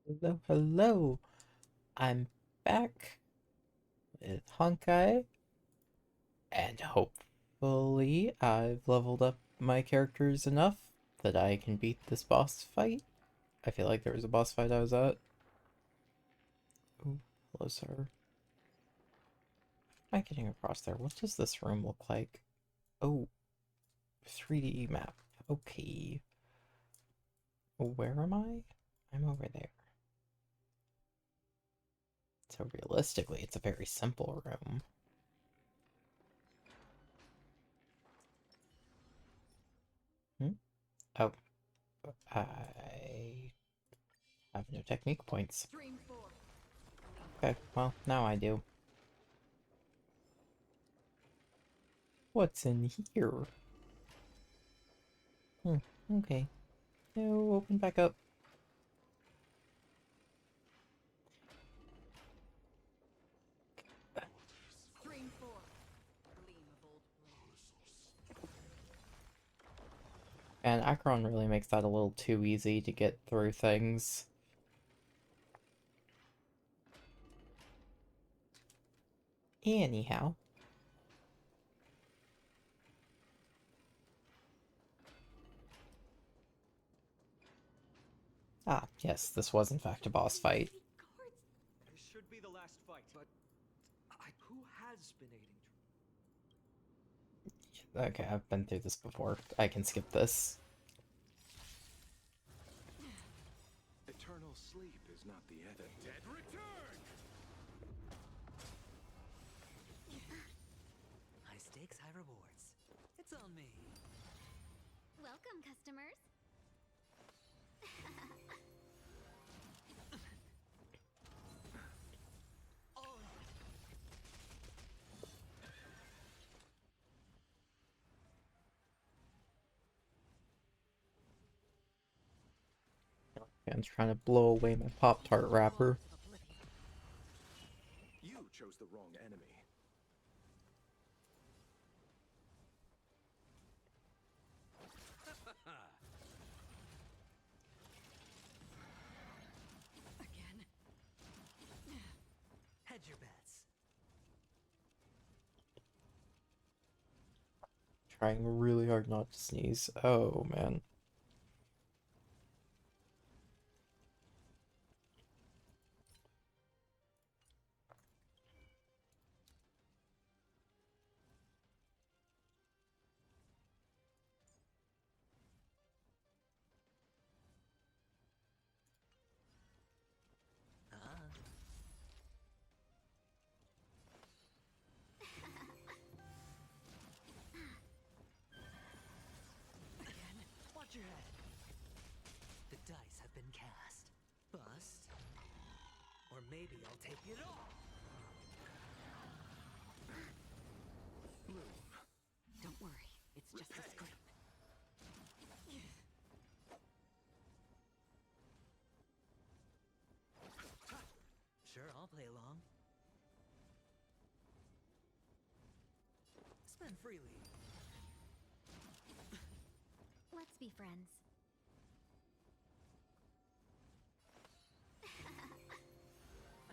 Hello, hello. I'm back with Honkai, and hopefully I've leveled up my characters enough that I can beat this boss fight. I feel like there was a boss fight I was at. Ooh, hello, sir. Am I getting across there? What does this room look like? Oh, 3D map. Okay. Where am I? I'm over there. So realistically, it's a very simple room. Hmm? Oh, I have no technique points. Okay, well, now I do. What's in here? Hmm, okay. No, open back up. And Acheron really makes that a little too easy to get through things. Anyhow. Ah, yes, this was in fact a boss fight. This should be the last fight, but who has been aiding? Okay, I've been through this before. I can skip this. Eternal sleep is not the end. The dead return! High stakes, high rewards. It's on me. Welcome, customers. Man's trying to blow away my Pop-Tart wrapper. You chose the wrong enemy. Again. Hedge your bets. Trying really hard not to sneeze. Oh, man. Again. Watch your head. The dice have been cast. Bust. Or maybe I'll take it all. Bloom. Don't worry, it's just a scrape. Sure, I'll play along. Spend freely. Let's be friends.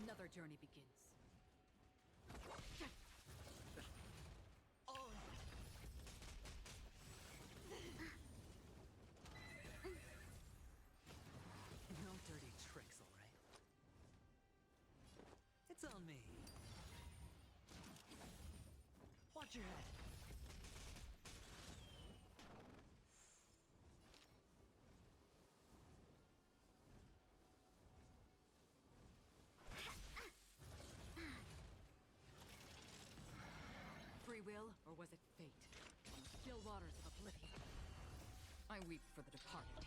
Another journey begins. No dirty tricks, all right? It's on me. Watch your head. Free will, or was it fate? On the still waters of oblivion, I weep for the departed.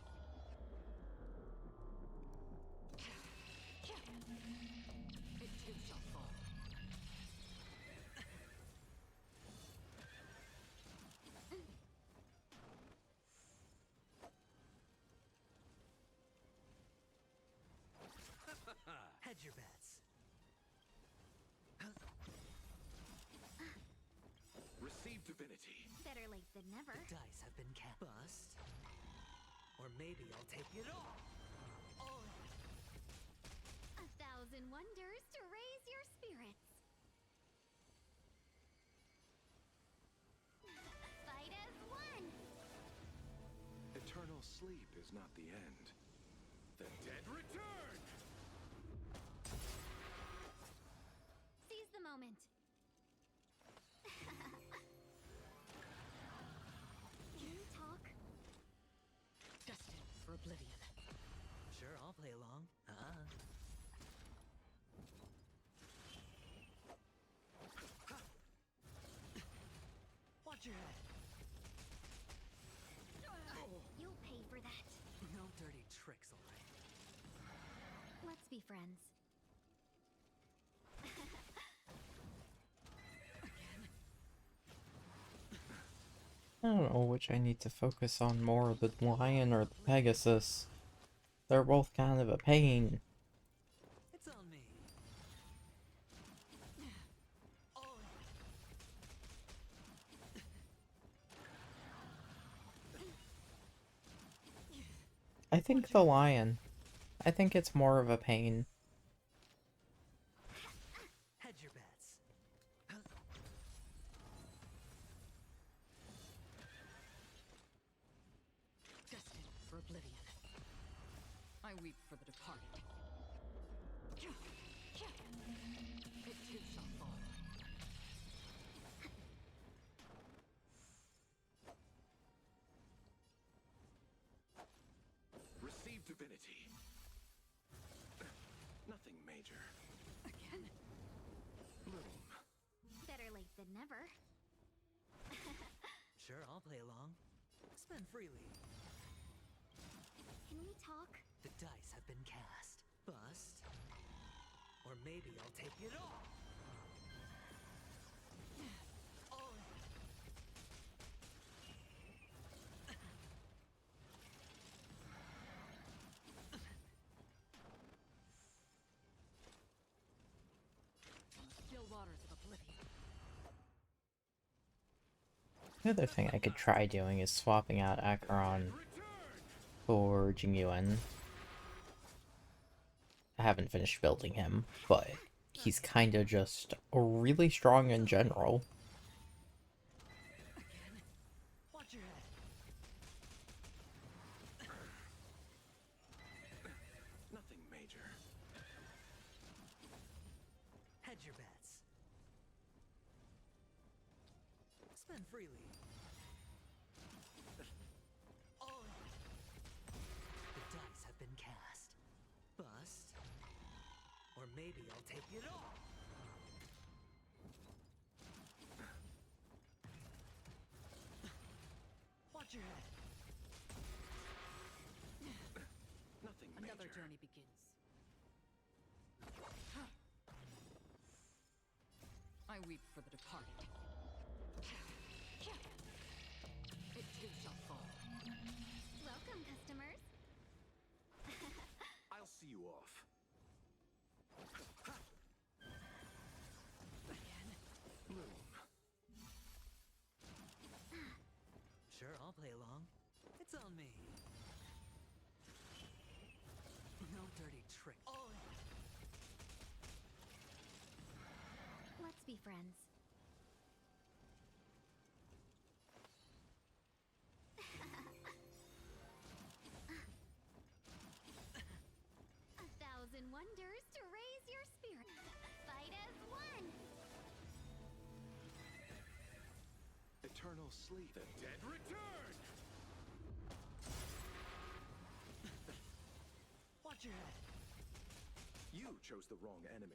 It too shall fall. Hedge your bets. Receive divinity. Better late than never. The dice have been cast. Bust. Or maybe I'll take it all. sleep is not the end. The dead return! Seize the moment. Can we talk? Destined for oblivion. Sure, I'll play along. Watch your head. You'll pay for that. No dirty tricks, alright. Let's be friends. I don't know which I need to focus on more, the lion or the Pegasus. They're both kind of a pain. It's on me. All I think the lion. I think it's more of a pain. hedge your bets. Destined for oblivion. I weep for the departed. It too shall fall. Receive divinity. Nothing major. Again? Bloom. Better late than never. Sure, I'll play along. Spend freely. Can we talk? The dice have been cast. Bust. Or maybe I'll take it all. All in. Still waters of oblivion. The other thing I could try doing is swapping out Acheron for Jingyuan. I haven't finished building him, but he's kinda just really strong in general. Again. Watch your head. Nothing major. Hedge your bets. Spend freely. All in. The dice have been cast. Bust. Or maybe I'll take it all. Watch your head. Nothing Another major. journey begins. I weep for the departed. It too shall fall. Welcome, customers. I'll see you off. Again. Bloom. Sure, I'll play along. It's on me. No dirty trick. All in. Let's be friends. A thousand wonders to raise your spirit. Fight as one. Eternal sleep. The dead return! Watch your head. You chose the wrong enemy.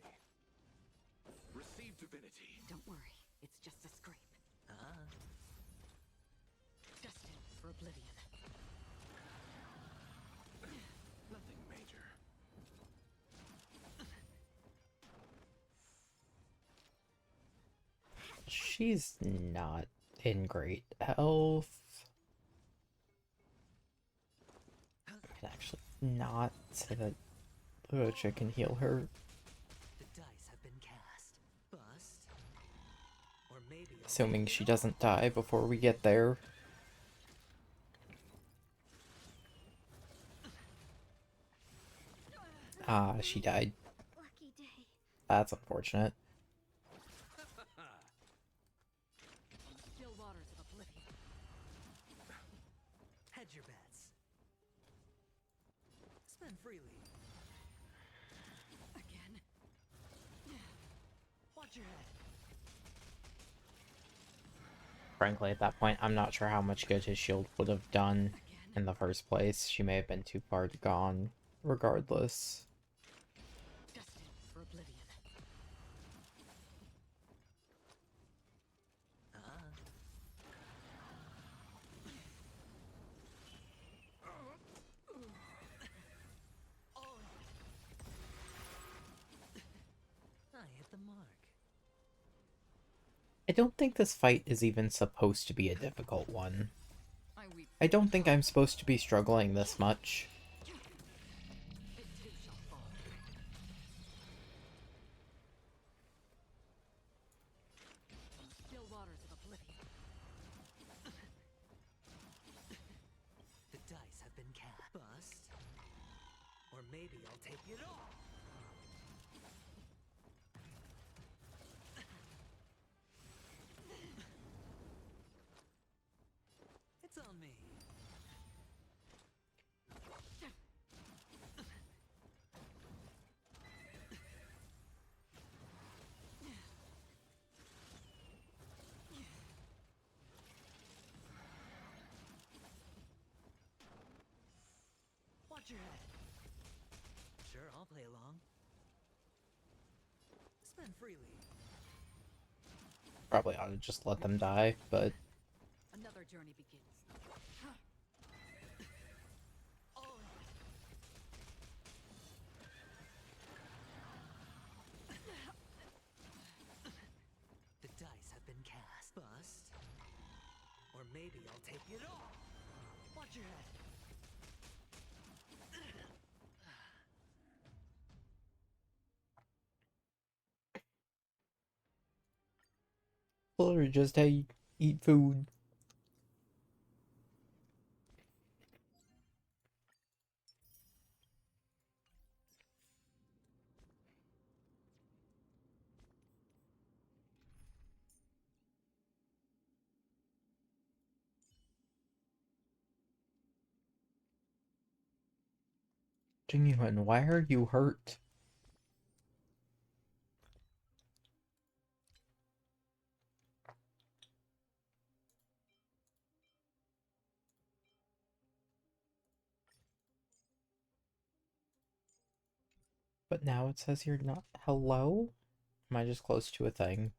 Receive divinity. Don't worry, it's just a scrape. Destined for oblivion. Nothing major. She's not in great health. I can actually not say that Uchi can heal her. The dice have been cast. Bust. Or maybe I'll Assuming take it she all. doesn't die before we get there. Ah, she died. Lucky day. That's unfortunate. Still waters of oblivion. Hedge your bets. your head. Frankly, at that point, I'm not sure how much good his shield would have done in the first place. She may have been too far gone, regardless. Destined for oblivion. I hit the mark. I don't think this fight is even supposed to be a difficult one. I weep. I don't think I'm supposed to be struggling this much. It too shall fall. From the still waters of oblivion. The dice have been cast. Bust. Or maybe I'll take it all. It's on me. Watch your head. Sure, I'll play along. Spend freely. Probably ought to just let them die, but Another journey begins. The dice have been cast. Bust. Or maybe I'll take it all. Watch your head. or just hey, eat food. Genuine, why are you hurt? But now it says you're not. Hello? Am I just close to a thing?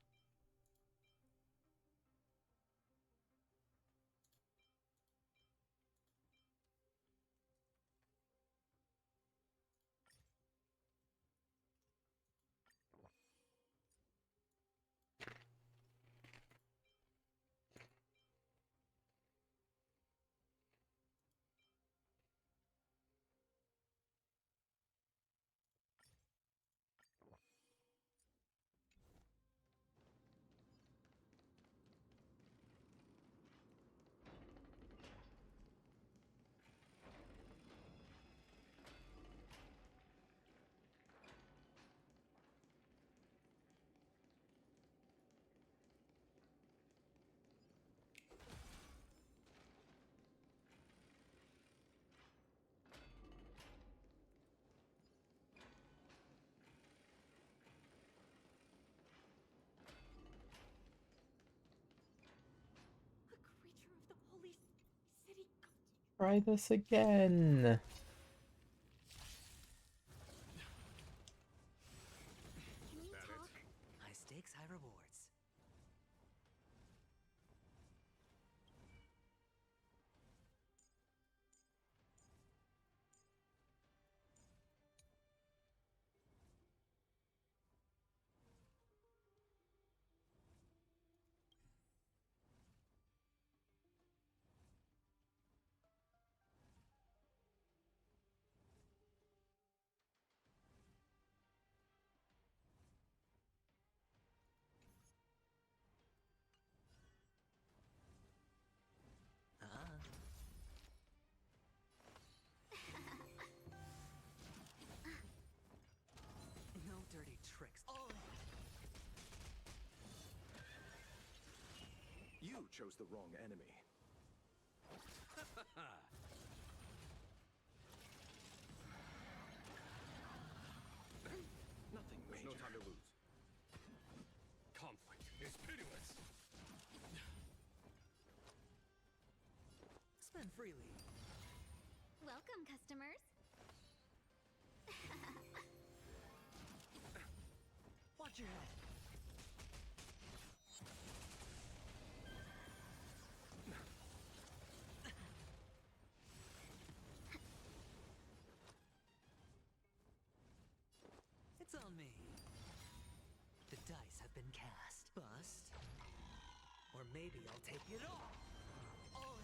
A creature of the holy city. Try this again. Can you That it? talk? High stakes, high rewards. No dirty tricks. You chose the wrong enemy. Nothing major. No time to lose. Spend freely. Welcome, customers. Watch your head. It's on me. The dice have been cast. Bust. Or maybe I'll take it all. Oh.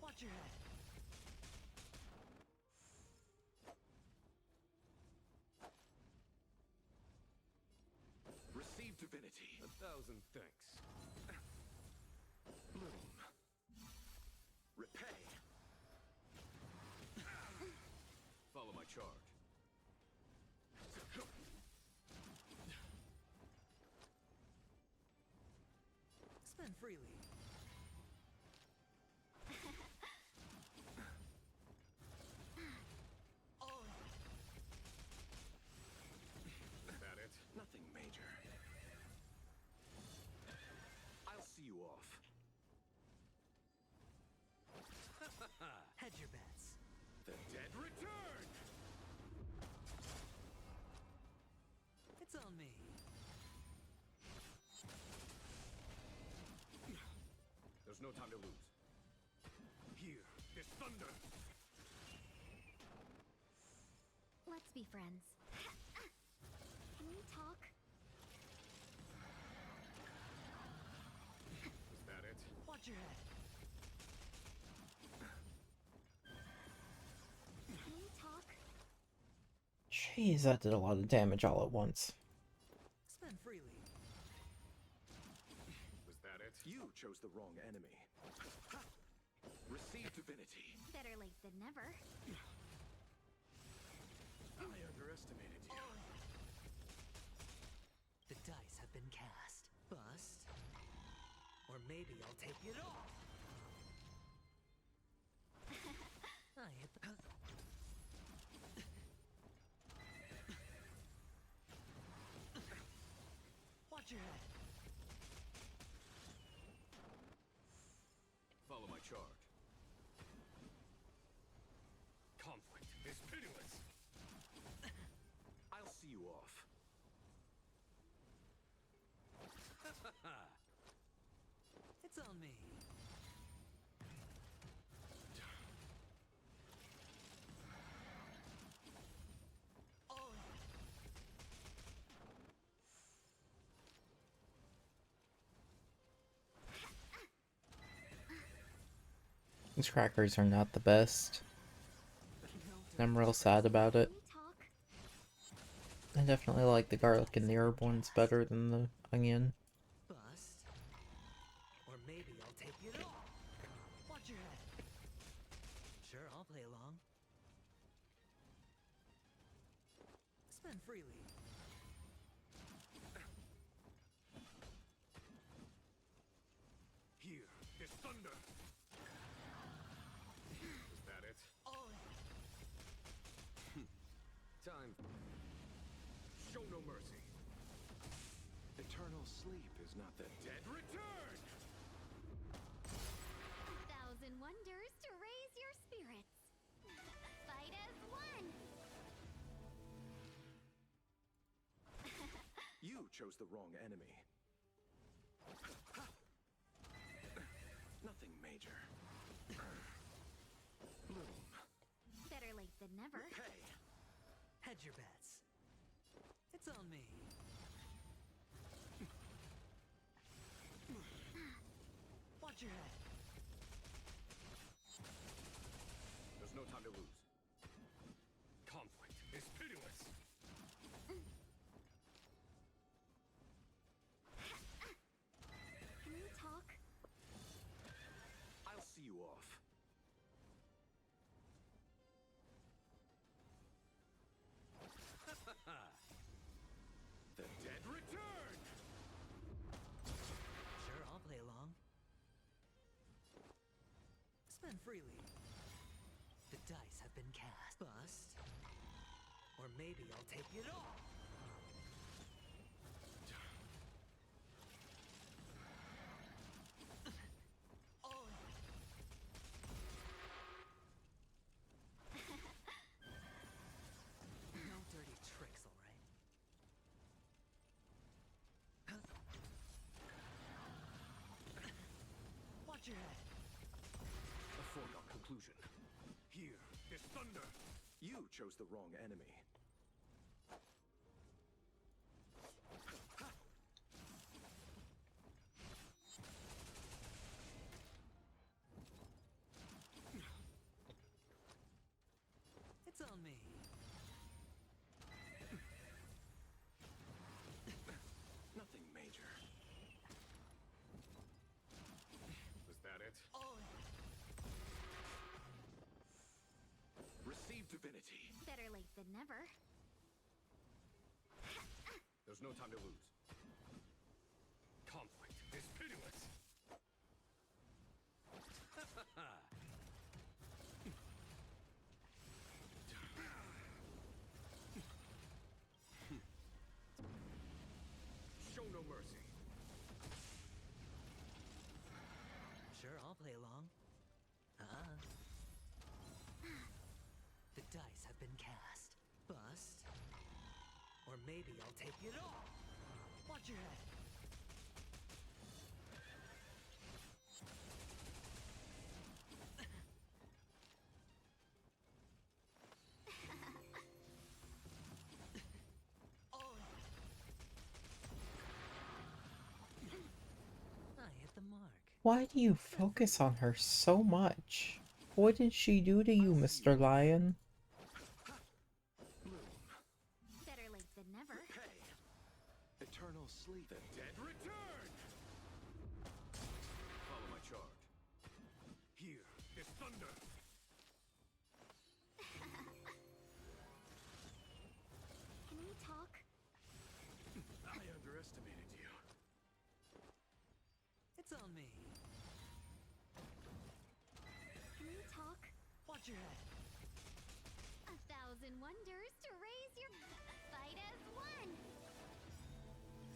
Watch your head. Receive divinity. 1,000 thanks. Bloom. Repay. Follow my charge. Spend freely. Oh. Is that it? Nothing major. I'll see you off. Hedge your bets. The dead return! It's on me. There's no time to lose. Here, this thunder! Let's be friends. Can we talk? Is that it? Watch your head. Can we talk? Jeez, that did a lot of damage all at once. Spend freely. Was that it? You chose the wrong enemy. Receive divinity. Better late than never. I underestimated you. The dice have been cast. Bust. Or maybe I'll take it all. I hit the... Watch your head. Follow my charge. Conflict is pitiless. I'll see you off. It's on me. Oh. These crackers are not the best. I'm real sad about it. Can we talk? I definitely like the garlic and the herb ones better than the onion. Bust. Or maybe I'll take it all. Watch your head. Sure, I'll play along. Spend freely. Here, this thunder. Is that it? Oh. Time. Show no mercy. Eternal sleep is not the dead return! 1,000 wonders to raise your spirits. Fight as one. You chose the wrong enemy. Nothing major. Bloom. Better late than never. Repay. Hedge your bets. It's on me. Watch your head. There's no time to lose. Conflict is pitiless. Can we talk? I'll see you off. The dead return! Sure, I'll play along. Spend freely. The dice have have been cast. Bust. Or maybe I'll take it all. All in. No dirty tricks, all right? Watch your head. A foregone conclusion. Here is thunder. You chose the wrong enemy. It's on me. Nothing major. Was that it? All in. Receive divinity. Better late than never. There's no time to lose. Conflict is pitiless. Show no mercy. Sure, I'll play along. The dice have been cast. Bust. Or maybe I'll take it all. Watch your head. All in. I hit the mark. Why do you focus on her so much? What did she do to you, Mr. Lion? Better late than never. Hey! Eternal sleep. The dead return! Follow my charge. Here is thunder. Can we talk? I underestimated you. It's on me. Can we talk? Watch your head. 1,000 wonders to raise your fight as one.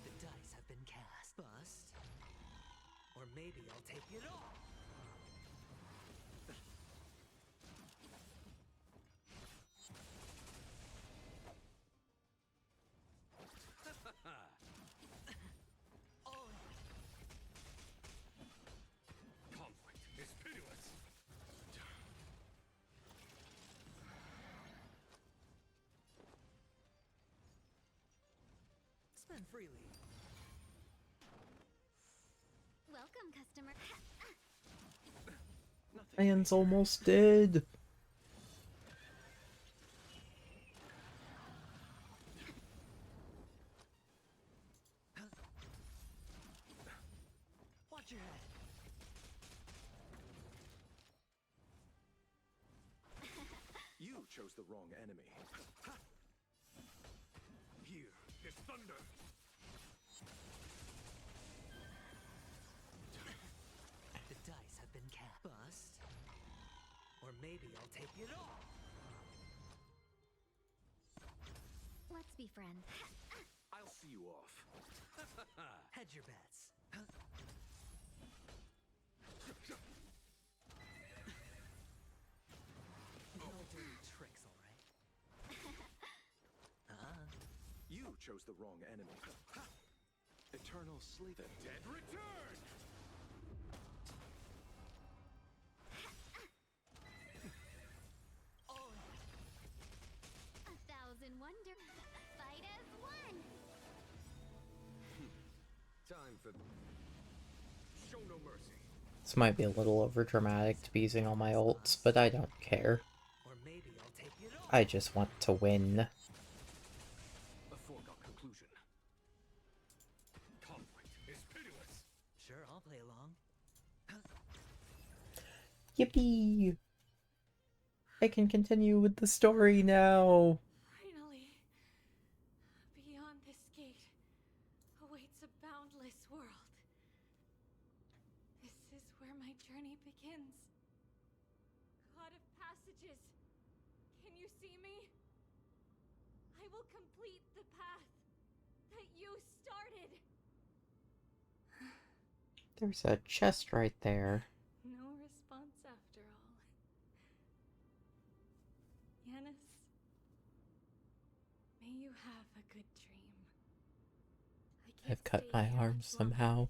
The dice have been cast. Bust. Or maybe I'll take it all. All in. Conflict is pitiless. Spend freely. Welcome, customer. Nothing Lion's major. almost dead. Watch your head. You chose the wrong enemy. Here is thunder. The dice have been cast. Bust. Or maybe I'll take it all. Let's be friends. I'll see you off. Hedge your bets. No dirty tricks, all right? You chose the wrong enemy. Eternal sleep. The dead return! All in. 1,000 wonders. Fight as one. Time for... Show no mercy. This might be a little over dramatic to be using all my ults, but I don't care. Or maybe I'll take it all. I just want to win. A foregone conclusion. Conflict is pitiless. Sure, I'll play along. Yippee! I can continue with the story now. Finally, beyond this gate awaits a boundless world. This is where my journey begins. God of passages, you see me? I will complete the path that you started. There's a chest right there. No response after all. Yanis, may you have a good dream. I can't I've cut stay my here arm much longer. somehow.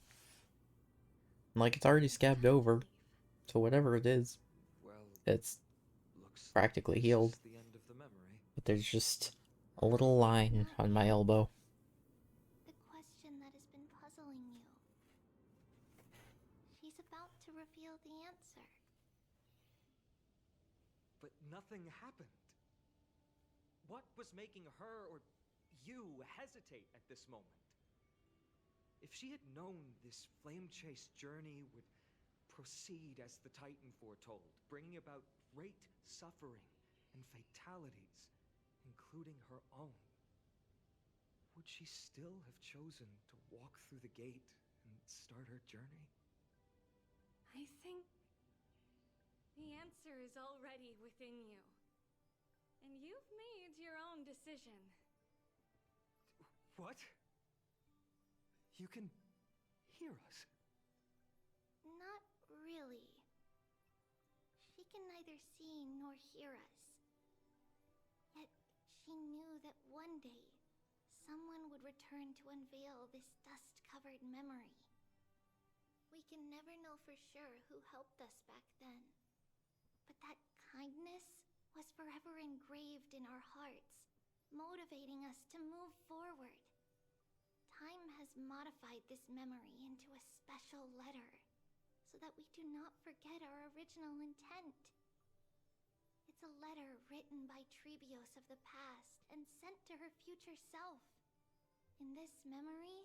Like, it's already scabbed over. So whatever it is, Well, it's looks practically like healed. this is the end of the memory. But there's just a little line on my elbow. The question that has been puzzling you. She's about to reveal the answer. But nothing happened. What was making her or you hesitate at this moment? If she had known this flame chase journey would proceed as the Titan foretold, bringing about great suffering and fatalities, including her own, would she still have chosen to walk through the gate and start her journey? I think the answer is already within you. And you've made your own decision. What? You can hear us? Not really. She can neither see nor hear us. Yet she knew that one day, someone would return to unveil this dust-covered memory. We can never know for sure who helped us back then. But that kindness was forever engraved in our hearts, motivating us to move forward. Time has modified this memory into a special letter, so that we do not forget our original intent. It's a letter written by Trebios of the past and sent to her future self. In this memory,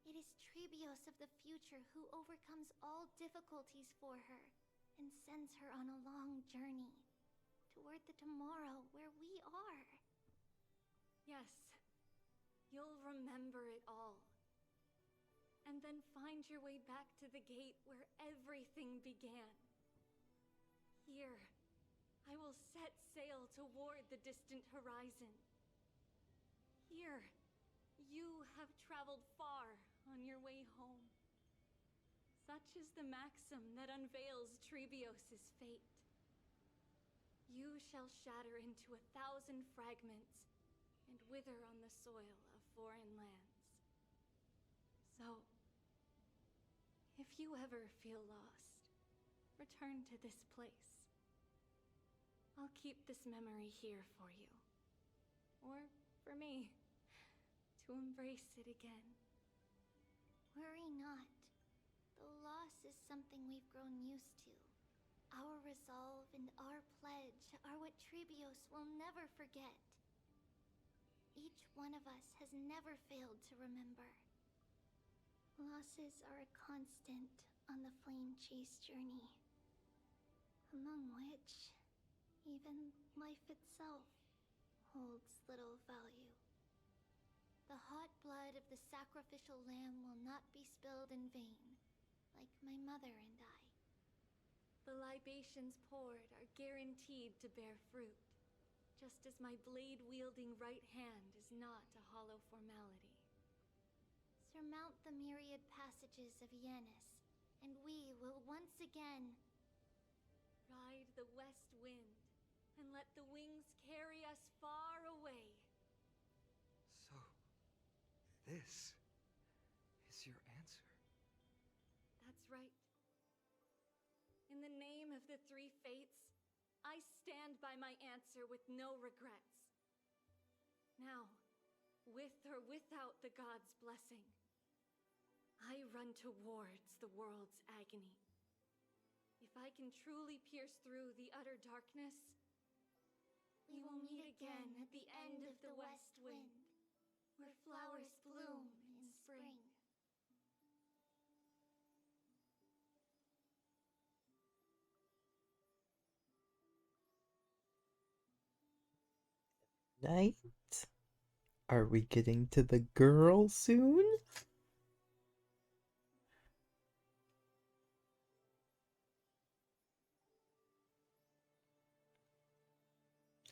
it is Trebios of the future who overcomes all difficulties for her and sends her on a long journey toward the tomorrow where we are. Yes, you'll remember it all. And then find your way back to the gate where everything began. Here, I will set sail toward the distant horizon. Here, you have traveled far on your way home. Such is the maxim that unveils Trebios' fate. You shall shatter into 1,000 fragments and wither on the soil of foreign lands. So, if you ever feel lost, return to this place. I'll keep this memory here for you. Or for me, to embrace it again. Worry not. The loss is something we've grown used to. Our resolve and our pledge are what Trebios will never forget. Each one of us has never failed to remember. Losses are a constant on the flame chase journey, among which even life itself holds little value. The hot blood of the sacrificial lamb will not be spilled in vain, like my mother and I. The libations poured are guaranteed to bear fruit, just as my blade-wielding right hand is not a hollow formality. Surmount the myriad passages of Yanis, and we will once again ride the west wind, and let the wings carry us far away. So, this is your answer? That's right. In the name of the three fates, I stand by my answer with no regrets. Now, with or without the gods' blessing, I run towards the world's agony. If I can truly pierce through the utter darkness, we will meet again at the end of the west wind, where flowers bloom in spring. Night? Are we getting to the girl soon?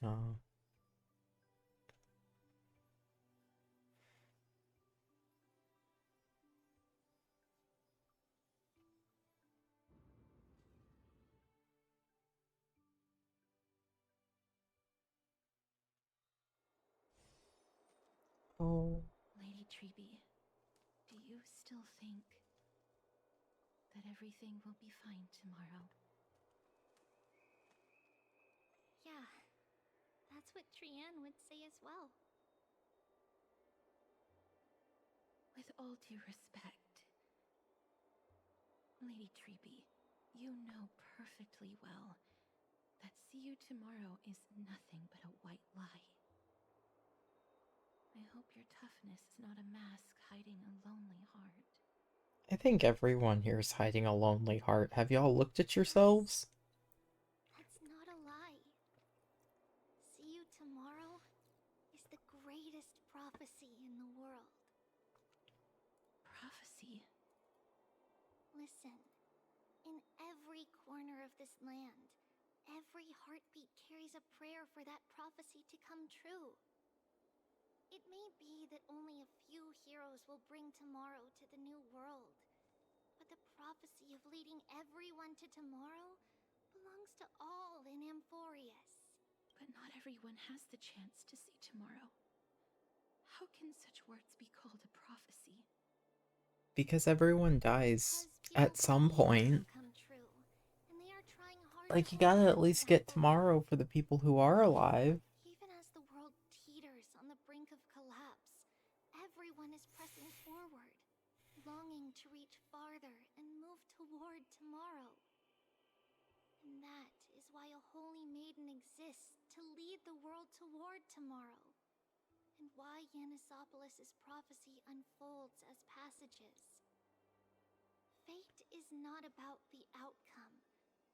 Oh, Oh, Lady Treby, do you still think that everything will be fine tomorrow? Yeah, that's what Trianne would say as well. With all due respect, Lady Treby, you know perfectly well that see you tomorrow is nothing but a white lie. I hope your toughness is not a mask hiding a lonely heart. I think everyone here is hiding a lonely heart. Have y'all looked at yourselves? That's not a lie. See you tomorrow is the greatest prophecy in the world. Prophecy? Listen, in every corner of this land, every heartbeat carries a prayer for that prophecy to come true. It may be that only a few heroes will bring tomorrow to the new world, but the prophecy of leading everyone to tomorrow belongs to all in Amphoreus. But not everyone has the chance to see tomorrow. How can such words be called a prophecy? Because everyone dies at some point. Come true, and they are trying hard Like, to you hold gotta on at to least that get hope. tomorrow for the people who are alive. Even as the world teeters on the brink of collapse, everyone is pressing forward, longing to reach farther and move toward tomorrow. And that is why a holy maiden exists to lead the world toward tomorrow. And why Yanisopolis' prophecy unfolds as passages. Fate is not about the outcome,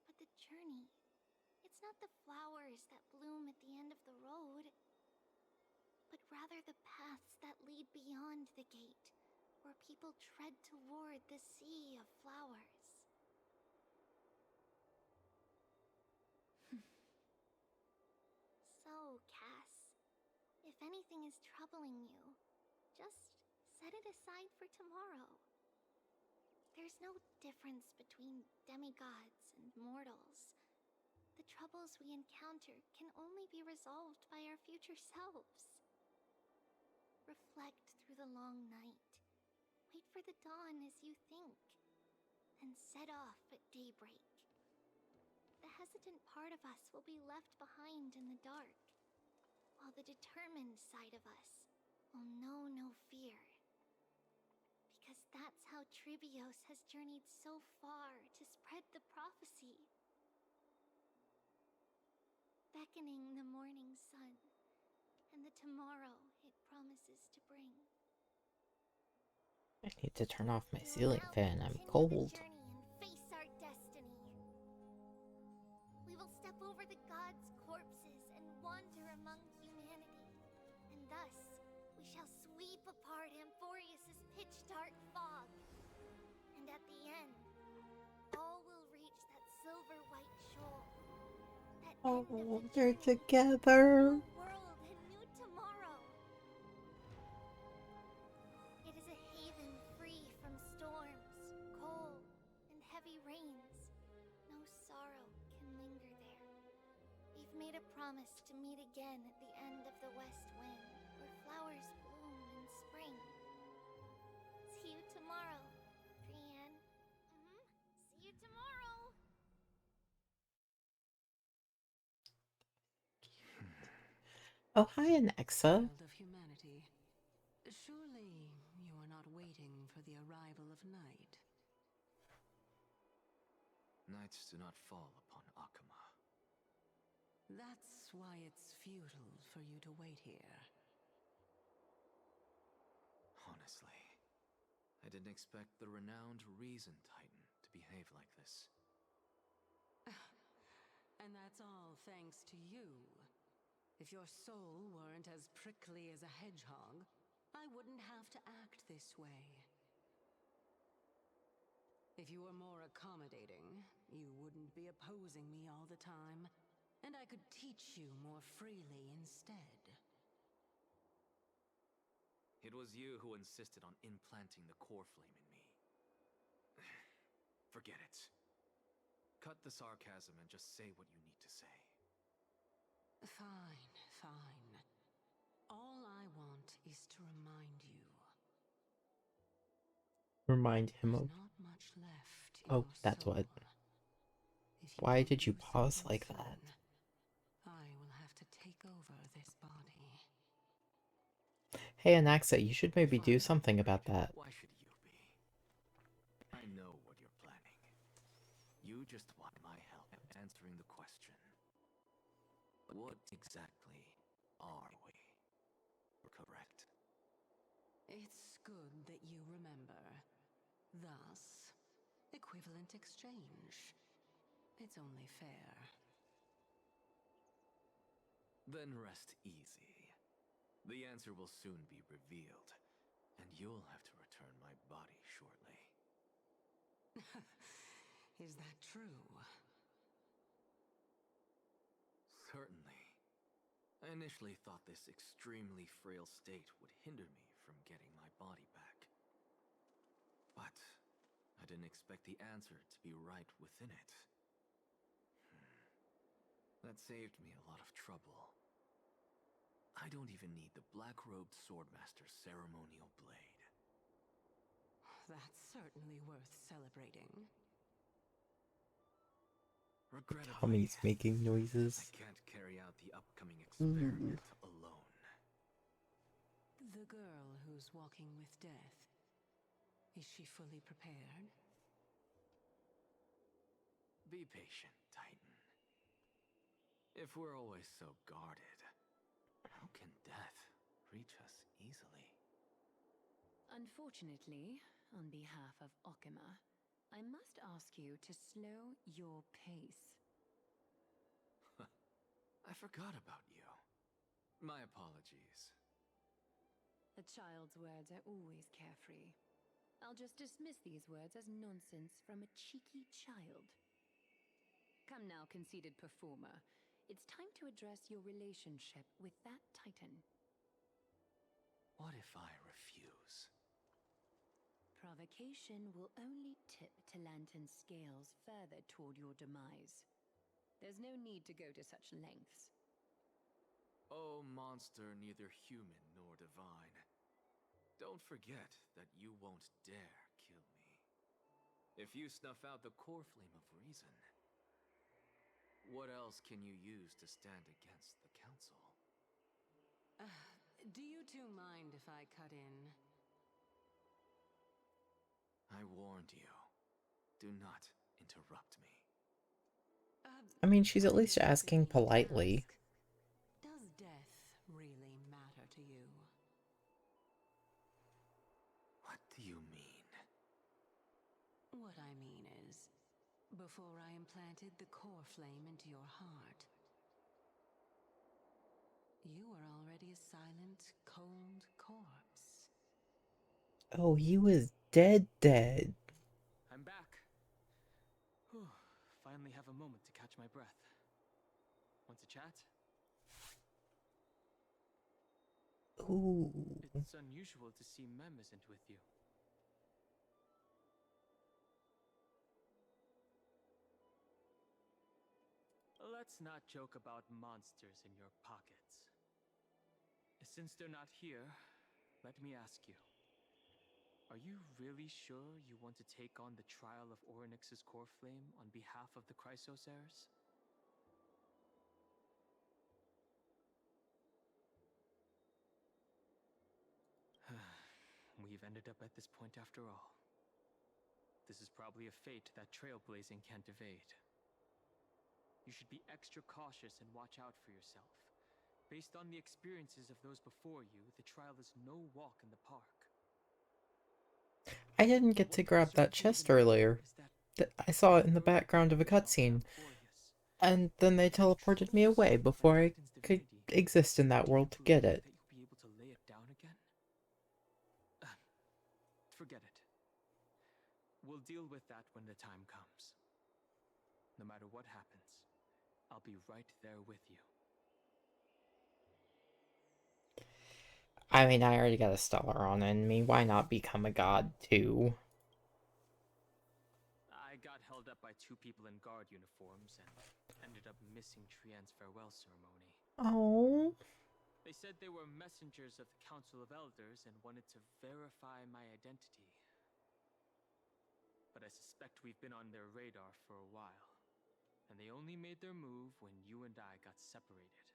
but the journey. It's not the flowers that bloom at the end of the road, but rather the paths that lead beyond the gate, where people tread toward the sea of flowers. So, Cass, if anything is troubling you, just set it aside for tomorrow. There's no difference between demigods and mortals. The troubles we encounter can only be resolved by our future selves. Reflect through the long night. Wait for the dawn as you think. Then set off at daybreak. The hesitant part of us will be left behind in the dark, while the determined side of us will know no fear. Because that's how Tribios has journeyed so far to spread the prophecy. Beckoning the morning sun, and the tomorrow it promises to bring. I need to turn off my We will ceiling now fan. I'm continue cold. the journey and face our destiny. We will step over the gods' corpses and wander among humanity. And thus, we shall sweep apart Amphoreus' pitch-dark fog. And at the end, all will reach that silver-white shoal. That Oh, end of the they're journey. together. New world and new tomorrow. It is a haven free from storms, cold, and heavy rains. No sorrow can linger there. We've made a promise to meet again at the end of the west wind, where flowers bloom in spring. See you tomorrow, Trianne. See you tomorrow. Oh, hi, Alexa. Child of humanity, surely you are not waiting for the arrival of night. Nights do not fall upon Akama. That's why it's futile for you to wait here. Honestly, I didn't expect the renowned Reason Titan to behave like this. And that's all thanks to you. If your soul weren't as prickly as a hedgehog, I wouldn't have to act this way. If you were more accommodating, you wouldn't be opposing me all the time, and I could teach you more freely instead. It was you who insisted on implanting the core flame in me. Forget it. Cut the sarcasm and just say what you need to say. Fine, fine. All I want is to remind you. Remind him There's of. not much left in Oh, your that's soul. what. If Why don't did you do pause something like soon, that? I will have to take over this body. Hey, Anaxa, you should maybe do Fine, something about Alfred. that. Why should you be? I know what you're planning. You just want my help answering the question. What exactly are we? Correct. It's good that you remember. Thus, equivalent exchange. It's only fair. Then rest easy. The answer will soon be revealed, and you'll have to return my body shortly. Is that true? Certainly. I initially thought this extremely frail state would hinder me from getting my body back. But I didn't expect the answer to be right within it. That saved me a lot of trouble. I don't even need the black-robed swordmaster's ceremonial blade. That's certainly worth celebrating. Regrettably, Tommy's making I noises. can't carry out the upcoming experiment alone. The girl who's walking with death, is she fully prepared? Be patient, Titan. If we're always so guarded, how can death reach us easily? Unfortunately, on behalf of Okima, I must ask you to slow your pace. I forgot about you. My apologies. A child's words are always carefree. I'll just dismiss these words as nonsense from a cheeky child. Come now, conceited performer. It's time to address your relationship with that Titan. What if I refuse? Provocation will only tip Talantan's scales further toward your demise. There's no need to go to such lengths. Oh, monster neither human nor divine. Don't forget that you won't dare kill me. If you snuff out the core flame of reason, what else can you use to stand against the council? Do you two mind if I cut in? I warned you. Do not interrupt me. I mean, she's at I least guess asking if you politely. ask, does death really matter to you? What do you mean? What I mean is, before I implanted the core flame into your heart, you were already a silent, cold corpse. Oh, he was dead. I'm back. Whew. Finally have a moment to catch my breath. Want to chat? Ooh. It's unusual to see Mem isn't with you. Let's not joke about monsters in your pockets. Since they're not here, let me ask you. Are you really sure you want to take on the trial of Orynyx's core flame on behalf of the Chrysos heirs? We've ended up at this point after all. This is probably a fate that trailblazing can't evade. You should be extra cautious and watch out for yourself. Based on the experiences of those before you, the trial is no walk in the park. I didn't get to grab that chest earlier. I saw it in the background of a cutscene. And then they teleported me away before I could exist in that world to get it. That you'll be able to lay it down again? Forget it. We'll deal with that when the time comes. No matter what happens, I'll be right there with you. I mean, I already got a Stellaron in me. Why not become a god, too? I got held up by two people in guard uniforms and ended up missing Trian's farewell ceremony. Oh. They said they were messengers of the Council of Elders and wanted to verify my identity. But I suspect we've been on their radar for a while, and they only made their move when you and I got separated.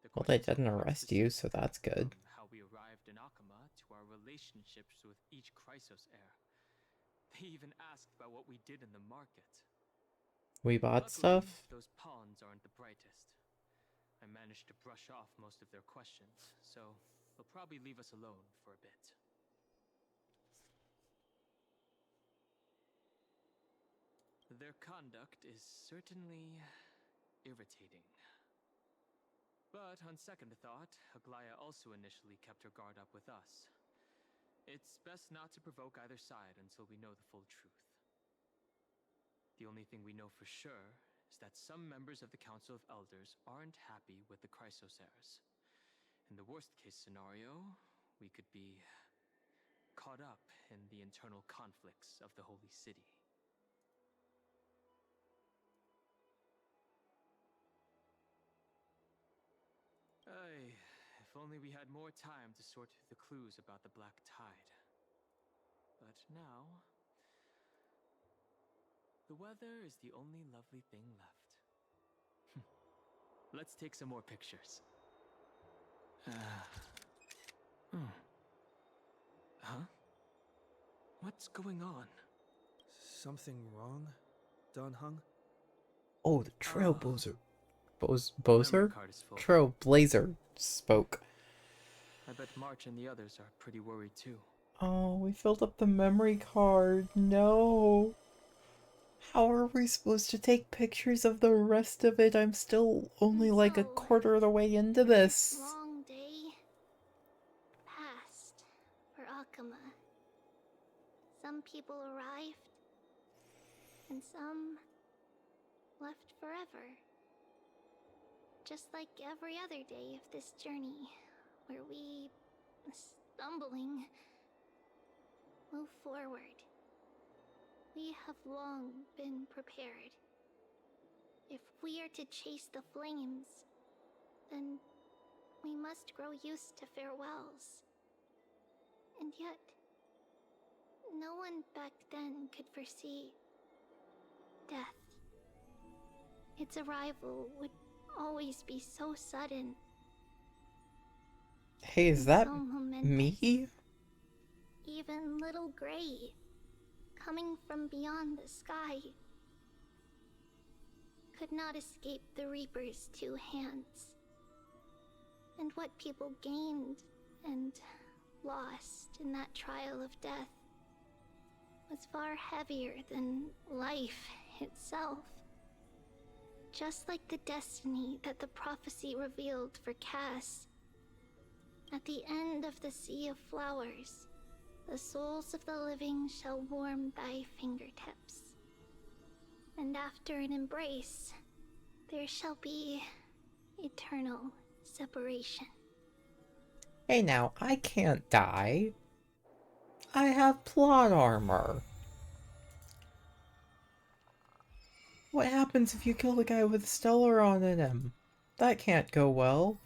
The Well, they questions didn't are quite arrest you, so specific, that's good. from how we arrived in Akama to our relationships with each Chrysos heir. They even asked about what we did in the market. We bought Luckily, stuff? those pawns aren't the brightest. I managed to brush off most of their questions, so they'll probably leave us alone for a bit. Their conduct is certainly irritating. But on second thought, Aglaya also initially kept her guard up with us. It's best not to provoke either side until we know the full truth. The only thing we know for sure is that some members of the Council of Elders aren't happy with the Chrysos heirs. In the worst case scenario, we could be caught up in the internal conflicts of the Holy City. If only we had more time to sort through the clues about the Black Tide. But now, the weather is the only lovely thing left. Let's take some more pictures. Huh? What's going on? Something wrong, Dan Heng? Oh, the Trailblazer. Memory Bozer? card is full. Trailblazer spoke. I bet March and the others are pretty worried too. Oh, we filled up the memory card. No. How are we supposed to take pictures of the rest of it? I'm still only And like a so, quarter of the way into this. long day passed for Akama. Some people arrived, and some left forever. Just like every other day of this journey, where we, stumbling, move forward. We have long been prepared. If we are to chase the flames, then we must grow used to farewells. And yet, no one back then could foresee death. Its arrival would always be so sudden. Hey, is and that so momentous. me? Even little Gray, coming from beyond the sky, could not escape the Reaper's two hands. And what people gained and lost in that trial of death was far heavier than life itself. Just like the destiny that the prophecy revealed for Cass. At the end of the Sea of Flowers, the souls of the living shall warm thy fingertips. And after an embrace, there shall be eternal separation. Hey now, I can't die. I have plot armor. What happens if you kill the guy with Stellaron in him? That can't go well.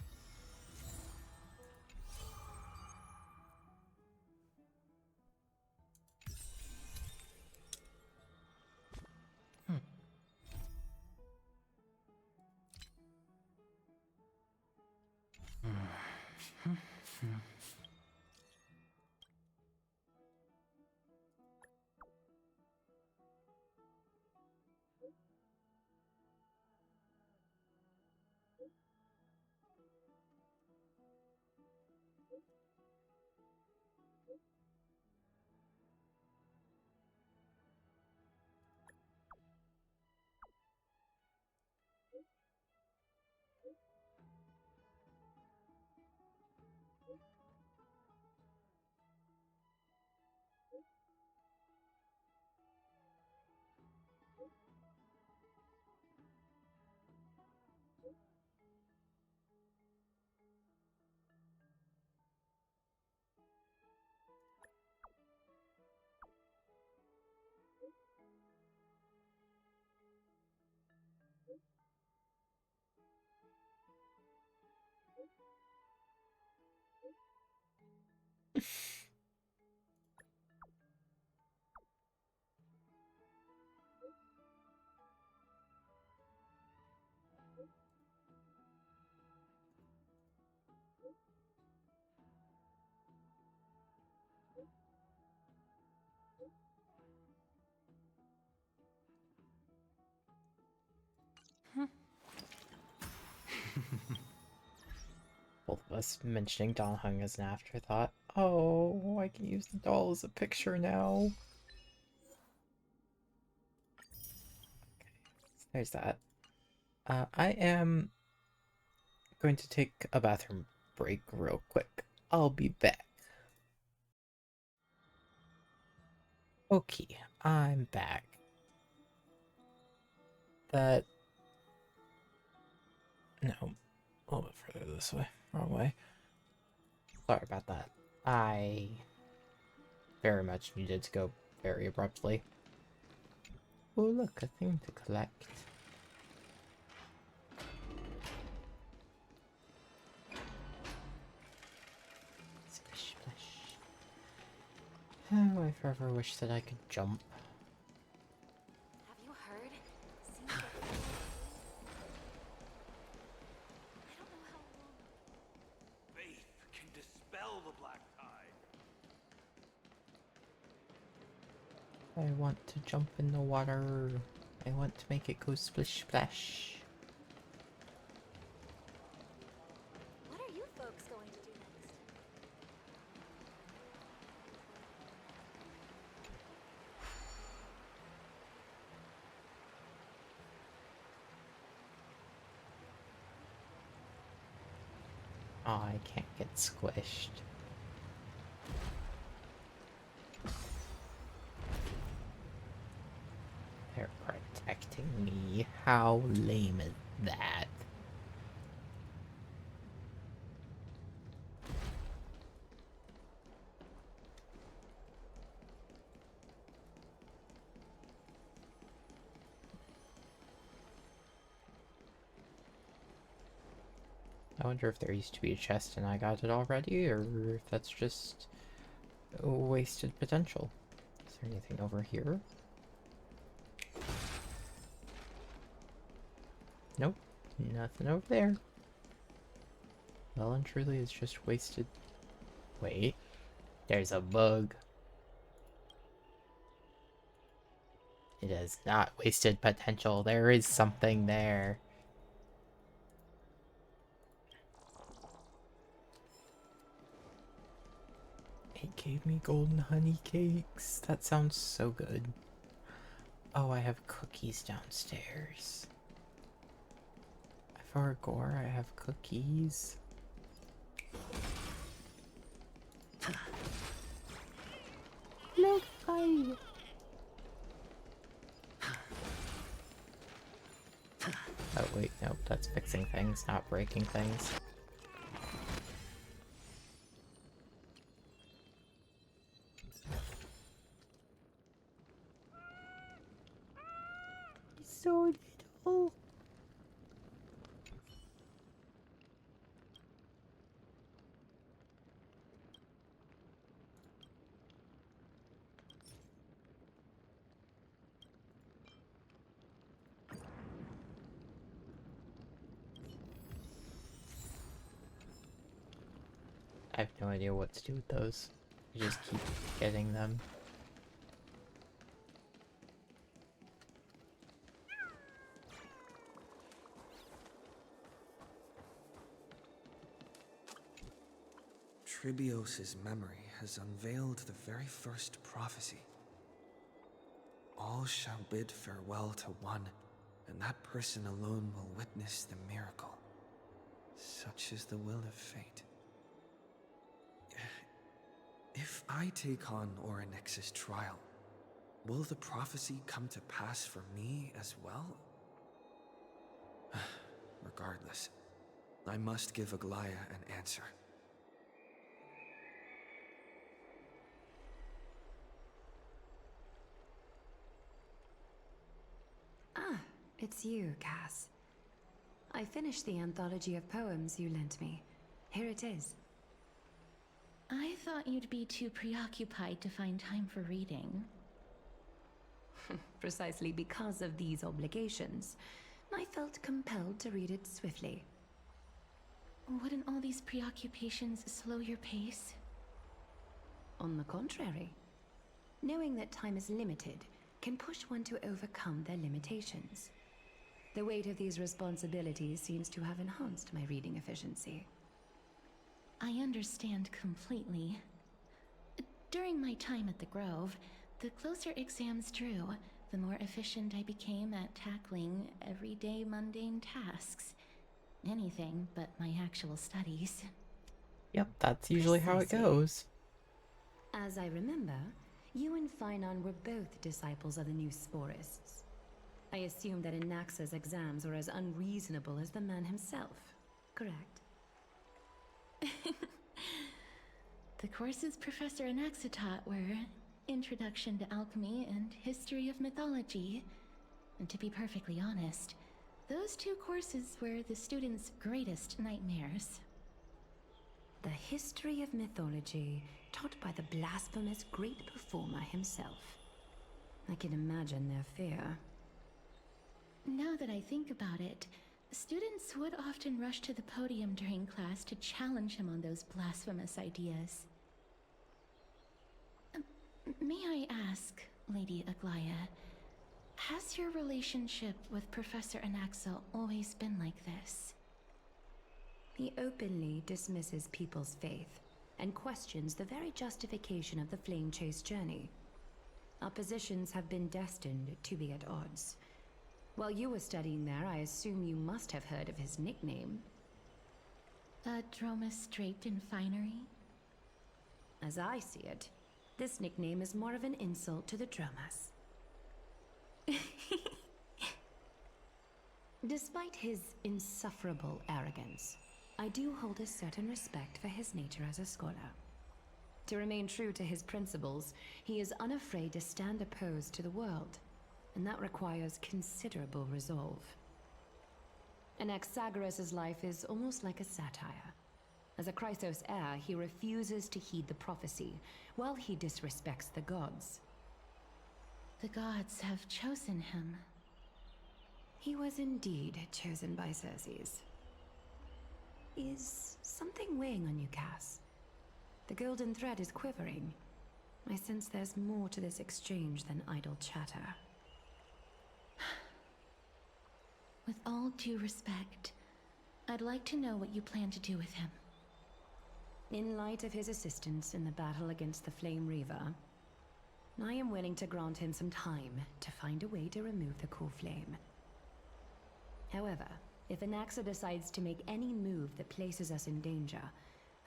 Both of us mentioning Don Hung as an afterthought. Oh, I can use the doll as a picture now. Okay, there's that. I am going to take a bathroom break real quick. I'll be back. Okay, I'm back. That... No, a little bit further this way. Wrong way. Sorry about that. I very much needed to go very abruptly. Oh look, a thing to collect. Splish splash. Oh, I forever wish that I could jump. Have you heard? Seems like I don't know how long. Faith can dispel the black tide. I want to jump in the water. I want to make it go splish splash. What are you folks going to do next? Oh, I can't get squished. They're protecting me. How lame is that? I wonder if there used to be a chest and I got it already, or if that's just wasted potential. Is there anything over here? Nope, nothing over there. Well and truly it's just wasted... Wait, there's a bug. It is not wasted potential, there is something there. It gave me golden honey cakes. That sounds so good. Oh, I have cookies downstairs. For Gore, I have cookies. Look, hi. Oh wait, nope, that's fixing things, not breaking things. So little. I have no idea what to do with those. I just keep getting them. Tribios' memory has unveiled the very first prophecy. All shall bid farewell to one, and that person alone will witness the miracle. Such is the will of fate. If I take on Orynyx's trial, will the prophecy come to pass for me as well? Regardless, I must give Aglaia an answer. Ah, it's you, Cass. I finished the anthology of poems you lent me. Here it is. I thought you'd be too preoccupied to find time for reading. Precisely because of these obligations, I felt compelled to read it swiftly. Wouldn't all these preoccupations slow your pace? On the contrary, knowing that time is limited can push one to overcome their limitations. The weight of these responsibilities seems to have enhanced my reading efficiency. I understand completely. During my time at the Grove, the closer exams drew, the more efficient I became at tackling everyday mundane tasks. Anything but my actual studies. Yep, that's usually how it Precisely. goes. As I remember, you and Phainon were both disciples of the new Sporists. I assume that Anaxa's exams were as unreasonable as the man himself, correct? The courses Professor Anaxa taught were Introduction to Alchemy and History of Mythology. And to be perfectly honest, those two courses were the students' greatest nightmares. The history of mythology taught by the blasphemous great performer himself. I can imagine their fear. Now that I think about it, students would often rush to the podium during class to challenge him on those blasphemous ideas. May I ask, Lady Aglaya, has your relationship with Professor Anaxa always been like this? He openly dismisses people's faith and questions the very justification of the Flame Chase journey. Our positions have been destined to be at odds. While you were studying there, I assume you must have heard of his nickname. A Dromus draped in finery? As I see it, this nickname is more of an insult to the Dromas. Despite his insufferable arrogance, I do hold a certain respect for his nature as a scholar. To remain true to his principles, he is unafraid to stand opposed to the world, and that requires considerable resolve. Anaxagoras' life is almost like a satire. As a Chrysos heir, he refuses to heed the prophecy, while he disrespects the gods. The gods have chosen him. He was indeed chosen by Circes. Is something weighing on you, Cass? The golden thread is quivering. I sense there's more to this exchange than idle chatter. With all due respect, I'd like to know what you plan to do with him. In light of his assistance in the battle against the Flame Reaver, I am willing to grant him some time to find a way to remove the core flame. However, if Anaxa decides to make any move that places us in danger,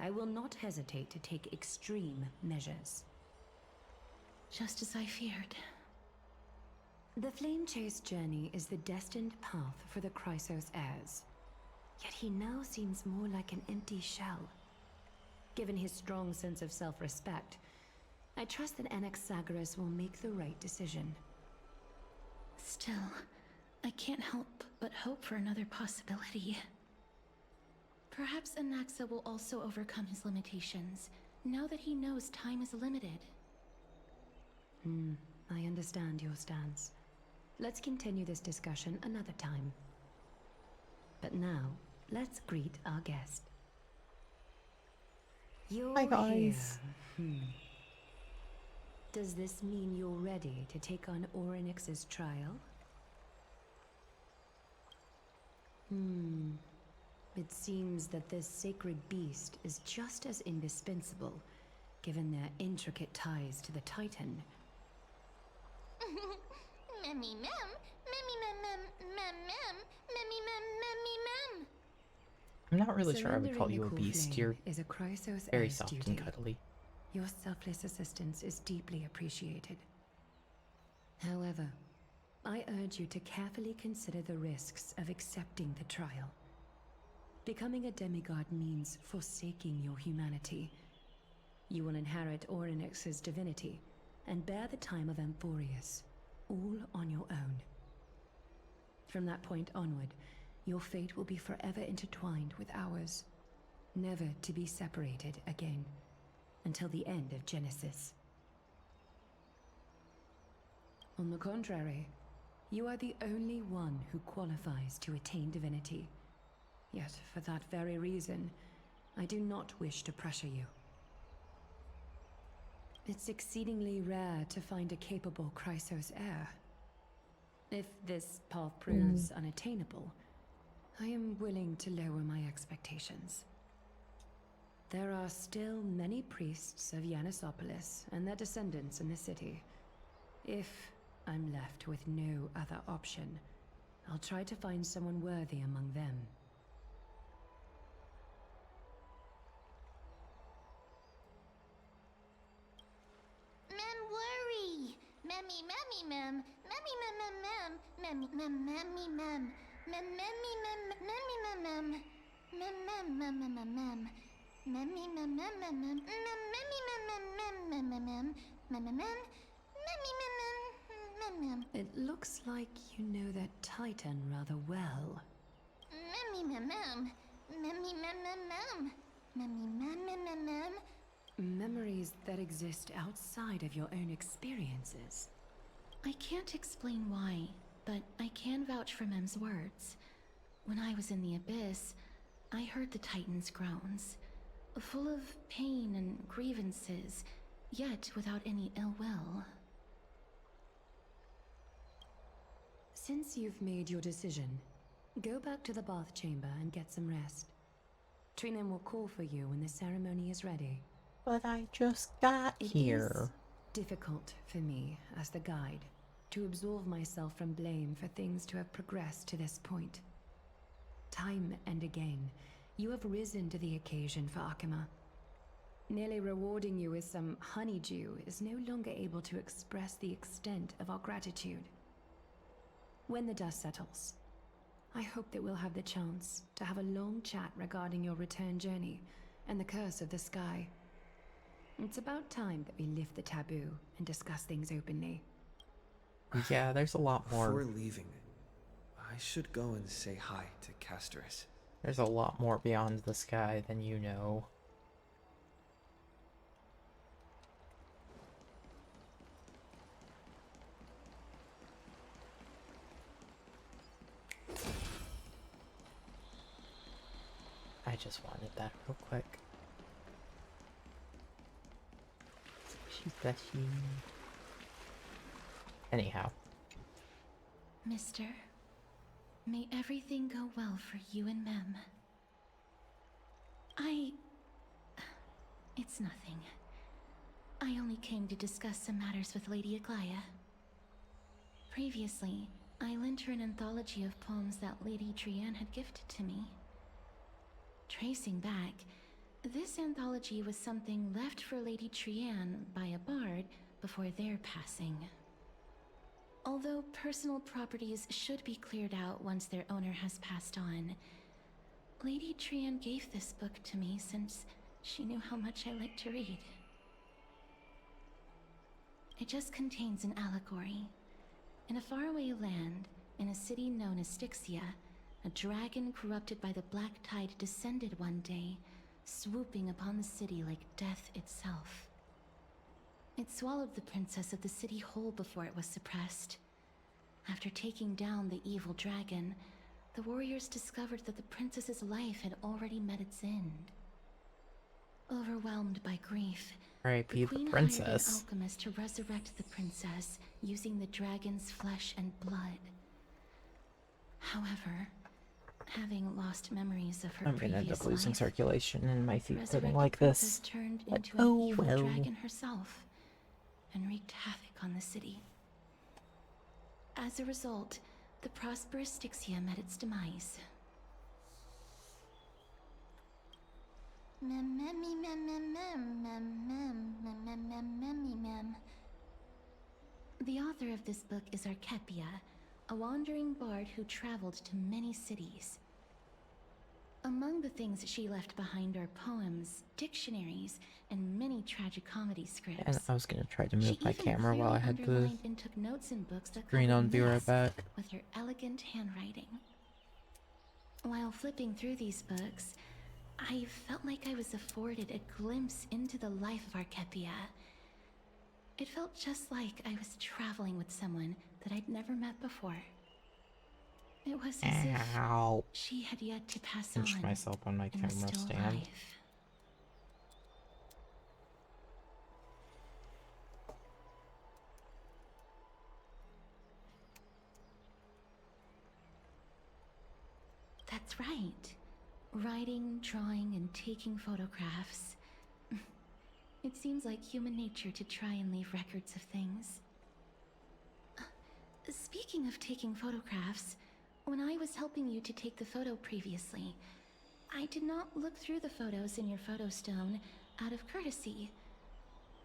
I will not hesitate to take extreme measures. Just as I feared. The Flame Chase journey is the destined path for the Chrysos heirs. Yet he now seems more like an empty shell. Given his strong sense of self-respect, I trust that Anaxagoras will make the right decision. Still, I can't help but hope for another possibility. Perhaps Anaxa will also overcome his limitations, now that he knows time is limited. I understand your stance. Let's continue this discussion another time. But now, let's greet our guest. You're Hi, guys. here. Does this mean you're ready to take on Orynyx's trial? It seems that this sacred beast is just as indispensable, given their intricate ties to the Titan. Memmy mem, memmy mem mem mem mem, memmy mem memmy mem. I'm not really sure I would call Surrendering you the a core beast. flame You're is a Chrysos very heir's soft duty. and cuddly. Your selfless assistance is deeply appreciated. However, I urge you to carefully consider the risks of accepting the trial. Becoming a demigod means forsaking your humanity. You will inherit Orynyx's divinity and bear the time of Amphoreus, all on your own. From that point onward, your fate will be forever intertwined with ours, never to be separated again. until the end of Genesis. On the contrary, you are the only one who qualifies to attain divinity. Yet, for that very reason, I do not wish to pressure you. It's exceedingly rare to find a capable Chrysos heir. If this path proves unattainable, I am willing to lower my expectations. There are still many priests of Yanissopolis and their descendants in the city. If I'm left with no other option, I'll try to find someone worthy among them. Mem worry! Memmy, memmy, mem! Memmy, mem, mem, mem! Memmy, mem, memmy, mem! Mem, memmy, mem, memmy, mem, mem! Mem, mem, mem, mem, mem, mem! Memmy, mem, mem, mem, mem! Mem, memmy, mem, mem, mem, mem, mem! Mem, mem, mem! Memmy, mem, mem, mem, mem! It looks like you know that Titan rather well. Memmy, mem, mem! Memmy, mem, mem, mem! Memmy, mem, mem, mem, mem! Memories that exist outside of your own experiences. I can't explain why, but I can vouch for Mem's words. When I was in the Abyss, I heard the Titan's groans, full of pain and grievances, yet without any ill will. Since you've made your decision, go back to the bath chamber and get some rest. Trinem will call for you when the ceremony is ready. But I just got here. It is difficult for me, as the guide, to absolve myself from blame for things to have progressed to this point. Time and again, you have risen to the occasion for Akima. Nearly rewarding you with some honeydew is no longer able to express the extent of our gratitude. When the dust settles, I hope that we'll have the chance to have a long chat regarding your return journey and the curse of the sky. It's about time that we lift the taboo and discuss things openly. Yeah, there's a lot more. Before leaving, I should go and say hi to Casterus. There's a lot more beyond the sky than you know. I just wanted that real quick. She's fleshy. Anyhow. Mister, may everything go well for you and Mem. It's nothing. I only came to discuss some matters with Lady Aglaya. Previously, I lent her an anthology of poems that Lady Trianne had gifted to me. Tracing back, this anthology was something left for Lady Trianne by a bard before their passing. Although personal properties should be cleared out once their owner has passed on, Lady Trianne gave this book to me since she knew how much I liked to read. It just contains an allegory. In a faraway land, in a city known as Styxia, a dragon corrupted by the black tide descended one day, swooping upon the city like death itself. It swallowed the princess of the city whole before it was suppressed. After taking down the evil dragon, the warriors discovered that the princess's life had already met its end. Overwhelmed by grief, R.I.P. the the queen princess. hired an alchemist to resurrect the princess using the dragon's flesh and blood. However, having lost memories of her I'm gonna end up losing life, circulation in my feet resurrected putting like princess this. turned But into an oh evil well. dragon herself and wreaked havoc on the city. As a result, the prosperous Styxia met its demise. Mem, memmy, mem, mem, mem, mem, mem, mem, mem, mem, memmy, mem. The author of this book is Archepia, a wandering bard who traveled to many cities. Among the things she left behind are poems, dictionaries, and many tragicomedy scripts. And I was gonna try to She move my even camera while I clearly had the underlined and took notes in books that screen covered on. Be right myths back. with her elegant handwriting. While flipping through these books, I felt like I was afforded a glimpse into the life of Archepia. It felt just like I was traveling with someone that I'd never met before. It was as Ow. if she had yet to pass Pinched on myself on my and was camera still stand. alive. That's right. Writing, drawing, and taking photographs. It seems like human nature to try and leave records of things. Speaking of taking photographs, when I was helping you to take the photo previously, I did not look through the photos in your photo stone out of courtesy.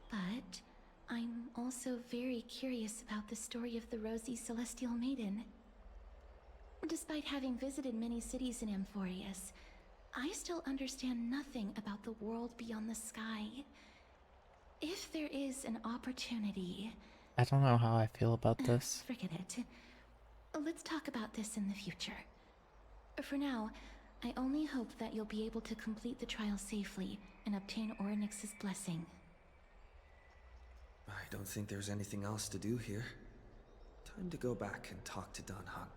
But I'm also very curious about the story of the Rosy Celestial Maiden. Despite having visited many cities in Amphoreus, I still understand nothing about the world beyond the sky. If there is an opportunity... I don't know how I feel about this. Forget it. Let's talk about this in the future. For now, I only hope that you'll be able to complete the trial safely and obtain Orynyx's blessing. I don't think there's anything else to do here. Time to go back and talk to Danhang.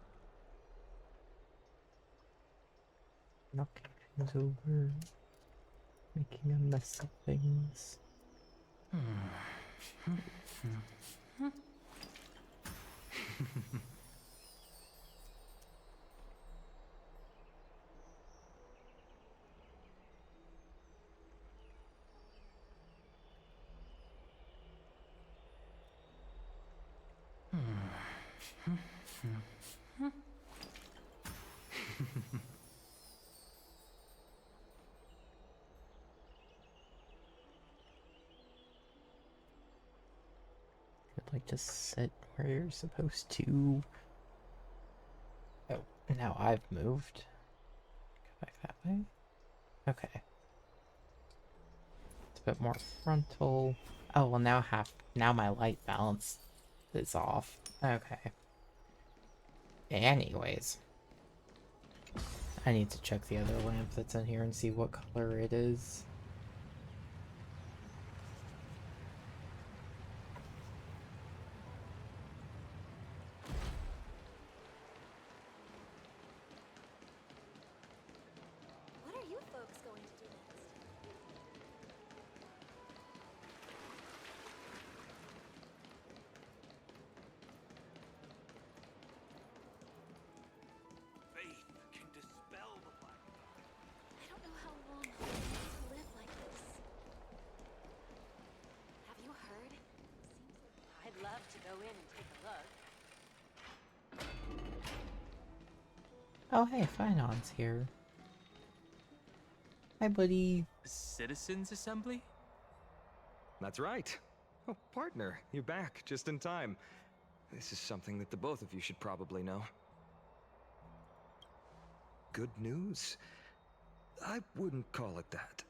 Knocking things over. Making a mess of things. Like, just sit where you're supposed to. Oh, now I've moved. Go back that way. Okay. It's a bit more frontal. Oh, well, now my light balance is off. Okay. Anyways. I need to check the other lamp that's in here and see what color it is. Oh, hey, Finon's here. Hi, buddy. Citizens Assembly? That's right. Oh, partner, you're back just in time. This is something that the both of you should probably know. Good news? I wouldn't call it that.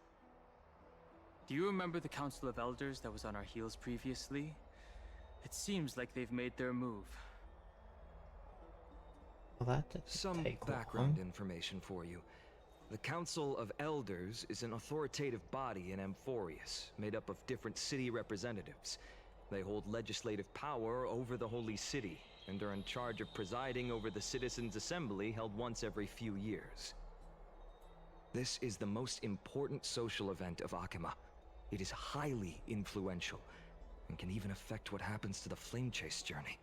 Do you remember the Council of Elders that was on our heels previously? It seems like they've made their move. Well, that didn't Some take background long. information for you. The Council of Elders is an authoritative body in Amphoreus, made up of different city representatives. They hold legislative power over the Holy City, and are in charge of presiding over the Citizens' Assembly held once every few years. This is the most important social event of Akima. It is highly influential, and can even affect what happens to the Flame Chase journey.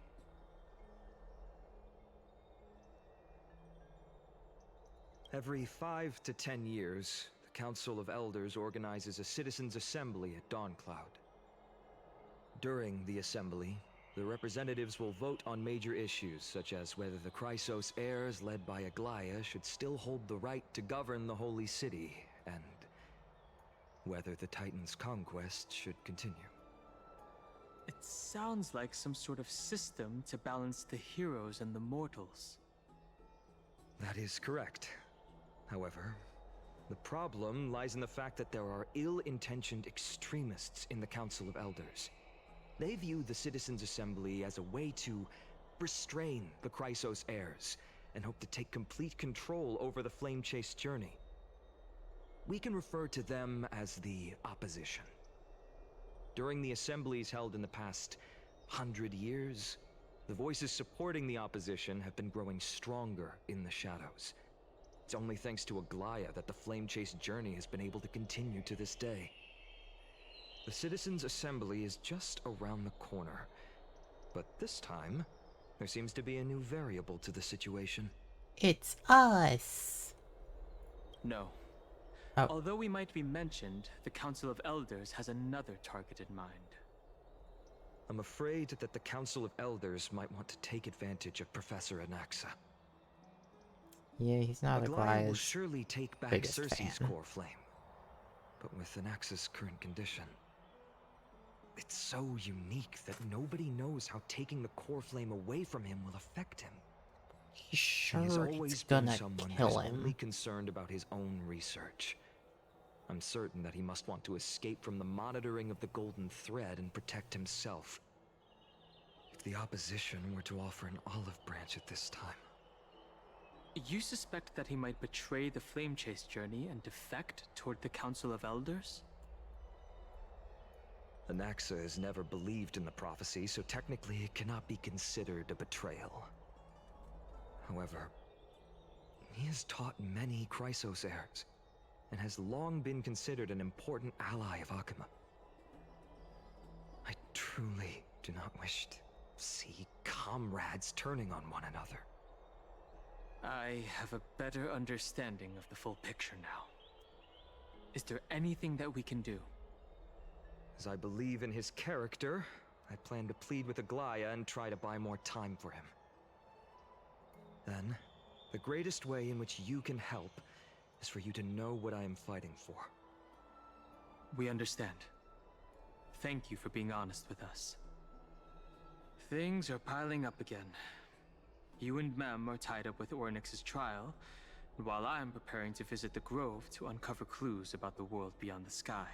Every 5 to 10 years, the Council of Elders organizes a Citizens' Assembly at Dawncloud. During the assembly, the representatives will vote on major issues, such as whether the Chrysos heirs led by Aglaia should still hold the right to govern the Holy City, and whether the Titan's conquest should continue. It sounds like some sort of system to balance the heroes and the mortals. That is correct. However, the problem lies in the fact that there are ill-intentioned extremists in the Council of Elders. They view the Citizens' Assembly as a way to restrain the Chrysos heirs, and hope to take complete control over the Flame Chase journey. We can refer to them as the opposition. During the assemblies held in the past 100 years, the voices supporting the opposition have been growing stronger in the shadows. It's only thanks to Aglaya that the Flame Chase journey has been able to continue to this day. The Citizens' Assembly is just around the corner, but this time, there seems to be a new variable to the situation. It's us! No. Oh. Although we might be mentioned, the Council of Elders has another target in mind. I'm afraid that the Council of Elders might want to take advantage of Professor Anaxa. Yeah, he's not Aglaya will Aglaya's surely take back biggest Cersei's fan. core flame. But with Anaxa's current condition, it's so unique that nobody knows how taking the core flame away from him will affect him. He's He has sure always it's been gonna someone kill who's him. only concerned about his own research. I'm certain that he must want to escape from the monitoring of the Golden Thread and protect himself. If the opposition were to offer an olive branch at this time... You suspect that he might betray the Flame Chase journey and defect toward the Council of Elders? Anaxa has never believed in the prophecy, so technically it cannot be considered a betrayal. However, he has taught many Chrysos heirs, and has long been considered an important ally of Akuma. I truly do not wish to see comrades turning on one another. I have a better understanding of the full picture now. Is there anything that we can do? As I believe in his character, I plan to plead with Aglaya and try to buy more time for him. Then, the greatest way in which you can help is for you to know what I am fighting for. We understand. Thank you for being honest with us. Things are piling up again. You and Mem are tied up with Ornyx's trial, while I'm preparing to visit the Grove to uncover clues about the world beyond the sky.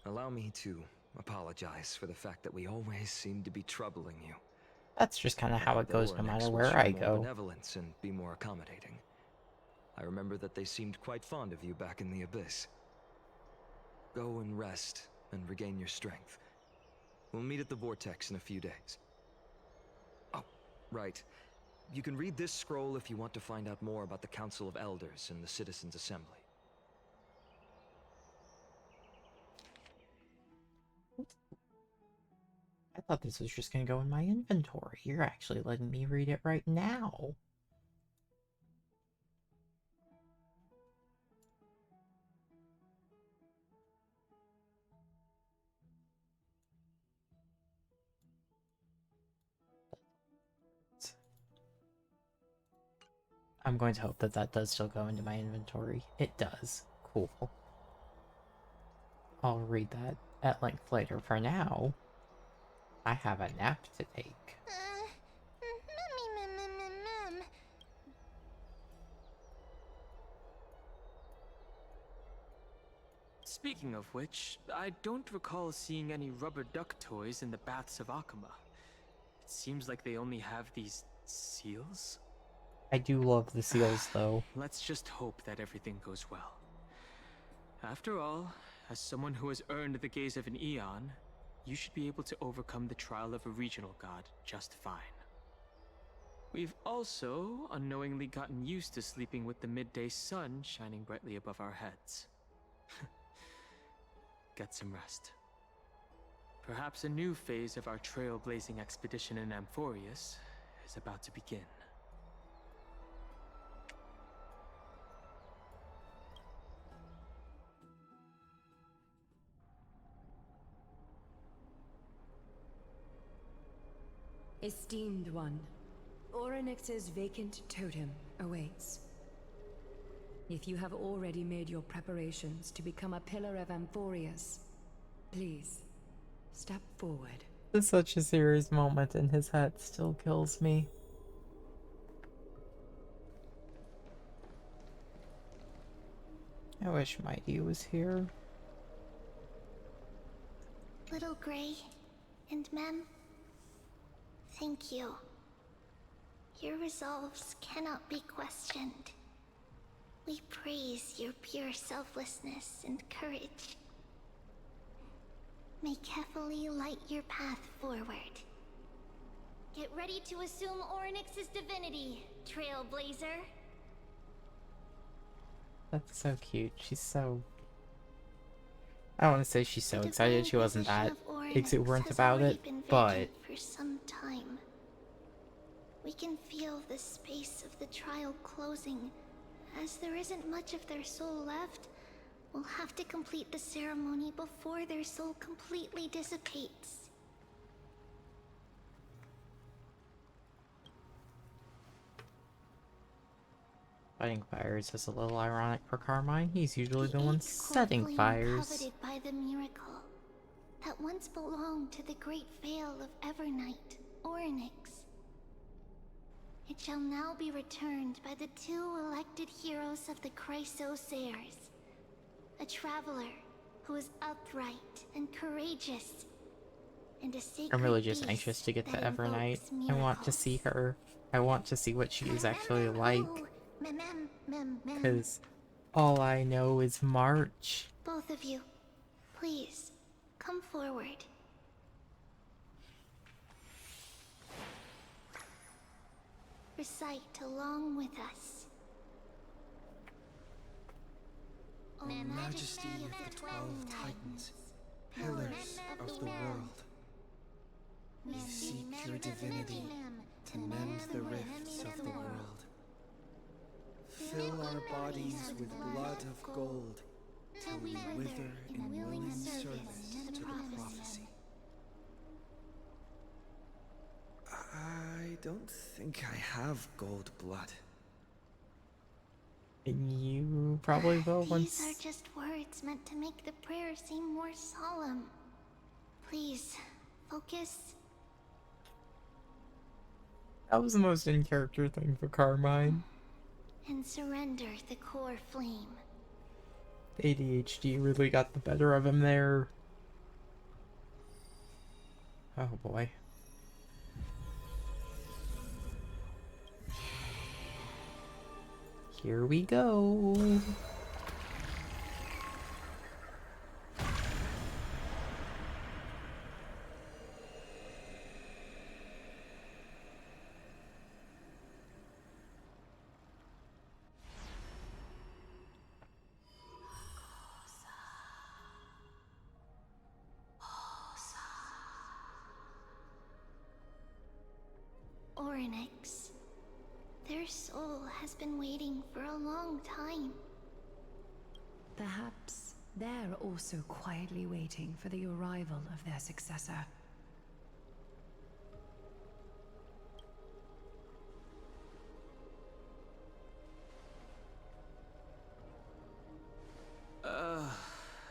Allow me to apologize for the fact that we always seem to be troubling you. That's just kind of how it goes no matter Ornyx will where show I more go. benevolence and be more accommodating. I remember that they seemed quite fond of you back in the Abyss. Go and rest and regain your strength. We'll meet at the Vortex in a few days. Oh, right. You can read this scroll if you want to find out more about the Council of Elders and the Citizens' Assembly. I thought this was just gonna go in my inventory. You're actually letting me read it right now. I'm going to hope that that does still go into my inventory. It does. Cool. I'll read that at length later. For now, I have a nap to take. Speaking of which, I don't recall seeing any rubber duck toys in the baths of Akuma. It seems like they only have these seals? I do love the seals, though. Let's just hope that everything goes well. After all, as someone who has earned the gaze of an Eon, you should be able to overcome the trial of a regional god just fine. We've also unknowingly gotten used to sleeping with the midday sun shining brightly above our heads. Get some rest. Perhaps a new phase of our trailblazing expedition in Amphoreus is about to begin. Esteemed one, Ornyx's vacant totem awaits. If you have already made your preparations to become a pillar of Amphoreus, please, step forward. It's such a serious moment and his hat still kills me. I wish Mighty was here. Little Gray and Mem, Thank you. Your resolves cannot be questioned. We praise your pure selflessness and courage. May Kefali light your path forward. Get ready to assume Orynyx's divinity, Trailblazer. That's so cute. She's so... I don't want to say she's so excited. She wasn't that exuberant about it, but... For some time. We can feel the space of the trial closing. As there isn't much of their soul left, we'll have to complete the ceremony before their soul completely dissipates. Fighting fires is a little ironic for Carmine. He's usually the one setting fires. Coveted by the miracle that once belonged to the great Vale of Evernight, Orynyx. It shall now be returned by the 2 elected heroes of the Chrysosairs. A traveler who is upright and courageous, and a sacred I'm really just beast anxious to get to that Evernight. invokes I want to see her. I want to see what she is actually like. Because all I know is March. Both of you, please, come forward. Recite along with us. O majesty of the 12 Titans, pillars of the world, we seek your divinity to mend the rifts of the world. Fill our bodies with blood of gold, till we wither in willing service to the prophecy. I don't think I have gold blood. You probably will once. These are just words meant to make the prayer seem more solemn. Please, focus. That was the most in-character thing for Carmine. And surrender the core flame. ADHD really got the better of him there. Oh boy. Here we go. Orynyx. Their soul has been waiting for a long time. Perhaps they're also quietly waiting for the arrival of their successor.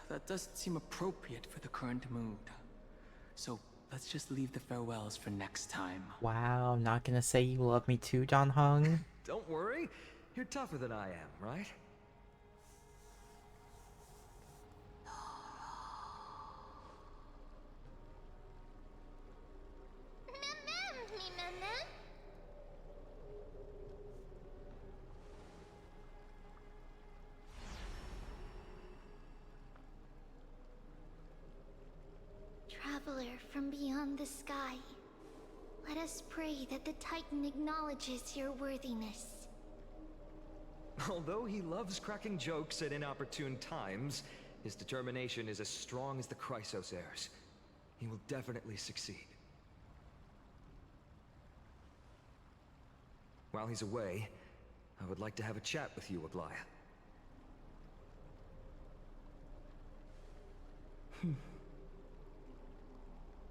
That doesn't seem appropriate for the current mood. So let's just leave the farewells for next time. Wow, not gonna say you love me too, Don Hung. Don't worry, you're tougher than I am, right? Traveler from beyond the sky, let us pray that the Titan acknowledges your worthiness. Although he loves cracking jokes at inopportune times, his determination is as strong as the Chrysosairs. He will definitely succeed. While he's away, I would like to have a chat with you, Aglaya.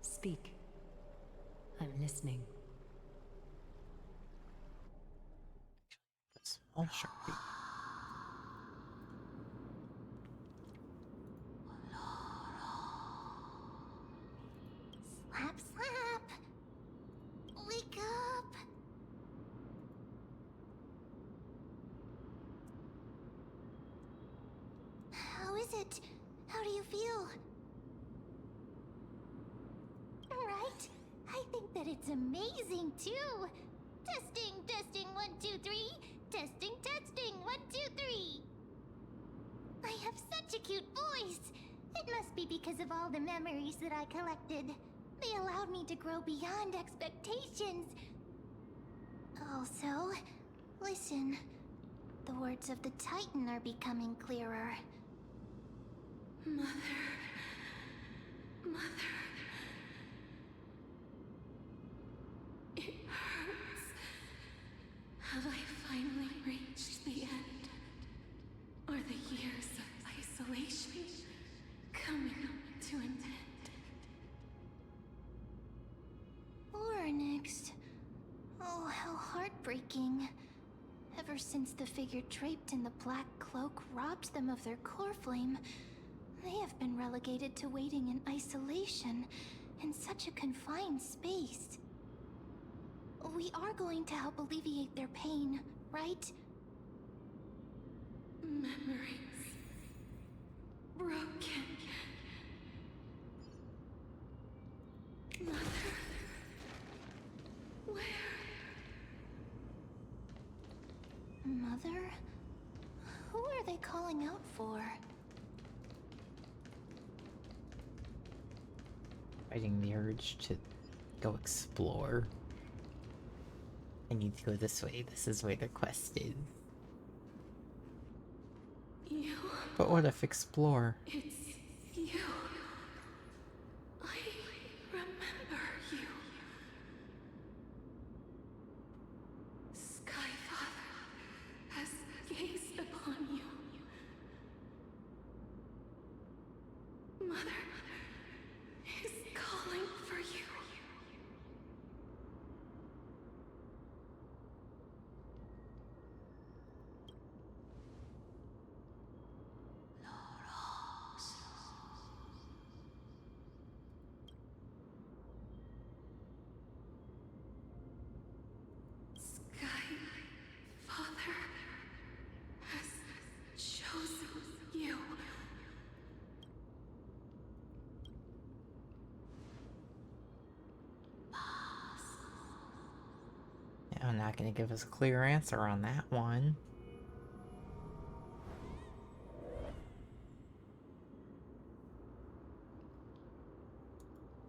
Speak. I'm listening. Small Sharpie. Slap, slap! Wake up! How is it? How do you feel? Right? I think that it's amazing too. Testing, testing, 1, 2, 3. Testing, testing, 1, 2, 3. I have such a cute voice. It must be because of all the memories that I collected. They allowed me to grow beyond expectations. Also, listen. The words of the Titan are becoming clearer. Mother. It hurts. Have I finally reached the end? Are the years of isolation coming to an end? Oryx. Oh, how heartbreaking. Ever since the figure draped in the black cloak robbed them of their core flame, they have been relegated to waiting in isolation in such a confined space. We are going to help alleviate their pain, right? Memories broken. Mother, where? Mother? Who are they calling out for? Fighting the urge to go explore. I need to go this way. This is where the quest is. You. But what if explore? It's you. I remember you. Skyfather has gazed upon you. Mother is calling for you. Skyfather has chosen you. Yeah, I'm not gonna give us a clear answer on that one.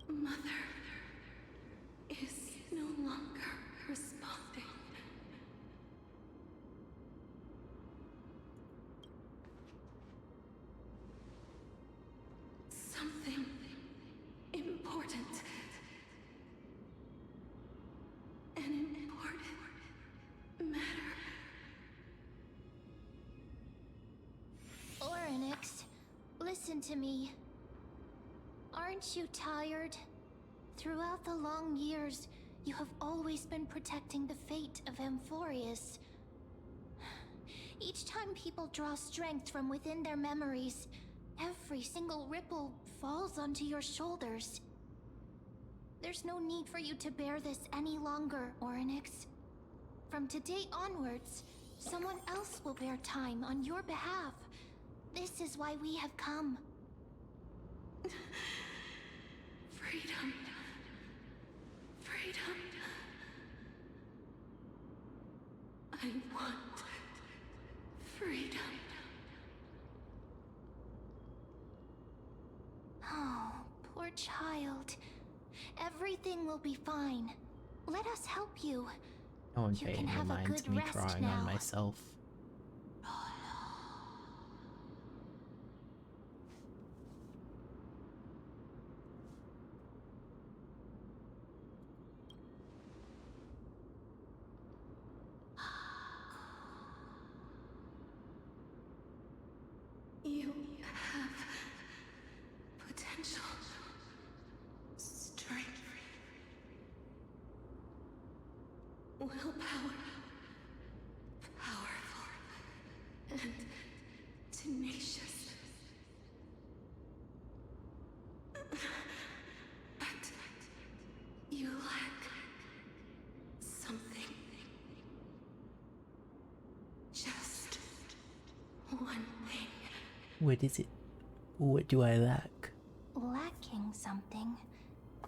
Mother is no longer responding. Something important. An important matter. Oryx, listen to me. Aren't you tired? Throughout the long years, you have always been protecting the fate of Amphoreus. Each time people draw strength from within their memories, every single ripple falls onto your shoulders. There's no need for you to bear this any longer, Oryx. From today onwards, someone else will bear time on your behalf. This is why we have come. Freedom. Freedom. I want freedom. Oh, poor child. Everything will be fine. Let us help you. No one's You paying can no have a mind good to me rest drawing now. on myself. You have potential, strength, willpower, powerful, and tenacious. But you lack something. Just one thing. What is it? What do I lack? Lacking something.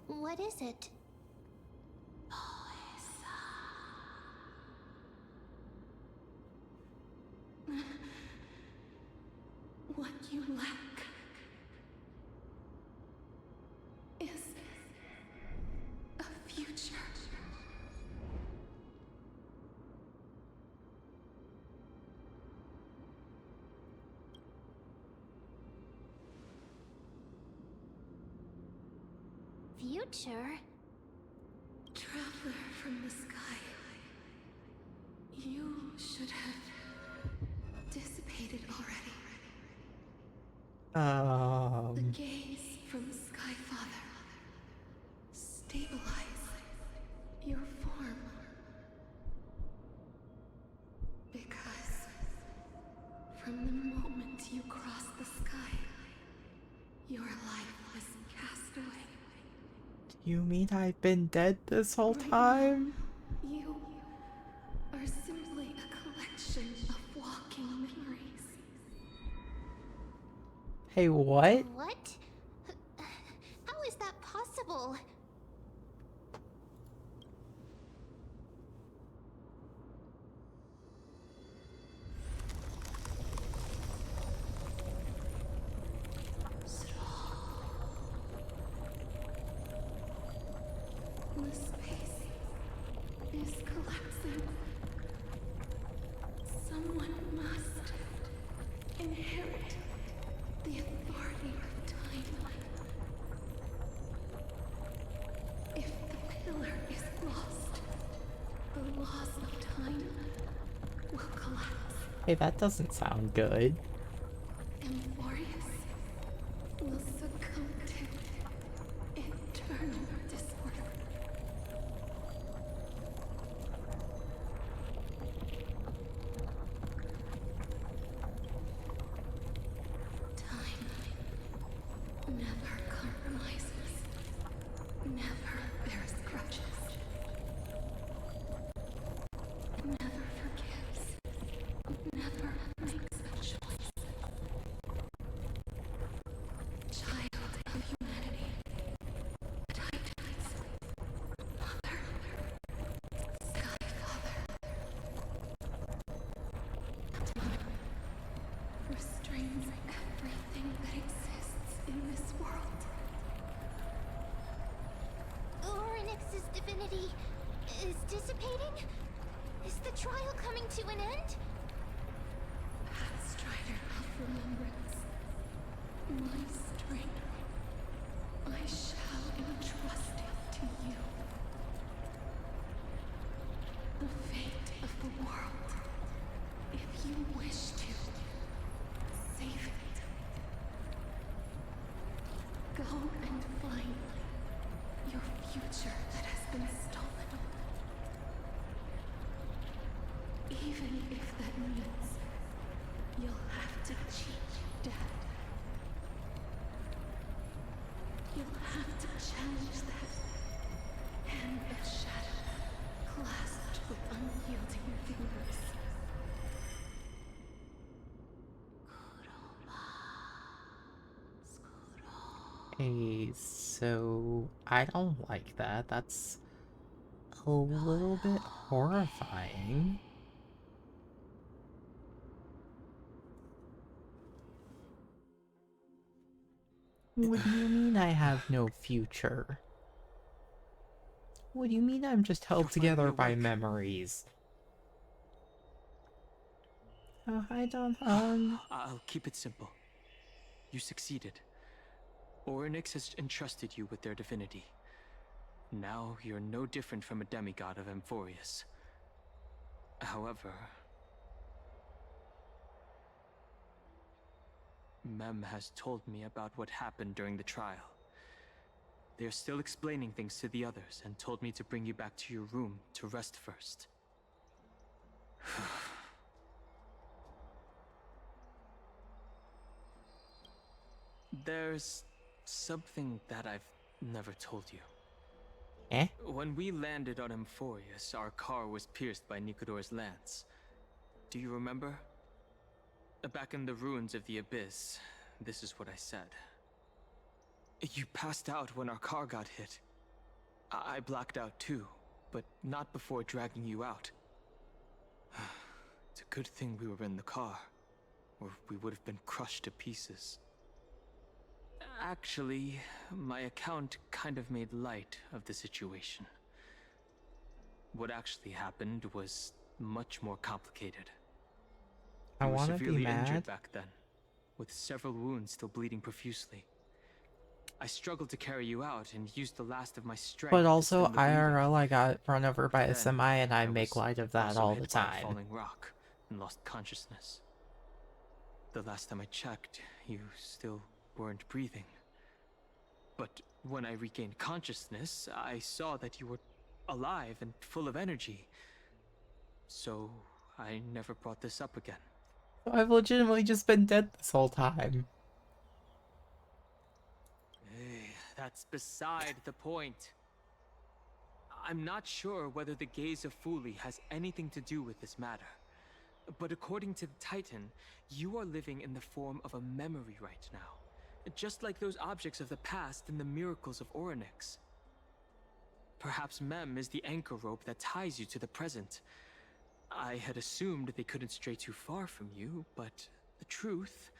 What is it? What you lack is a future. Future? Traveler from the sky. You should have dissipated already. The gaze from Skyfather. Stabilize your form. Because from the moment you crossed the sky, your life was cast away. You mean I've been dead this whole time? You are simply a collection of walking memories. Hey, what? What? How is that possible? The space is collapsing. Someone must inherit the authority of time. If the pillar is lost, the laws of time will collapse. Hey, that doesn't sound good. Amphoreus will succumb to eternal disorder. Time never compromises, never bears grudges, never forgives, never makes a choice. Child of humanity, Titans, Mother, Skyfather. Time restrains everything that exists in this world. Orynyx's divinity is dissipating? Is the trial coming to an end? Pathstrider of remembrance, my strength, I shall entrust it to you. The fate of the world, if you wish to save it. Go and find your future that has been stolen. Even if that means you'll have to cheat death. You'll have to challenge that hand of shadow, clasped with unyielding fingers. Hey, so I don't like that. That's a little bit horrifying. What do you mean I have no future? What do you mean I'm just held together by memories? Oh, hi, Don Hung. I'll keep it simple. You succeeded. Orynyx has entrusted you with their divinity. Now you're no different from a demigod of Amphoreus. However, Mem has told me about what happened during the trial. They're still explaining things to the others and told me to bring you back to your room to rest first. There's something that I've never told you. Eh? When we landed on Amphoreus, our car was pierced by Nikodor's lance. Do you remember? Back in the ruins of the Abyss, this is what I said. You passed out when our car got hit. I blacked out too, but not before dragging you out. It's a good thing we were in the car. or we would have been crushed to pieces. Actually, my account kind of made light of the situation. What actually happened was much more complicated. I You were want to be severely mad, injured back then, with several wounds still bleeding profusely. I struggled to carry you out and used the last of my strength but to also stem the bleeding. IRL I got run over by a Then, semi and I I make was light of that also all hit the by a time. falling rock and lost consciousness. The last time I checked, you still weren't breathing. But when I regained consciousness, I saw that you were alive and full of energy. So I never brought this up again. I've legitimately just been dead this whole time. That's beside the point. I'm not sure whether the gaze of Fuli has anything to do with this matter. But according to the Titan, you are living in the form of a memory right now. Just like those objects of the past and the miracles of Orynyx. Perhaps Mem is the anchor rope that ties you to the present. I had assumed they couldn't stray too far from you, but the truth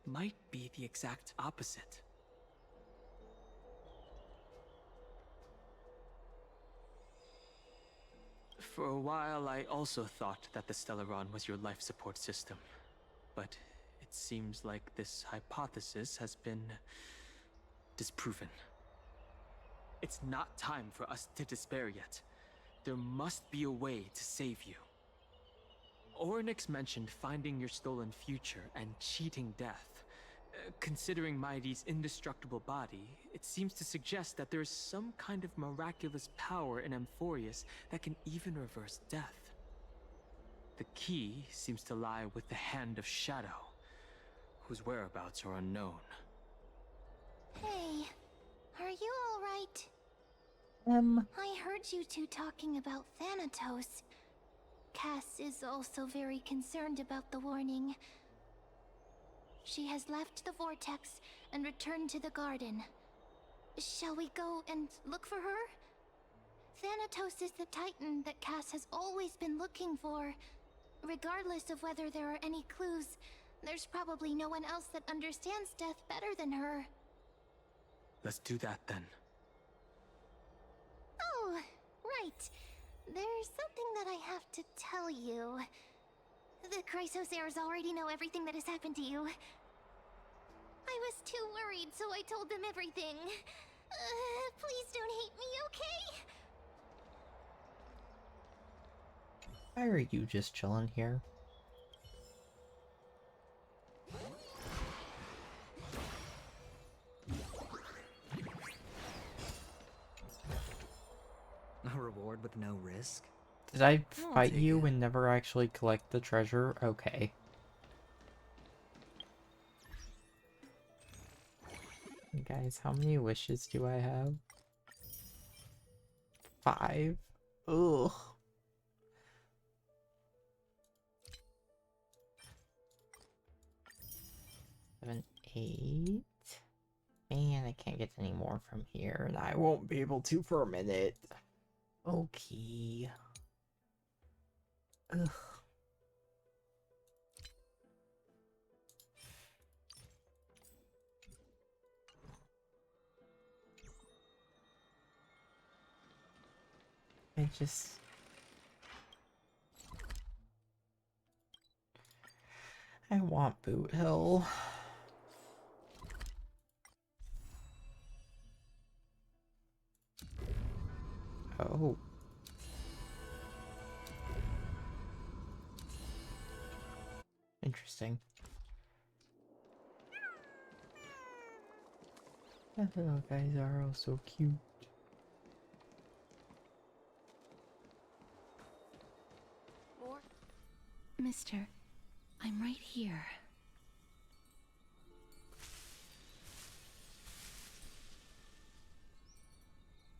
might be the exact opposite. For a while, I also thought that the Stellaron was your life support system. But it seems like this hypothesis has been disproven. It's not time for us to despair yet. There must be a way to save you. Orynyx mentioned finding your stolen future and cheating death. Considering Mighty's indestructible body, it seems to suggest that there is some kind of miraculous power in Amphoreus that can even reverse death. The key seems to lie with the Hand of Shadow, whose whereabouts are unknown. Hey, are you alright? I heard you two talking about Thanatos. Cass is also very concerned about the warning. She has left the vortex and returned to the garden. Shall we go and look for her? Thanatos is the Titan that Cass has always been looking for. Regardless of whether there are any clues, there's probably no one else that understands death better than her. Let's do that then. Oh, right. There's something that I have to tell you. The Chrysosairs already know everything that has happened to you. I was too worried, so I told them everything. Please don't hate me, okay? Why are you just chilling here? A reward with no risk? Did I I'll fight take you it. and never actually collect the treasure? Okay. Guys, how many wishes do I have? 5? Ugh. 7, 8. Man, I can't get any more from here, and I won't be able to for a minute. Okay. Ugh. I want Boot Hill. Oh. Interesting. That little guys are all so cute. Mister, I'm right here.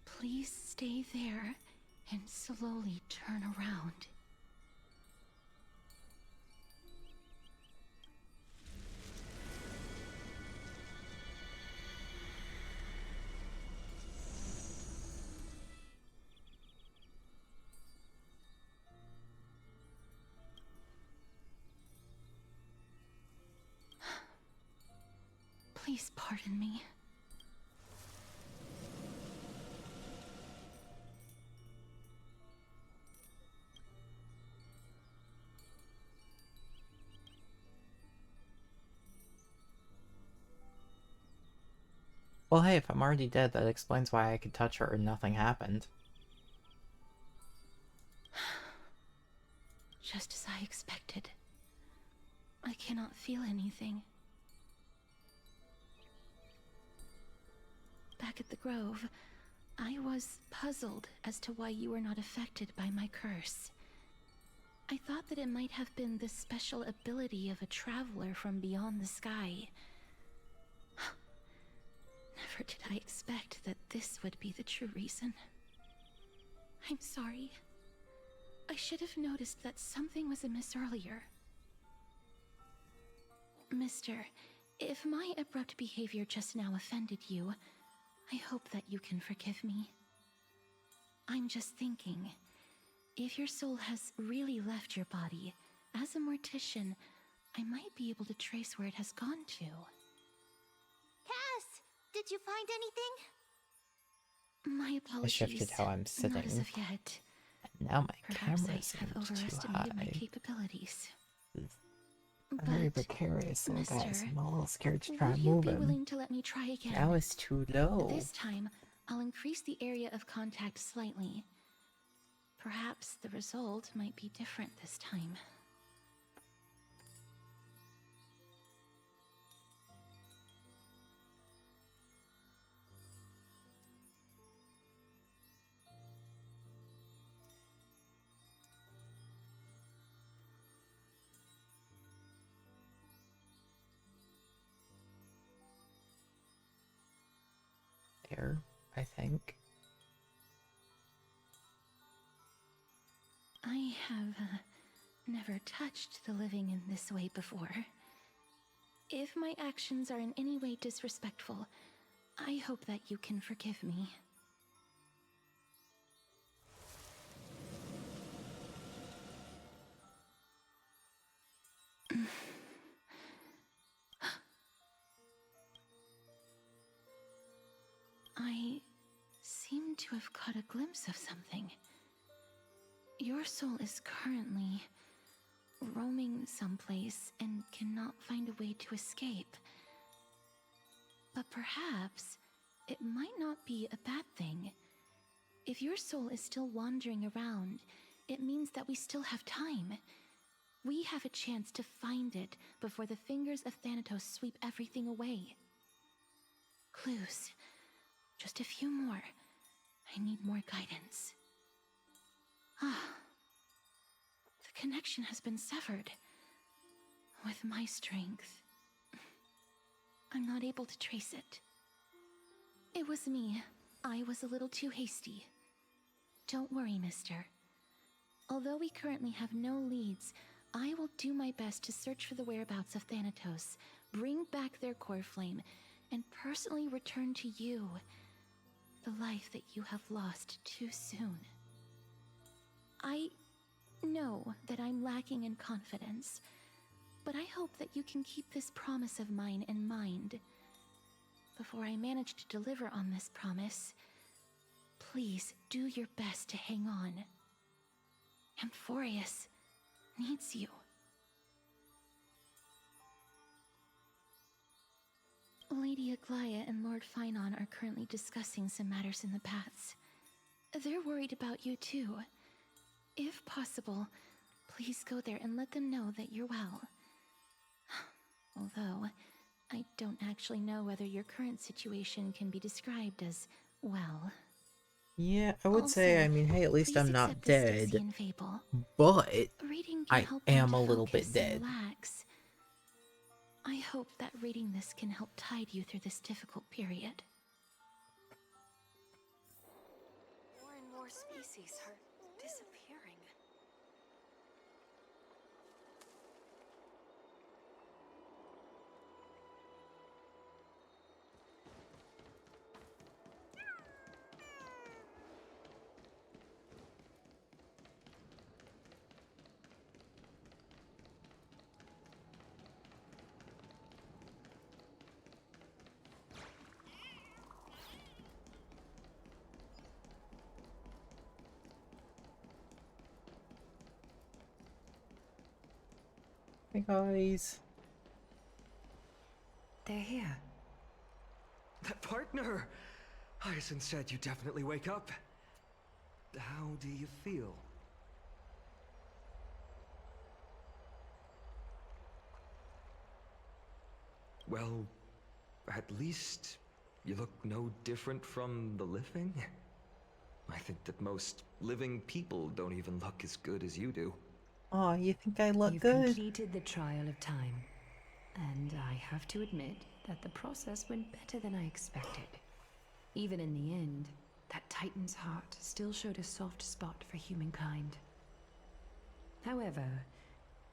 Please stay there and slowly turn around. Please pardon me. Well, hey, if I'm already dead, that explains why I could touch her and nothing happened. Just as I expected. I cannot feel anything. Back at the Grove, I was puzzled as to why you were not affected by my curse. I thought that it might have been the special ability of a traveler from beyond the sky. Never did I expect that this would be the true reason. I'm sorry. I should have noticed that something was amiss earlier. Mister, if my abrupt behavior just now offended you, I hope that you can forgive me. I'm just thinking, if your soul has really left your body, as a mortician, I might be able to trace where it has gone to. Cass, did you find anything? My apologies. I shifted how I'm sitting. Not as of yet. And now my Perhaps camera I have seems too overestimated my high. capabilities. I'm very But, precarious little guy, so mister, I'm a little scared to try will and you move be him. willing to let me try again? Now it's too low. This time, I'll increase the area of contact slightly. Perhaps the result might be different this time. There, I think. I have never touched the living in this way before. If my actions are in any way disrespectful, I hope that you can forgive me. I seem to have caught a glimpse of something. Your soul is currently roaming someplace and cannot find a way to escape. But perhaps it might not be a bad thing. If your soul is still wandering around, it means that we still have time. We have a chance to find it before the fingers of Thanatos sweep everything away. Clues. Just a few more. I need more guidance. Ah. The connection has been severed. With my strength, I'm not able to trace it. It was me. I was a little too hasty. Don't worry, mister. Although we currently have no leads, I will do my best to search for the whereabouts of Thanatos, bring back their core flame, and personally return to you the life that you have lost too soon. I know that I'm lacking in confidence, but I hope that you can keep this promise of mine in mind. Before I manage to deliver on this promise, please do your best to hang on. Amphoreus needs you. Lady Aglaia and Lord Finon are currently discussing some matters in the paths. They're worried about you too. If possible, please go there and let them know that you're well. Although, I don't actually know whether your current situation can be described as well. Yeah, I would say, I mean, hey, at least I'm not dead. But I am a little bit dead. Relax. I hope that reading this can help tide you through this difficult period. More and more species are disappearing. Hey guys. They're here. That partner! Hyacinth said you definitely wake up. How do you feel? Well, at least you look no different from the living. I think that most living people don't even look as good as you do. Aw, you think I look You've good? completed the trial of time, and I have to admit that the process went better than I expected. Even in the end, that Titan's heart still showed a soft spot for humankind. However,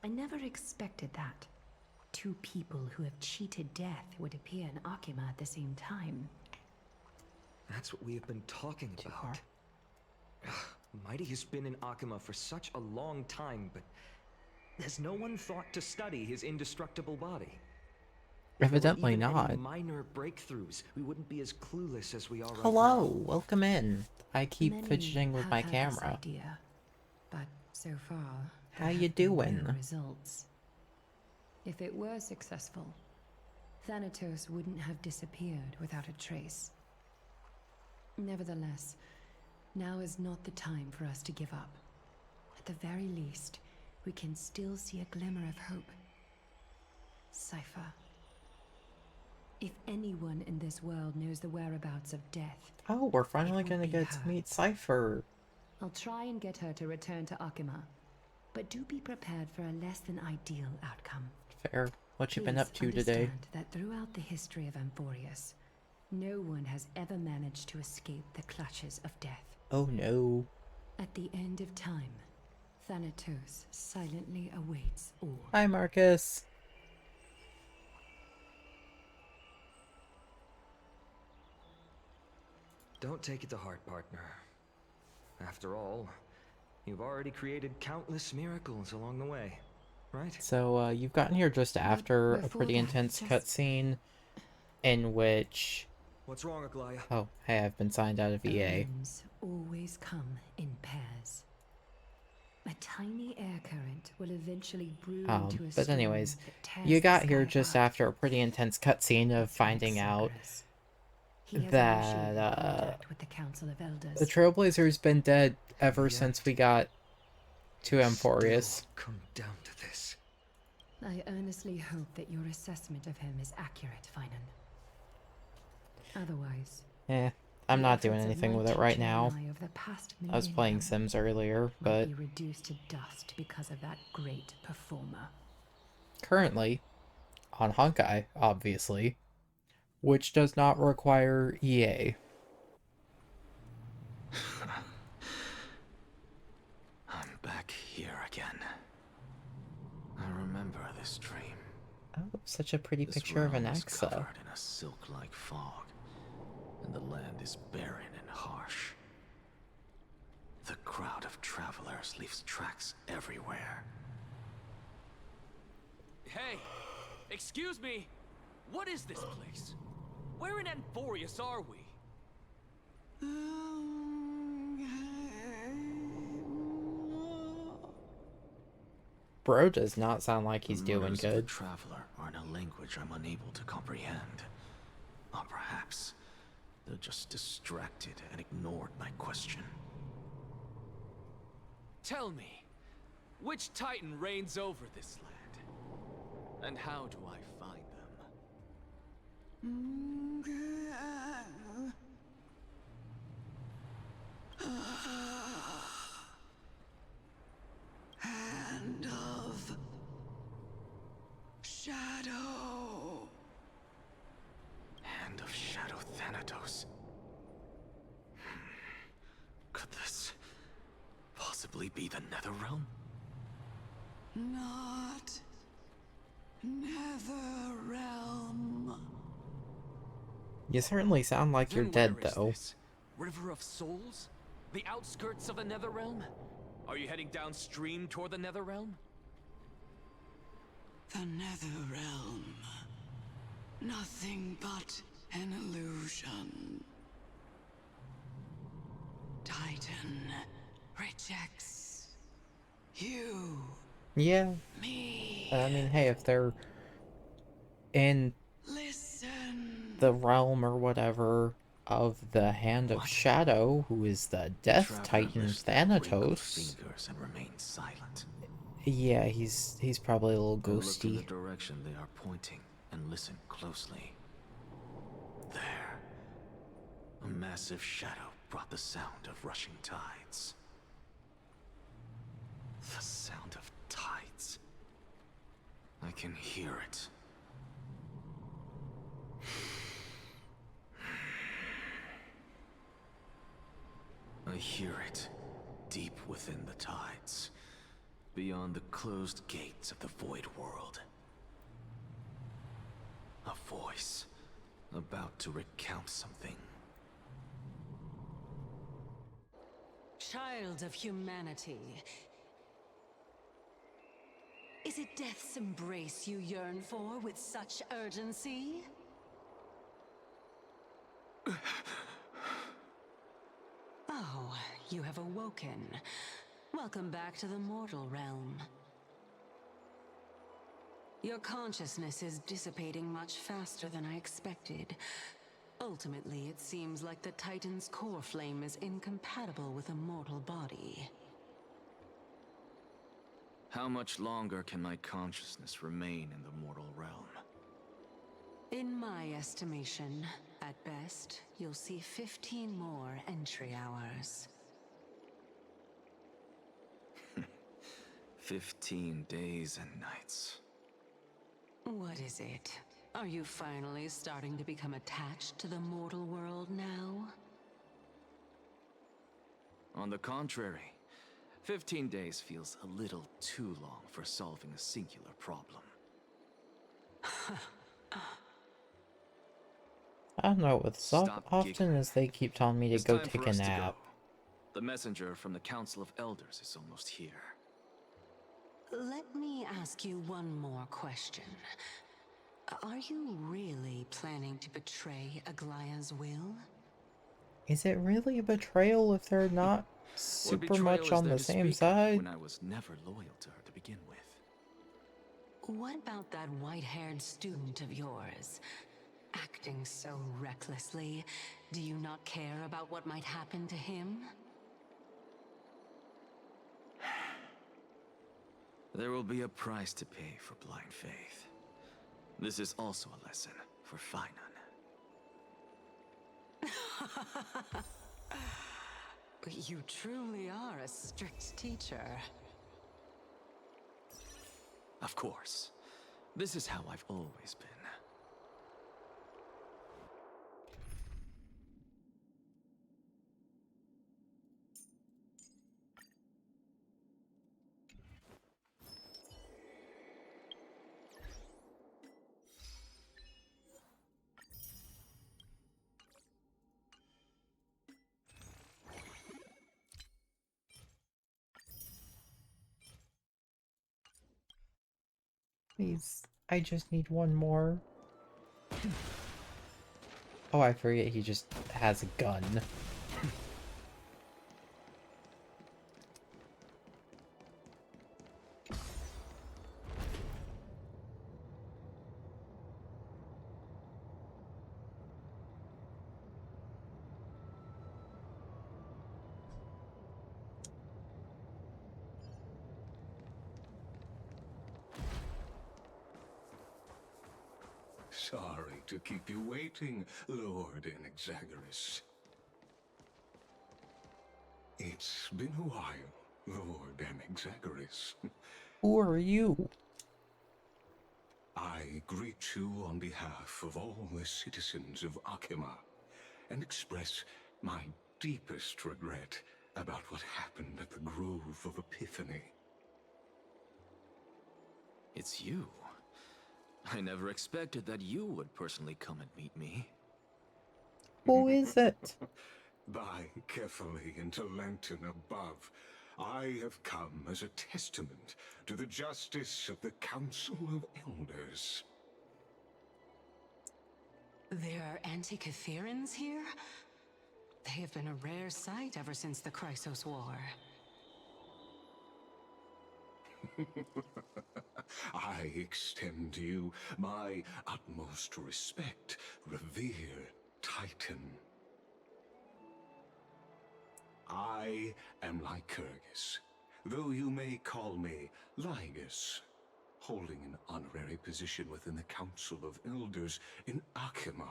I never expected that. Two people who have cheated death would appear in Akima at the same time. That's what we have been talking about. Mighty has been in Akima for such a long time, but has no one thought to study his indestructible body? Evidently If there were even not. any minor breakthroughs, we wouldn't be as clueless as we are right Hello, now. welcome in. I keep Many fidgeting with have my had this camera. idea, but so far, How there you have been doing? no results. If it were successful, Thanatos wouldn't have disappeared without a trace. Nevertheless, now is not the time for us to give up. At the very least, we can still see a glimmer of hope. Cypher. If anyone in this world knows the whereabouts of death, Oh, we're finally would gonna be get to her. meet Cypher. I'll try and get her to return to Akima, but do be prepared for a less than ideal outcome. Fair. What you been Please up to today? understand that throughout the history of Amphoreus, no one has ever managed to escape the clutches of death. Oh no. At the end of time, Thanatos silently awaits all. Hi, Marcus. Don't take it to heart, partner. After all, you've already created countless miracles along the way, right? So, you've gotten here just after a before pretty that, intense just- cutscene in which... What's wrong, Aglaya? Oh, hey, I've been signed out of EA. Omens always come in pairs. A tiny air current will eventually brew into a But storm anyways, that tears you the got here sky just apart. after a pretty intense cutscene of finding out He has that, initiated contact with the Council of Elders. the Trailblazer's been dead ever Yet since we got to Amphoreus. Still come down to this. I earnestly hope that your assessment of him is accurate, Finan. Otherwise, I'm the not doing efforts of anything my with it right teacher now. and I over the past I was playing millennium Sims earlier, might but be reduced to dust because of that great performer. currently on Honkai, obviously, which does not require EA. I'm back here again. I remember this dream. Oh, such a pretty This picture of an realm is Axa. covered in a silk-like fog, and the land is barren and harsh. The crowd of travelers leaves tracks everywhere. Hey! Excuse me! What is this place? Where in Amphoreus are we? Bro does not sound like he's The doing murmurs of a good. traveler are in a language I'm unable to comprehend. Or perhaps they're just distracted and ignored my question. Tell me, which Titan reigns over this land? And how do I find them? Hand of Shadow. Hand of Shadow Thanatos. Could this possibly be the Netherrealm? Not Netherrealm. You certainly sound like you're Then dead, where is though. this? River of Souls? The outskirts of the Netherrealm? Are you heading downstream toward the Netherrealm? The Netherrealm. Nothing but an illusion. Titan rejects you. Yeah. Me. I mean, hey, if they're in Listen. the realm or whatever of the Hand of Shadow, who is the Death Traveler Titan lifts their wrinkled Thanatos, fingers and remains silent. yeah, he's probably a little I look in the ghosty. direction they are pointing and listen closely. There. A massive shadow brought the sound of rushing tides. The sound of tides. I can hear it. I hear it, deep within the tides, beyond the closed gates of the void world. A voice, about to recount something. Child of humanity, is it death's embrace you yearn for with such urgency? Oh, you have awoken. Welcome back to the mortal realm. Your consciousness is dissipating much faster than I expected. Ultimately, it seems like the Titan's core flame is incompatible with a mortal body. How much longer can my consciousness remain in the mortal realm? In my estimation, at best, you'll see 15 more entry hours. 15 days and nights. What is it? Are you finally starting to become attached to the mortal world now? On the contrary, 15 days feels a little too long for solving a singular problem. I don't know, with Stop often giggling. as they keep telling me to It's go time take for a us to go. nap. The messenger from the Council of Elders is almost here. Let me ask you one more question. Are you really planning to betray Aglaya's will? Is it really a betrayal if they're not What super betrayal much is on there the to same speak of side? when I was never loyal to her to begin with? What about that white-haired student of yours? Acting so recklessly, do you not care about what might happen to him? There will be a price to pay for blind faith. This is also a lesson for Finan. You truly are a strict teacher. Of course. This is how I've always been. Please, I just need one more. Oh, I forget he just has a gun. Sorry to keep you waiting, Lord Inexagaris. It's been a while, Lord Inexagaris. Who are you? I greet you on behalf of all the citizens of Akima, and express my deepest regret about what happened at the Grove of Epiphany. It's you. I never expected that you would personally come and meet me. Who is it? By carefully into Lantern above, I have come as a testament to the justice of the Council of Elders. There are Antikytherans here? They have been a rare sight ever since the Chrysos War. I extend to you my utmost respect, revered Titan. I am Lycurgus, though you may call me Lygus, holding an honorary position within the Council of Elders in Akima,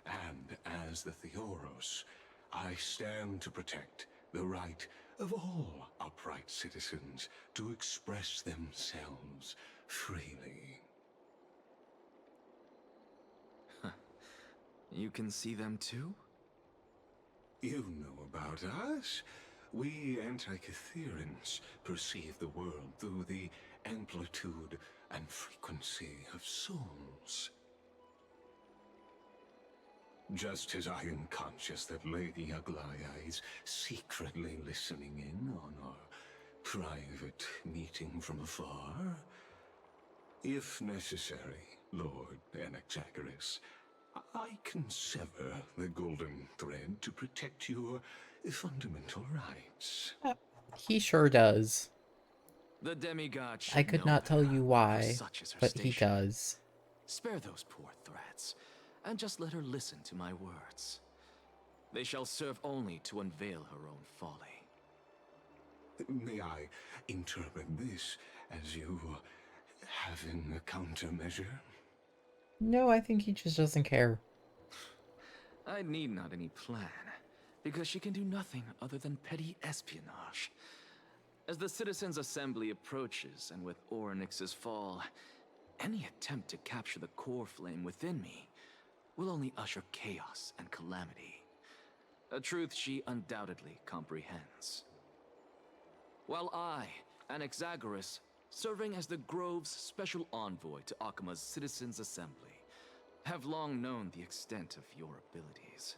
and as the Theoros, I stand to protect the right of all upright citizens to express themselves freely. You can see them too? You know about us. We Antikytherans perceive the world through the amplitude and frequency of souls. Just as I am conscious that Lady Aglaya is secretly listening in on our private meeting from afar, if necessary, Lord Anaxagoras, I can sever the golden thread to protect your fundamental rights. He sure does. The demigod should I could know not tell you for why, such is her but he station. does. Spare those poor threats, and just let her listen to my words. They shall serve only to unveil her own folly. May I interpret this as you having a countermeasure? No, I think he just doesn't care. I need not any plan, because she can do nothing other than petty espionage. As the Citizens' Assembly approaches, and with Orynyx's fall, any attempt to capture the core flame within me will only usher chaos and calamity. A truth she undoubtedly comprehends. While I, Anaxagoras, serving as the Grove's special envoy to Akima's Citizens' Assembly, have long known the extent of your abilities.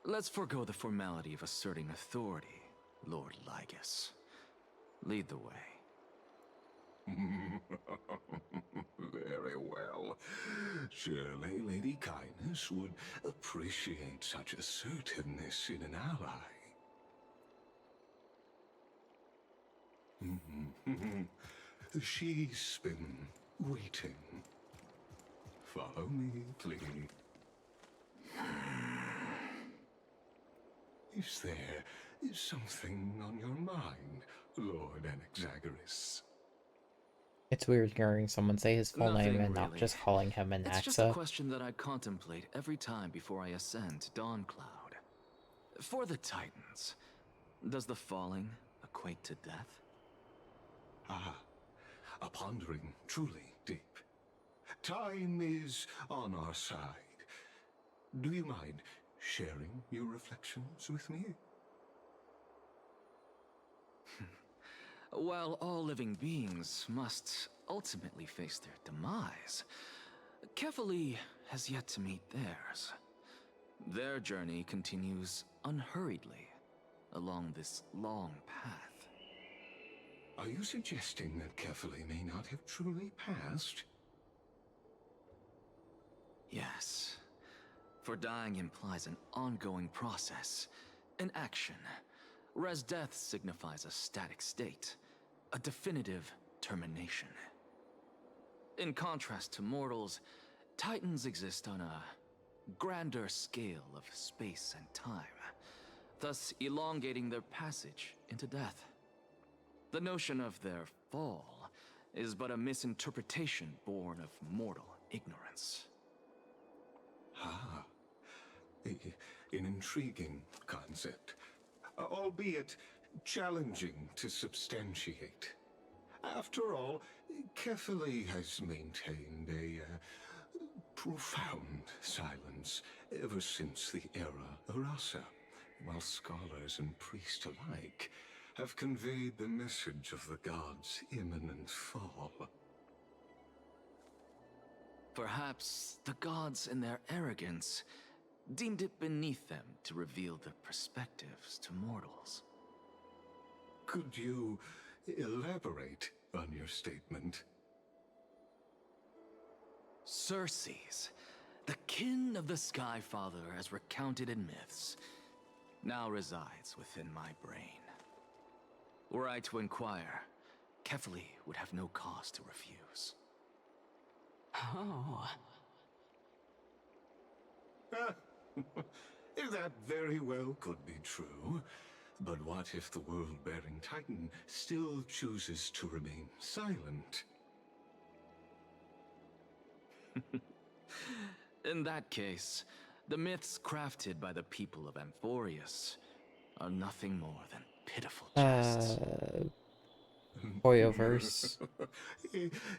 Let's forego the formality of asserting authority, Lord Lygus. Lead the way. Very well. Surely Lady Kindness would appreciate such assertiveness in an ally. She's been waiting. Follow me, please. Is there something on your mind, Lord Anaxagoras? It's weird hearing someone say his full name Nothing and not really. just calling him It's just a Anaxa. question that I contemplate every time before I ascend to Dawncloud. For the Titans, does the falling equate to death? Ah, a pondering truly deep. Time is on our side. Do you mind sharing your reflections with me? While all living beings must ultimately face their demise, Kefali has yet to meet theirs. Their journey continues unhurriedly along this long path. Are you suggesting that Kefali may not have truly passed? Yes. For dying implies an ongoing process, an action, whereas death signifies a static state, a definitive termination. In contrast to mortals, Titans exist on a grander scale of space and time, thus elongating their passage into death. The notion of their fall is but a misinterpretation born of mortal ignorance. Ah, an intriguing concept, albeit challenging to substantiate. After all, Kefali has maintained a profound silence ever since the era Arasa, while scholars and priests alike have conveyed the message of the gods' imminent fall. Perhaps the gods, in their arrogance, deemed it beneath them to reveal their perspectives to mortals. Could you elaborate on your statement? Circes, the kin of the Sky Father as recounted in myths, now resides within my brain. Were I to inquire, Kefali would have no cause to refuse. Oh. That very well could be true. But what if the world-bearing Titan still chooses to remain silent? In that case, the myths crafted by the people of Amphoreus are nothing more than pitiful jests. Hoyoverse.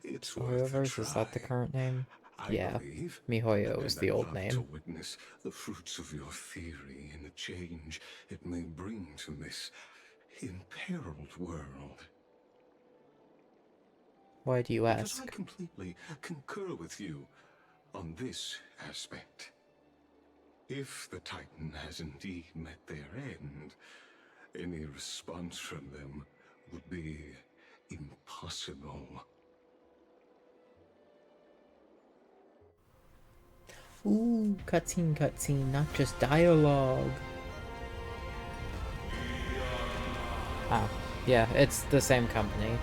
It's worth a Hoyoverse, is that the try. current name? I Yeah. believe, MiHoYo is and the I'd old love to name. witness the fruits of your theory and the change it may bring to this imperiled world. Why do you Because I ask? completely concur with you on this aspect. If the Titan has indeed met their end, any response from them would be impossible. Ooh, cutscene, not just dialogue. Ah, yeah, it's the same company.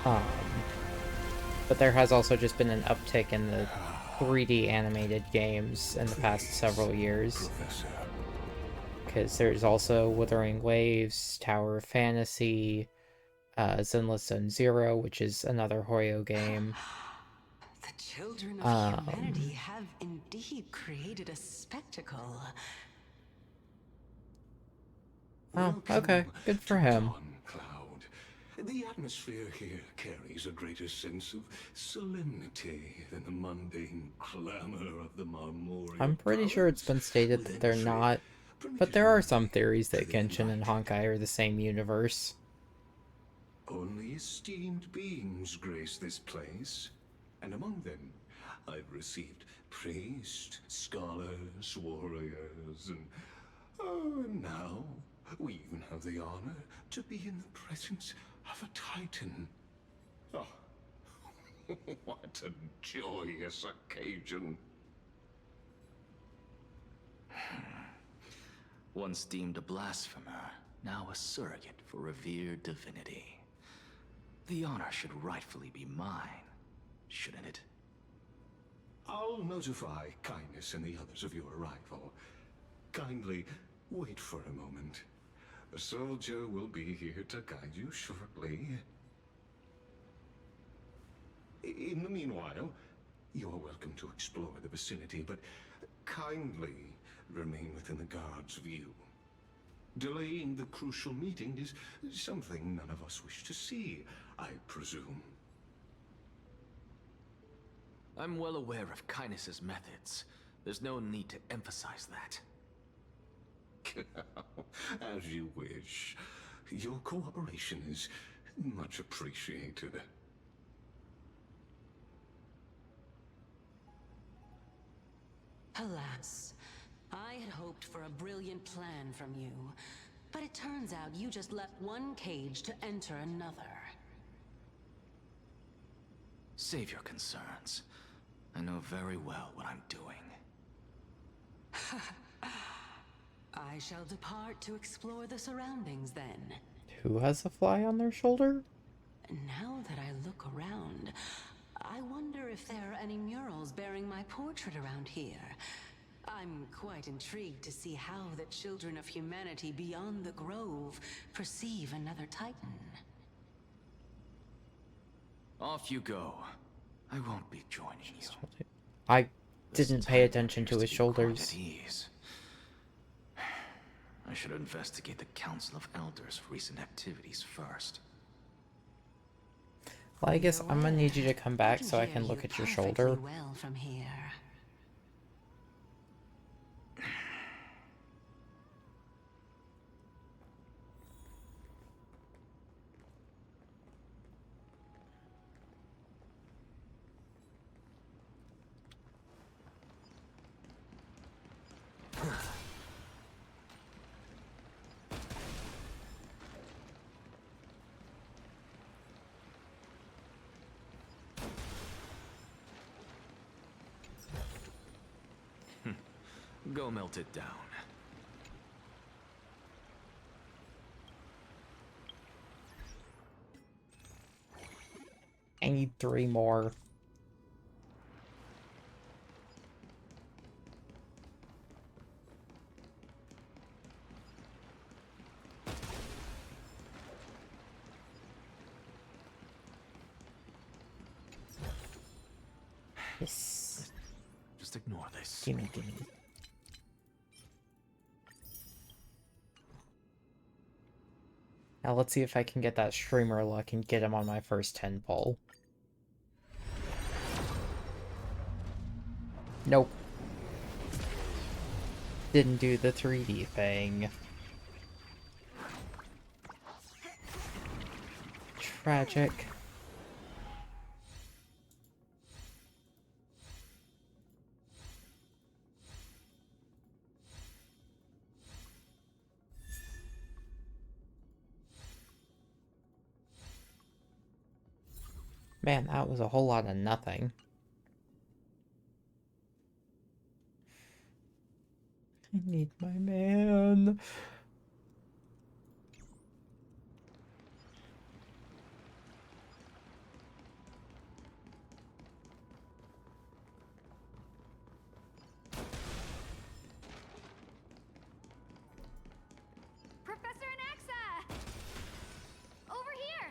But there has also just been an uptick in the 3D animated games in the past several years. Because there's also Wuthering Waves, Tower of Fantasy, Zenless Zone Zero, which is another Hoyo game. The children of humanity have indeed created a spectacle. Oh, okay. Good for him. Cloud. The atmosphere here carries a greater sense of solemnity than the mundane clamor of the Marmorial. I'm pretty sure it's been stated that they're not, but there are some theories that Genshin and Honkai are the same universe. Only esteemed beings grace this place, and among them, I've received priests, scholars, warriors, and now we even have the honor to be in the presence of a Titan. Oh, what a joyous occasion. Once deemed a blasphemer, now a surrogate for revered divinity. The honor should rightfully be mine, shouldn't it? I'll notify Kindness and the others of your arrival. Kindly wait for a moment. A soldier will be here to guide you shortly. In the meanwhile, you're welcome to explore the vicinity, but kindly remain within the guard's view. Delaying the crucial meeting is something none of us wish to see, I presume. I'm well aware of Kindness's methods. There's no need to emphasize that. As you wish. Your cooperation is much appreciated. Alas, I had hoped for a brilliant plan from you, but it turns out you just left one cage to enter another. Save your concerns. I know very well what I'm doing. I shall depart to explore the surroundings then. Who has a fly on their shoulder? Now that I look around, I wonder if there are any murals bearing my portrait around here. I'm quite intrigued to see how the children of humanity beyond the Grove perceive another Titan. Off you go. I won't be joining you. I didn't pay attention to his shoulders. At ease. I should investigate the Council of Elders' recent activities first. Well, I guess I'm gonna need you to come back so I can look at your shoulder. Well from here. Go melt it down. need 3 more. Yes. Just ignore this. Gimme, gimme. Now let's see if I can get that streamer luck and get him on my first 10 pull. Nope. Didn't do the 3D thing. Tragic. Man, that was a whole lot of nothing. I need my man. Professor Anaxa! Over here!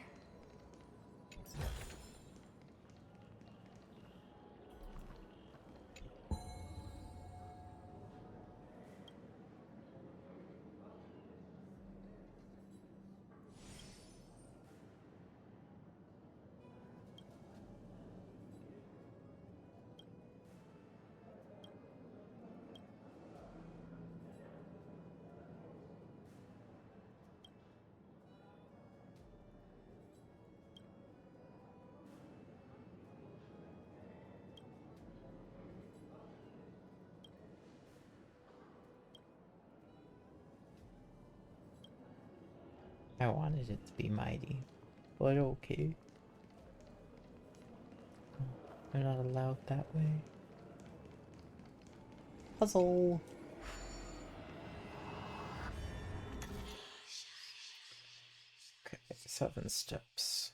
I wanted it to be mighty, but okay. We're not allowed that way. Puzzle! Okay, 7 steps.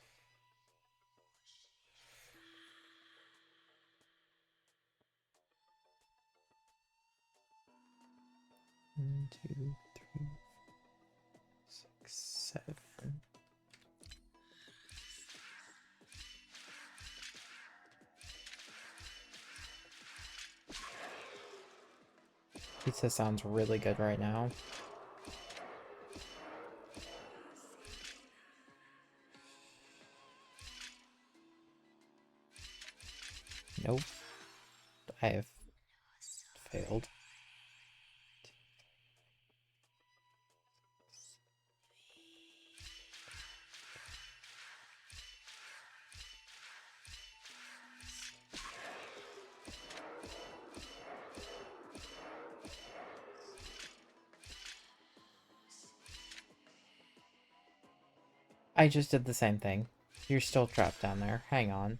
One, 2, 3, 6, 7. Pizza sounds really good right now. Nope. I have failed. I just did the same thing. You're still trapped down there. Hang on.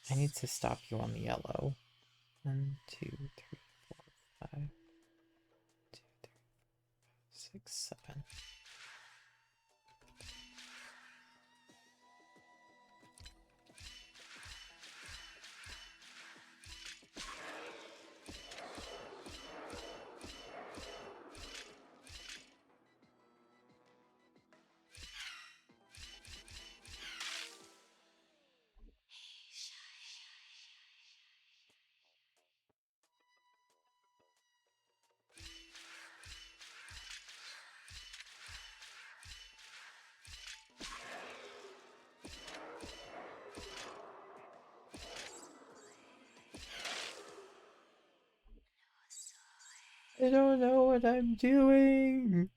I need to stop you on the yellow. 1, 2, 3, 4, 5. 2, 3, 6, 7. I don't know what I'm doing.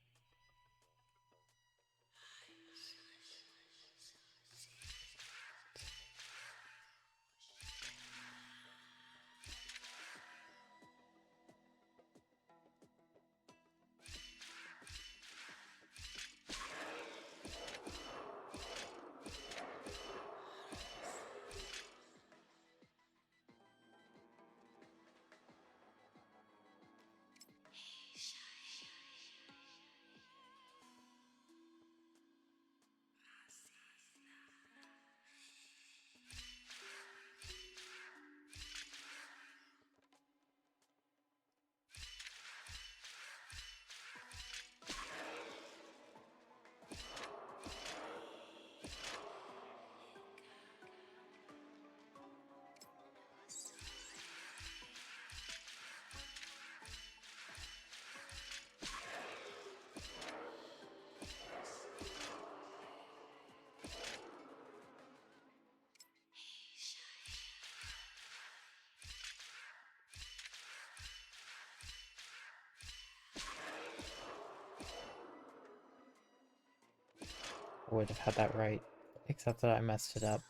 would have had that right. Except that I messed it up.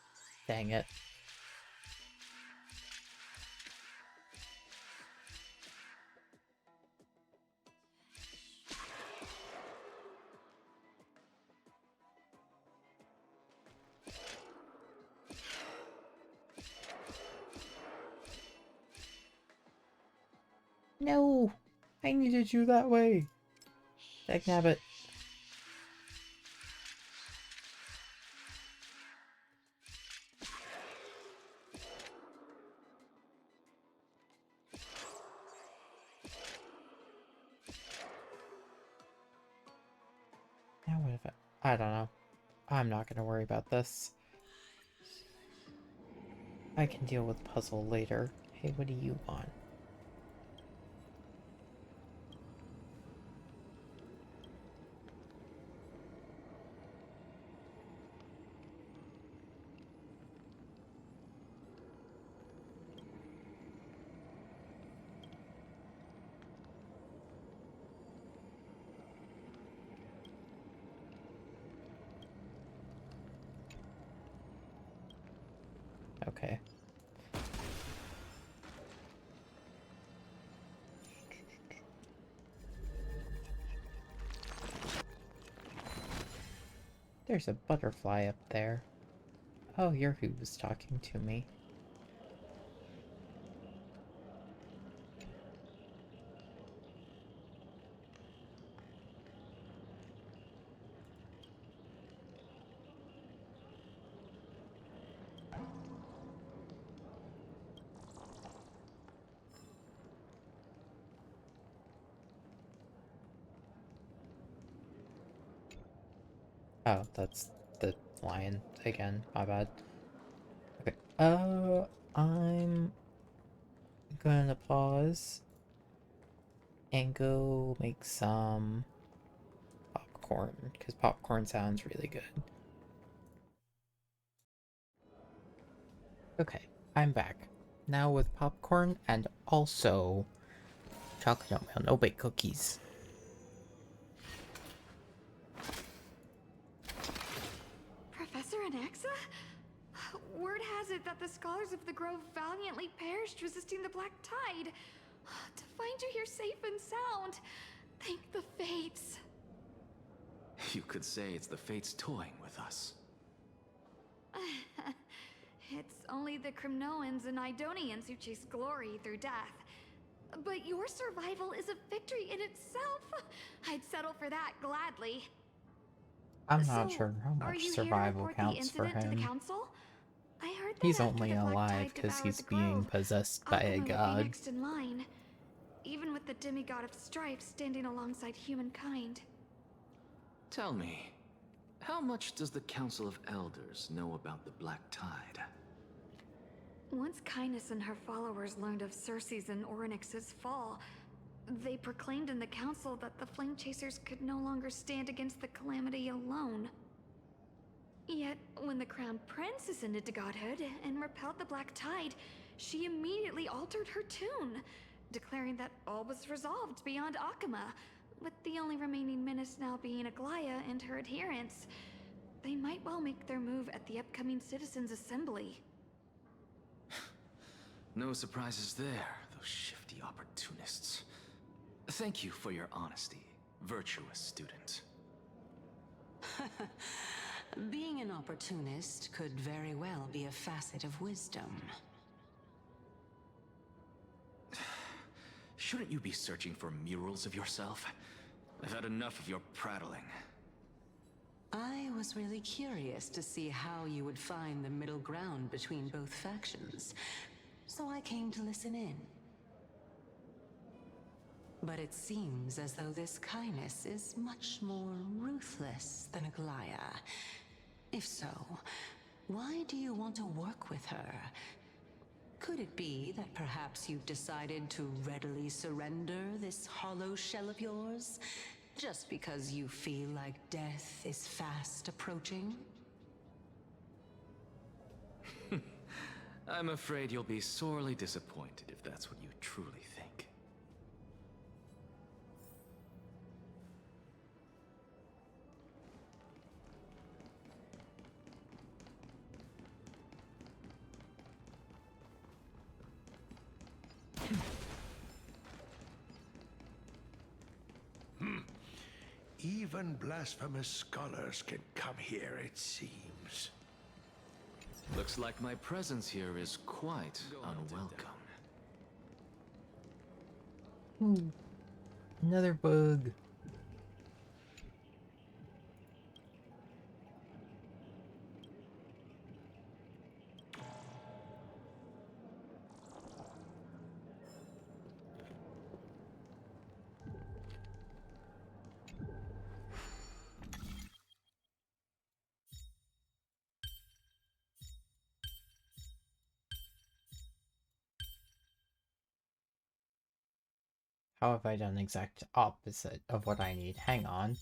Dang it. No! I needed you that way! Dagnabbit. Now what if I don't know. I'm not gonna worry about this. I can deal with the puzzle later. Hey, what do you want? Okay. There's a butterfly up there. Oh, you're who was talking to me. Oh, that's the lion again. My bad. Okay. I'm gonna pause and go make some popcorn, because popcorn sounds really good. Okay, I'm back. Now with popcorn and also chocolate oatmeal, no bake cookies. Professor Anaxa? Word has it that the scholars of the Grove valiantly perished resisting the Black Tide. To find you here safe and sound, thank the fates. You could say it's the fates toying with us. It's only the Crimnoans and Idonians who chase glory through death. But your survival is a victory in itself. I'd settle for that gladly. I'm not sure how much survival counts for him. To the council? I heard that He's after only the Black alive Tide because devoured he's the being Grove, possessed by a Akuma would be god. next in line, even with the demigod of strife standing alongside humankind. Tell me, how much does the Council of Elders know about the Black Tide? Once Kindness and her followers learned of Circe's and Orynyx's fall, they proclaimed in the council that the Flame Chasers could no longer stand against the calamity alone. Yet, when the Crown Prince ascended to godhood and repelled the Black Tide, she immediately altered her tune, declaring that all was resolved beyond Akuma, with the only remaining menace now being Aglaya and her adherents. They might well make their move at the upcoming Citizens' Assembly. No surprises there, those shifty opportunists. Thank you for your honesty, virtuous student. Being an opportunist could very well be a facet of wisdom. Shouldn't you be searching for murals of yourself? I've had enough of your prattling. I was really curious to see how you would find the middle ground between both factions, so I came to listen in. But it seems as though this Kindness is much more ruthless than Aglaya. If so, why do you want to work with her? Could it be that perhaps you've decided to readily surrender this hollow shell of yours, just because you feel like death is fast approaching? I'm afraid you'll be sorely disappointed if that's what you truly think. Even blasphemous scholars can come here, it seems. Looks like my presence here is quite unwelcome. Ooh, another bug. How have I done exact opposite of what I need? Hang on.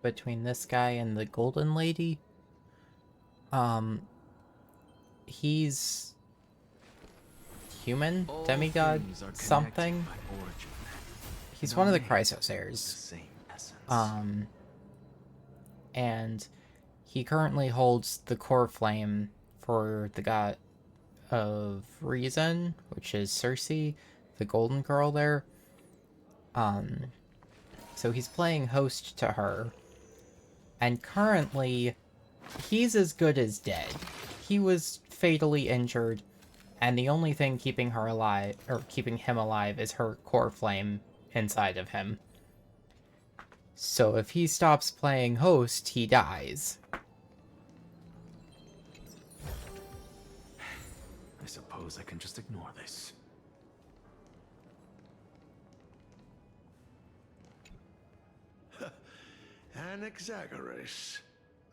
Between this guy and the golden lady, he's human, demigod, something. He's one of the Chrysos heirs. And he currently holds the core flame for the god of reason, which is Circe, the golden girl there. So he's playing host to her. And currently, he's as good as dead. He was fatally injured, and the only thing keeping her alive, or keeping him alive, is her core flame inside of him. So if he stops playing host, he dies. I suppose I can just ignore this. Anaxagoras,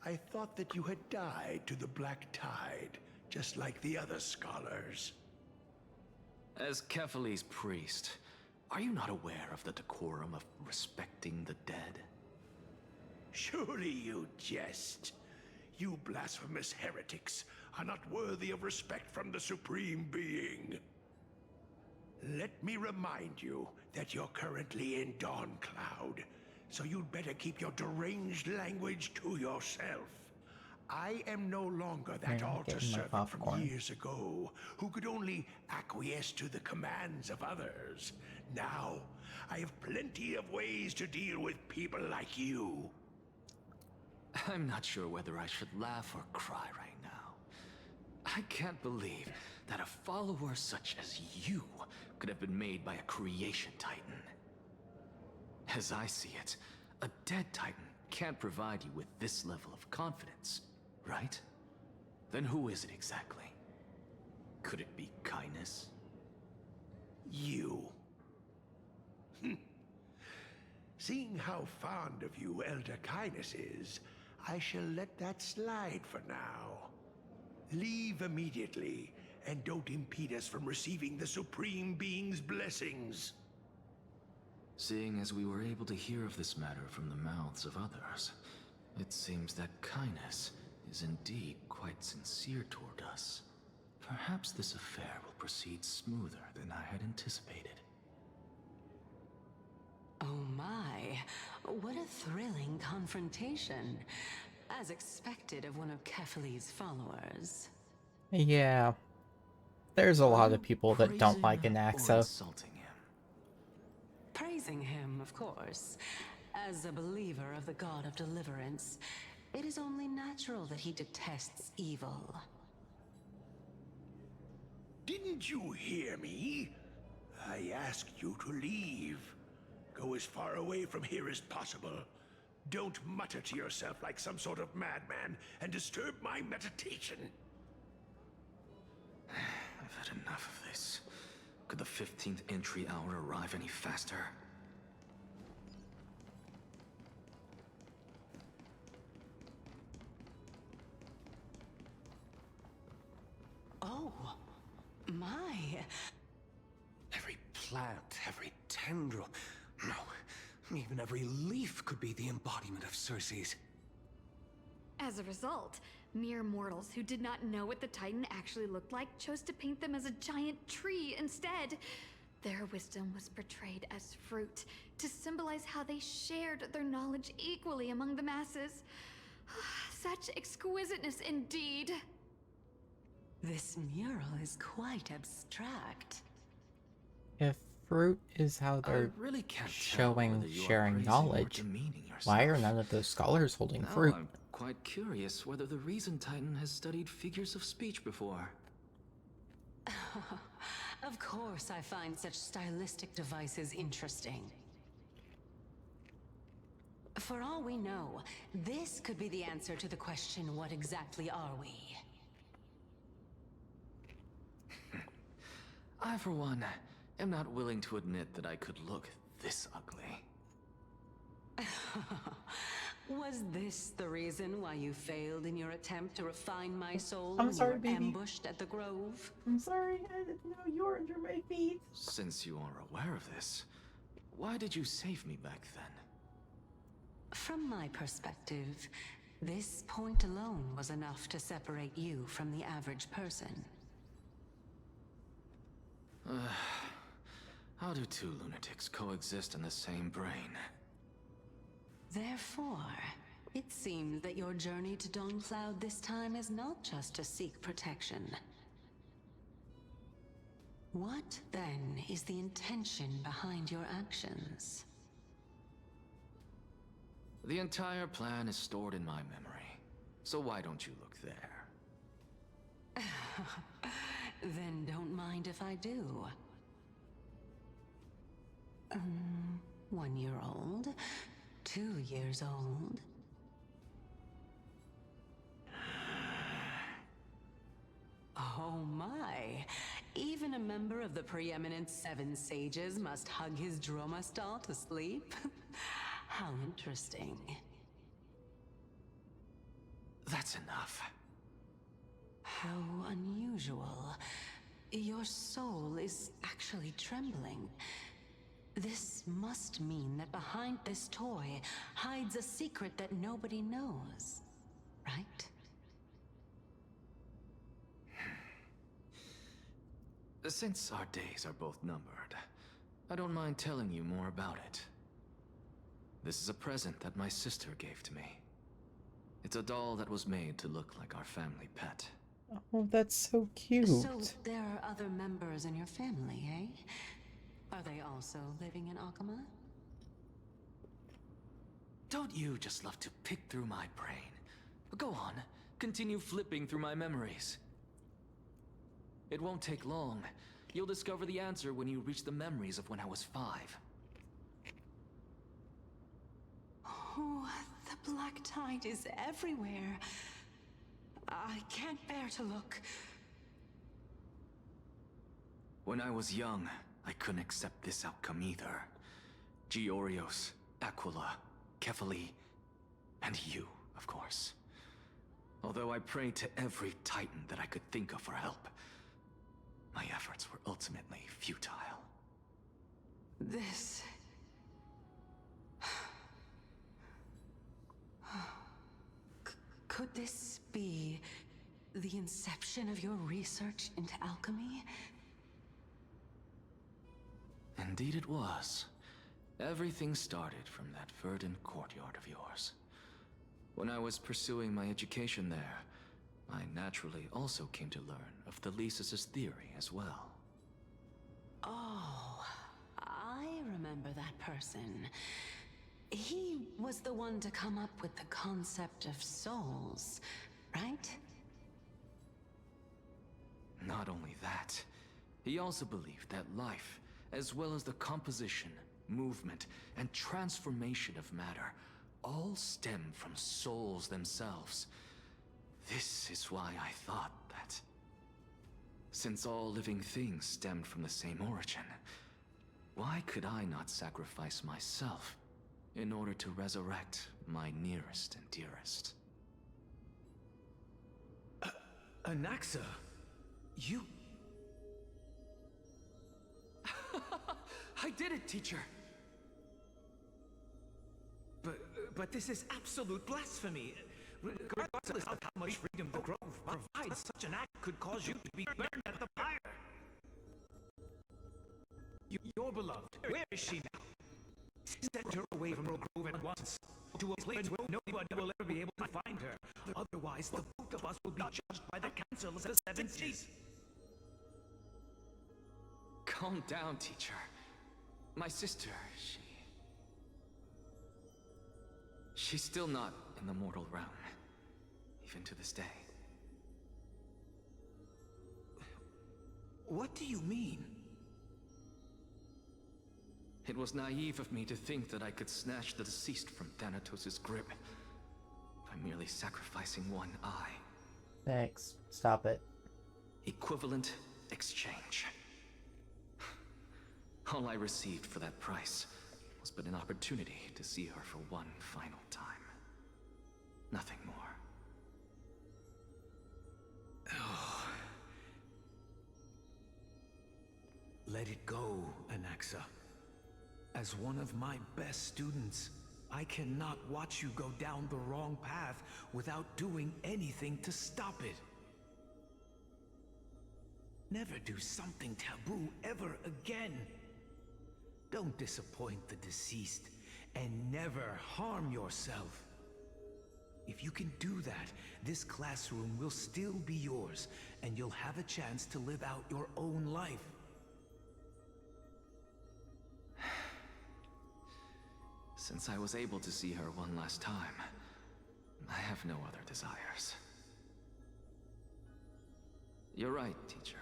I thought that you had died to the Black Tide, just like the other scholars. As Kephales's priest, are you not aware of the decorum of respecting the dead? Surely you jest. You blasphemous heretics are not worthy of respect from the Supreme Being. Let me remind you that you're currently in Dawncloud, so you'd better keep your deranged language to yourself. I am no longer that altar servant from years ago who could only acquiesce to the commands of others. Now, I have plenty of ways to deal with people like you. I'm not sure whether I should laugh or cry right now. I can't believe that a follower such as you could have been made by a creation titan. As I see it, a dead titan can't provide you with this level of confidence, right? Then who is it exactly? Could it be kindness? You. Seeing how fond of you Elder Kindness is, I shall let that slide for now. Leave immediately, and don't impede us from receiving the Supreme Being's blessings. Seeing as we were able to hear of this matter from the mouths of others, it seems that kindness is indeed quite sincere toward us. Perhaps this affair will proceed smoother than I had anticipated. Oh my, what a thrilling confrontation. As expected of one of Kephales's followers. Yeah. There's a lot of people that don't like Anaxa. Praising him, of course. As a believer of the god of deliverance, it is only natural that he detests evil. Didn't you hear me? I asked you to leave. Go as far away from here as possible. Don't mutter to yourself like some sort of madman and disturb my meditation. I've had enough of this. Could the 15th entry hour arrive any faster? Oh, my. Every plant, every tendril, no, even every leaf could be the embodiment of Circe's. As a result, mere mortals who did not know what the Titan actually looked like chose to paint them as a giant tree instead. Their wisdom was portrayed as fruit, to symbolize how they shared their knowledge equally among the masses. Such exquisiteness indeed. This mural is quite abstract. If fruit is how they're really can't showing sharing knowledge, why are none of those scholars holding Now fruit? I'm quite curious whether the Reason Titan has studied figures of speech before. Of course I find such stylistic devices interesting. For all we know, this could be the answer to the question, what exactly are we? I, for one, am not willing to admit that I could look this ugly. Was this the reason why you failed in your attempt to refine my soul I'm when sorry, you were baby. ambushed at the Grove? I'm sorry, I didn't know you were under my feet. Since you are aware of this, why did you save me back then? From my perspective, this point alone was enough to separate you from the average person. How do two lunatics coexist in the same brain? Therefore, it seems that your journey to Dawn-Cloud this time is not just to seek protection. What, then, is the intention behind your actions? The entire plan is stored in my memory, so why don't you look there? Then don't mind if I do. 1 year old? 2 years old? Oh my! Even a member of the preeminent 7 sages must hug his droma stall to sleep? How interesting. That's enough. How unusual. Your soul is actually trembling. This must mean that behind this toy hides a secret that nobody knows, right? Since our days are both numbered, I don't mind telling you more about it. This is a present that my sister gave to me. It's a doll that was made to look like our family pet. Oh, that's so cute. So there are other members in your family, eh? Are they also living in Akama? Don't you just love to pick through my brain? Go on, continue flipping through my memories. It won't take long. You'll discover the answer when you reach the memories of when I was 5. Oh, the black tide is everywhere. I can't bear to look. When I was young, I couldn't accept this outcome either. Georios, Aquila, Kefali, and you, of course. Although I prayed to every titan that I could think of for help, my efforts were ultimately futile. This... Could this be the inception of your research into alchemy? Indeed it was. Everything started from that verdant courtyard of yours. When I was pursuing my education there, I naturally also came to learn of the Thesis' theory as well. Oh, I remember that person. He was the one to come up with the concept of souls, right? Not only that, he also believed that life, as well as the composition, movement, and transformation of matter, all stem from souls themselves. This is why I thought that, since all living things stemmed from the same origin, why could I not sacrifice myself in order to resurrect my nearest and dearest? Anaxa, you... I did it, teacher! But this is absolute blasphemy. Regardless of how much freedom the Grove provides, such an act could cause you to be burned at the pyre. Your beloved, where is she now? Send her away from her grove at once, to a place where nobody will ever be able to find her. Otherwise, the both of us will be judged by the Council of the Seven Seas. Calm down, teacher. My sister, she's still not in the mortal realm, even to this day. What do you mean? It was naive of me to think that I could snatch the deceased from Thanatos' grip by merely sacrificing one eye. Thanks. Stop it. Equivalent exchange. All I received for that price was but an opportunity to see her for one final time. Nothing more. Let it go, Anaxa. As one of my best students, I cannot watch you go down the wrong path without doing anything to stop it. Never do something taboo ever again. Don't disappoint the deceased, and never harm yourself. If you can do that, this classroom will still be yours, and you'll have a chance to live out your own life. Since I was able to see her one last time, I have no other desires. You're right, teacher.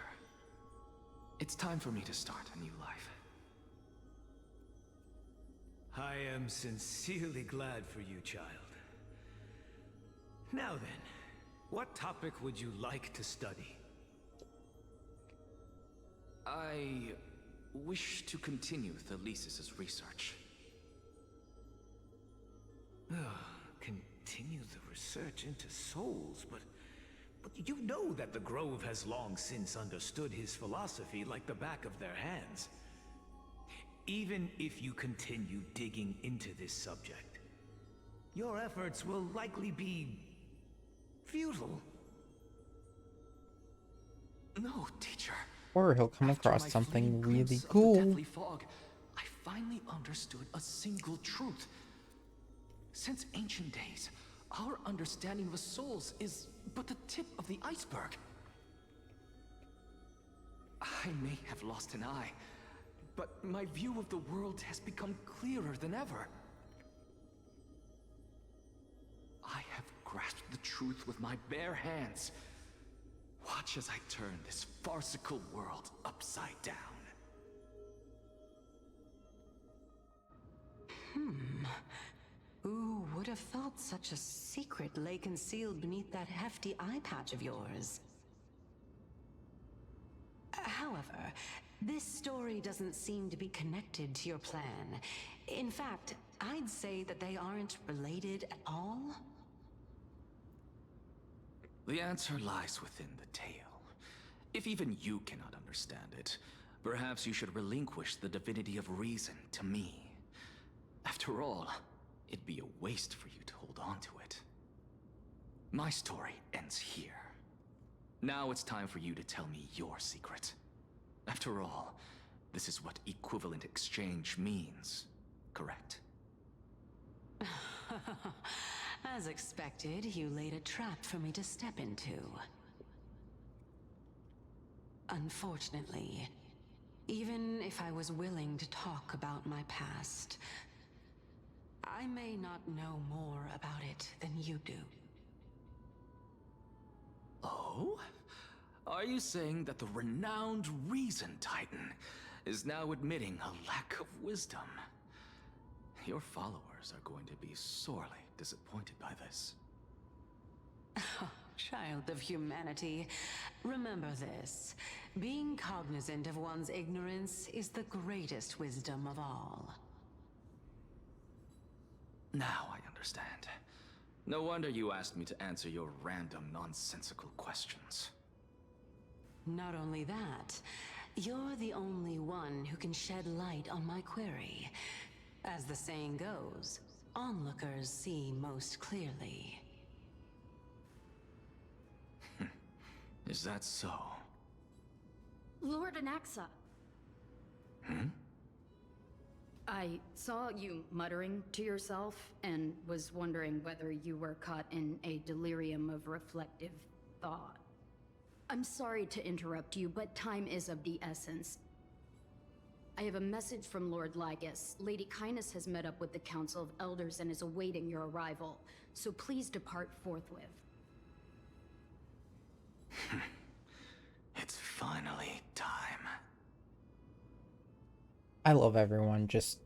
It's time for me to start a new life. I am sincerely glad for you, child. Now then, what topic would you like to study? I wish to continue Thalesis' research. Continue the research into souls, but you know that the Grove has long since understood his philosophy like the back of their hands. Even if you continue digging into this subject, your efforts will likely be futile. No, teacher. Or he'll come across something really cool. Deathly fog, I finally understood a single truth. Since ancient days, our understanding of souls is but the tip of the iceberg. I may have lost an eye, but my view of the world has become clearer than ever. I have grasped the truth with my bare hands. Watch as I turn this farcical world upside down. Who would have thought such a secret lay concealed beneath that hefty eye patch of yours? However, this story doesn't seem to be connected to your plan. In fact, I'd say that they aren't related at all. The answer lies within the tale. If even you cannot understand it, perhaps you should relinquish the divinity of reason to me. After all, it'd be a waste for you to hold on to it. My story ends here. Now it's time for you to tell me your secret. After all, this is what equivalent exchange means, correct? As expected, you laid a trap for me to step into. Unfortunately, even if I was willing to talk about my past, I may not know more about it than you do. Oh? Are you saying that the renowned Reason Titan is now admitting a lack of wisdom? Your followers are going to be sorely disappointed by this. Child of humanity, remember this. Being cognizant of one's ignorance is the greatest wisdom of all. Now I understand. No wonder you asked me to answer your random, nonsensical questions. Not only that, you're the only one who can shed light on my query. As the saying goes, onlookers see most clearly. Is that so? Lord Anaxa. Hmm? I saw you muttering to yourself and was wondering whether you were caught in a delirium of reflective thought. I'm sorry to interrupt you, but time is of the essence. I have a message from Lord Lygus. Lady Kindness has met up with the Council of Elders and is awaiting your arrival, so please depart forthwith. It's finally time. I love everyone just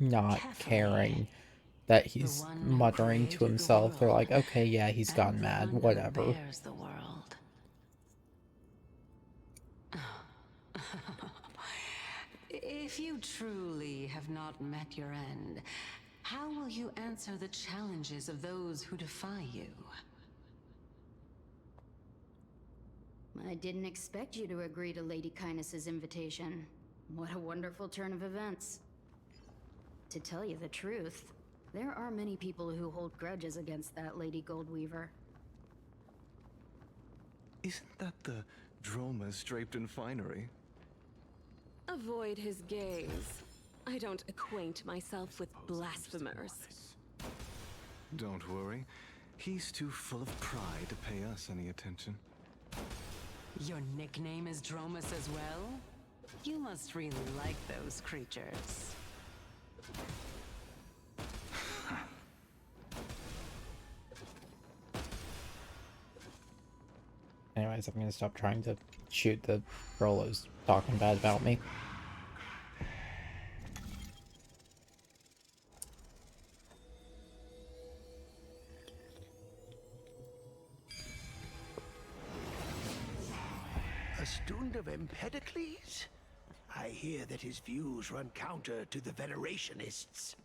not caring that he's muttering to himself. They're like, okay, yeah, he's gone mad, whatever. The world. If you truly have not met your end, how will you answer the challenges of those who defy you? I didn't expect you to agree to Lady Kindness's invitation. What a wonderful turn of events. To tell you the truth, there are many people who hold grudges against that Lady Goldweaver. Isn't that the dromas draped in finery? Avoid his gaze. I don't acquaint myself with blasphemers. Don't worry. He's too full of pride to pay us any attention. Your nickname is Dromus as well? You must really like those creatures. Anyways, I'm gonna stop trying to shoot the girl who's talking bad about me. A student of Empedocles? I hear that his views run counter to the Venerationists.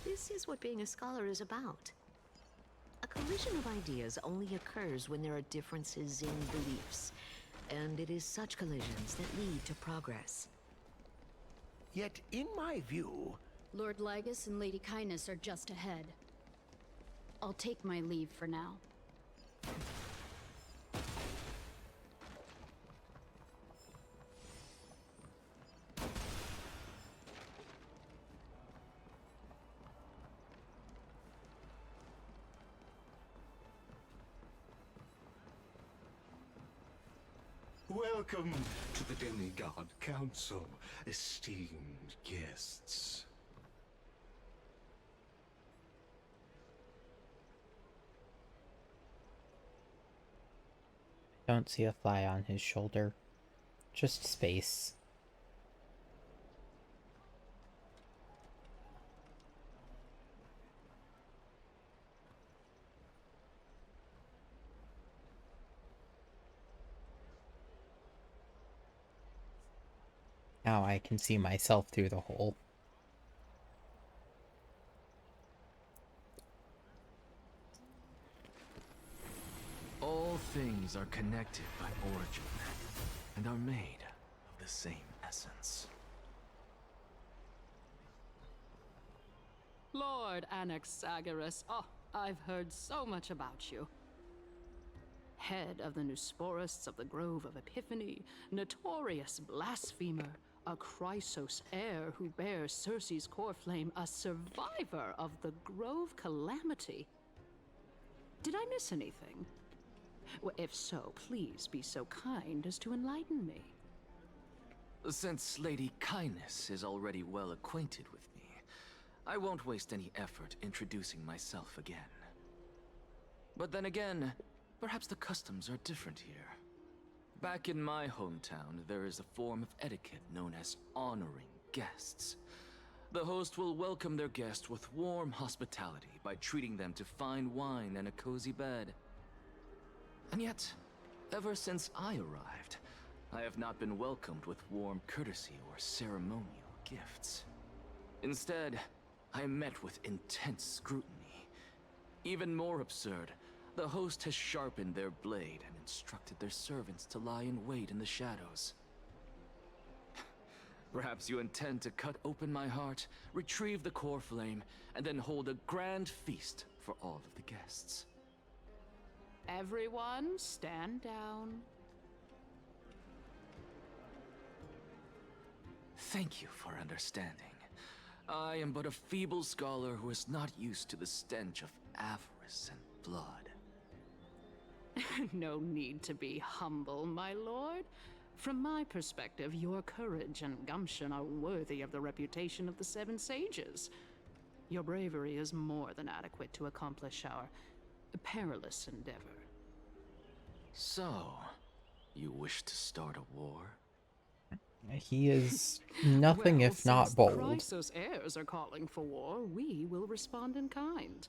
This is what being a scholar is about. A collision of ideas only occurs when there are differences in beliefs, and it is such collisions that lead to progress. Yet, in my view... Lord Lygus and Lady Kindness are just ahead. I'll take my leave for now. Welcome to the Demigod Council, esteemed guests. Don't see a fly on his shoulder. Just space. Now I can see myself through the hole. All things are connected by origin, and are made of the same essence. Lord Anaxagoras, oh, I've heard so much about you. Head of the Nusporists of the Grove of Epiphany, notorious blasphemer, a Chrysos heir who bears Circe's core flame, a survivor of the Grove calamity. Did I miss anything? Well, if so, please be so kind as to enlighten me. Since Lady Kindness is already well acquainted with me, I won't waste any effort introducing myself again. But then again, perhaps the customs are different here. Back in my hometown, there is a form of etiquette known as honoring guests. The host will welcome their guest with warm hospitality by treating them to fine wine and a cozy bed. And yet, ever since I arrived, I have not been welcomed with warm courtesy or ceremonial gifts. Instead, I am met with intense scrutiny. Even more absurd, the host has sharpened their blade and instructed their servants to lie in wait in the shadows. Perhaps you intend to cut open my heart, retrieve the core flame, and then hold a grand feast for all of the guests. Everyone, stand down. Thank you for understanding. I am but a feeble scholar who is not used to the stench of avarice and blood. No need to be humble, my lord. From my perspective, your courage and gumption are worthy of the reputation of the Seven Sages. Your bravery is more than adequate to accomplish our perilous endeavor. So, you wish to start a war? He is nothing Well, if not since bold. the Chrysos heirs are calling for war, we will respond in kind.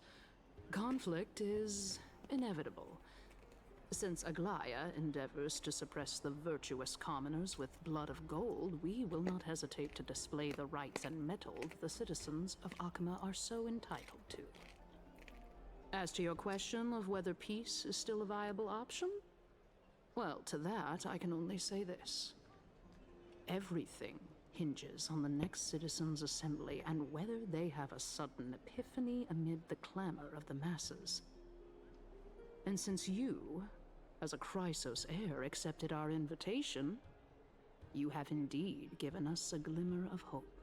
Conflict is inevitable. Since Aglaya endeavors to suppress the virtuous commoners with blood of gold, we will not hesitate to display the rights and mettle the citizens of Akama are so entitled to. As to your question of whether peace is still a viable option, well, to that I can only say this. Everything hinges on the next citizens' assembly and whether they have a sudden epiphany amid the clamor of the masses. And since you, as a Chrysos heir, accepted our invitation, you have indeed given us a glimmer of hope.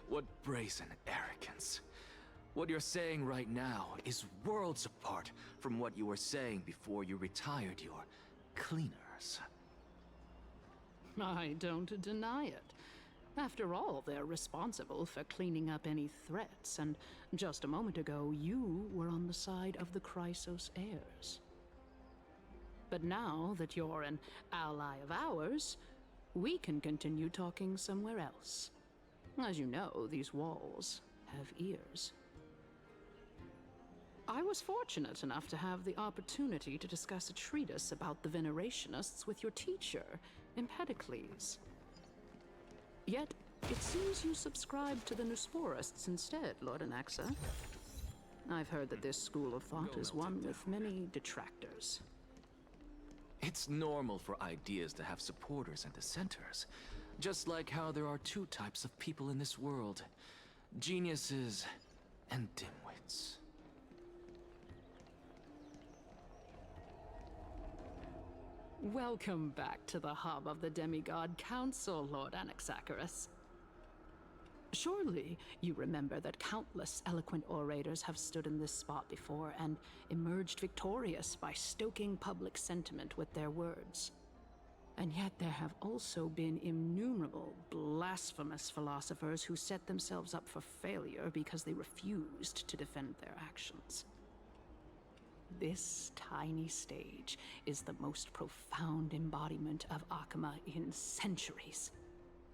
What brazen arrogance. What you're saying right now is worlds apart from what you were saying before you retired your cleaners. I don't deny it. After all, they're responsible for cleaning up any threats, and just a moment ago, you were on the side of the Chrysos heirs. But now that you're an ally of ours, we can continue talking somewhere else. As you know, these walls have ears. I was fortunate enough to have the opportunity to discuss a treatise about the Venerationists with your teacher, Empedocles. Yet, it seems you subscribe to the Nusporists instead, Lord Anaxa. I've heard that this school of thought is one with many detractors. It's normal for ideas to have supporters and dissenters, just like how there are two types of people in this world: geniuses and dimwits. Welcome back to the hub of the Demigod Council, Lord Anaxagoras. Surely you remember that countless eloquent orators have stood in this spot before and emerged victorious by stoking public sentiment with their words. And yet there have also been innumerable blasphemous philosophers who set themselves up for failure because they refused to defend their actions. This tiny stage is the most profound embodiment of Akama in centuries.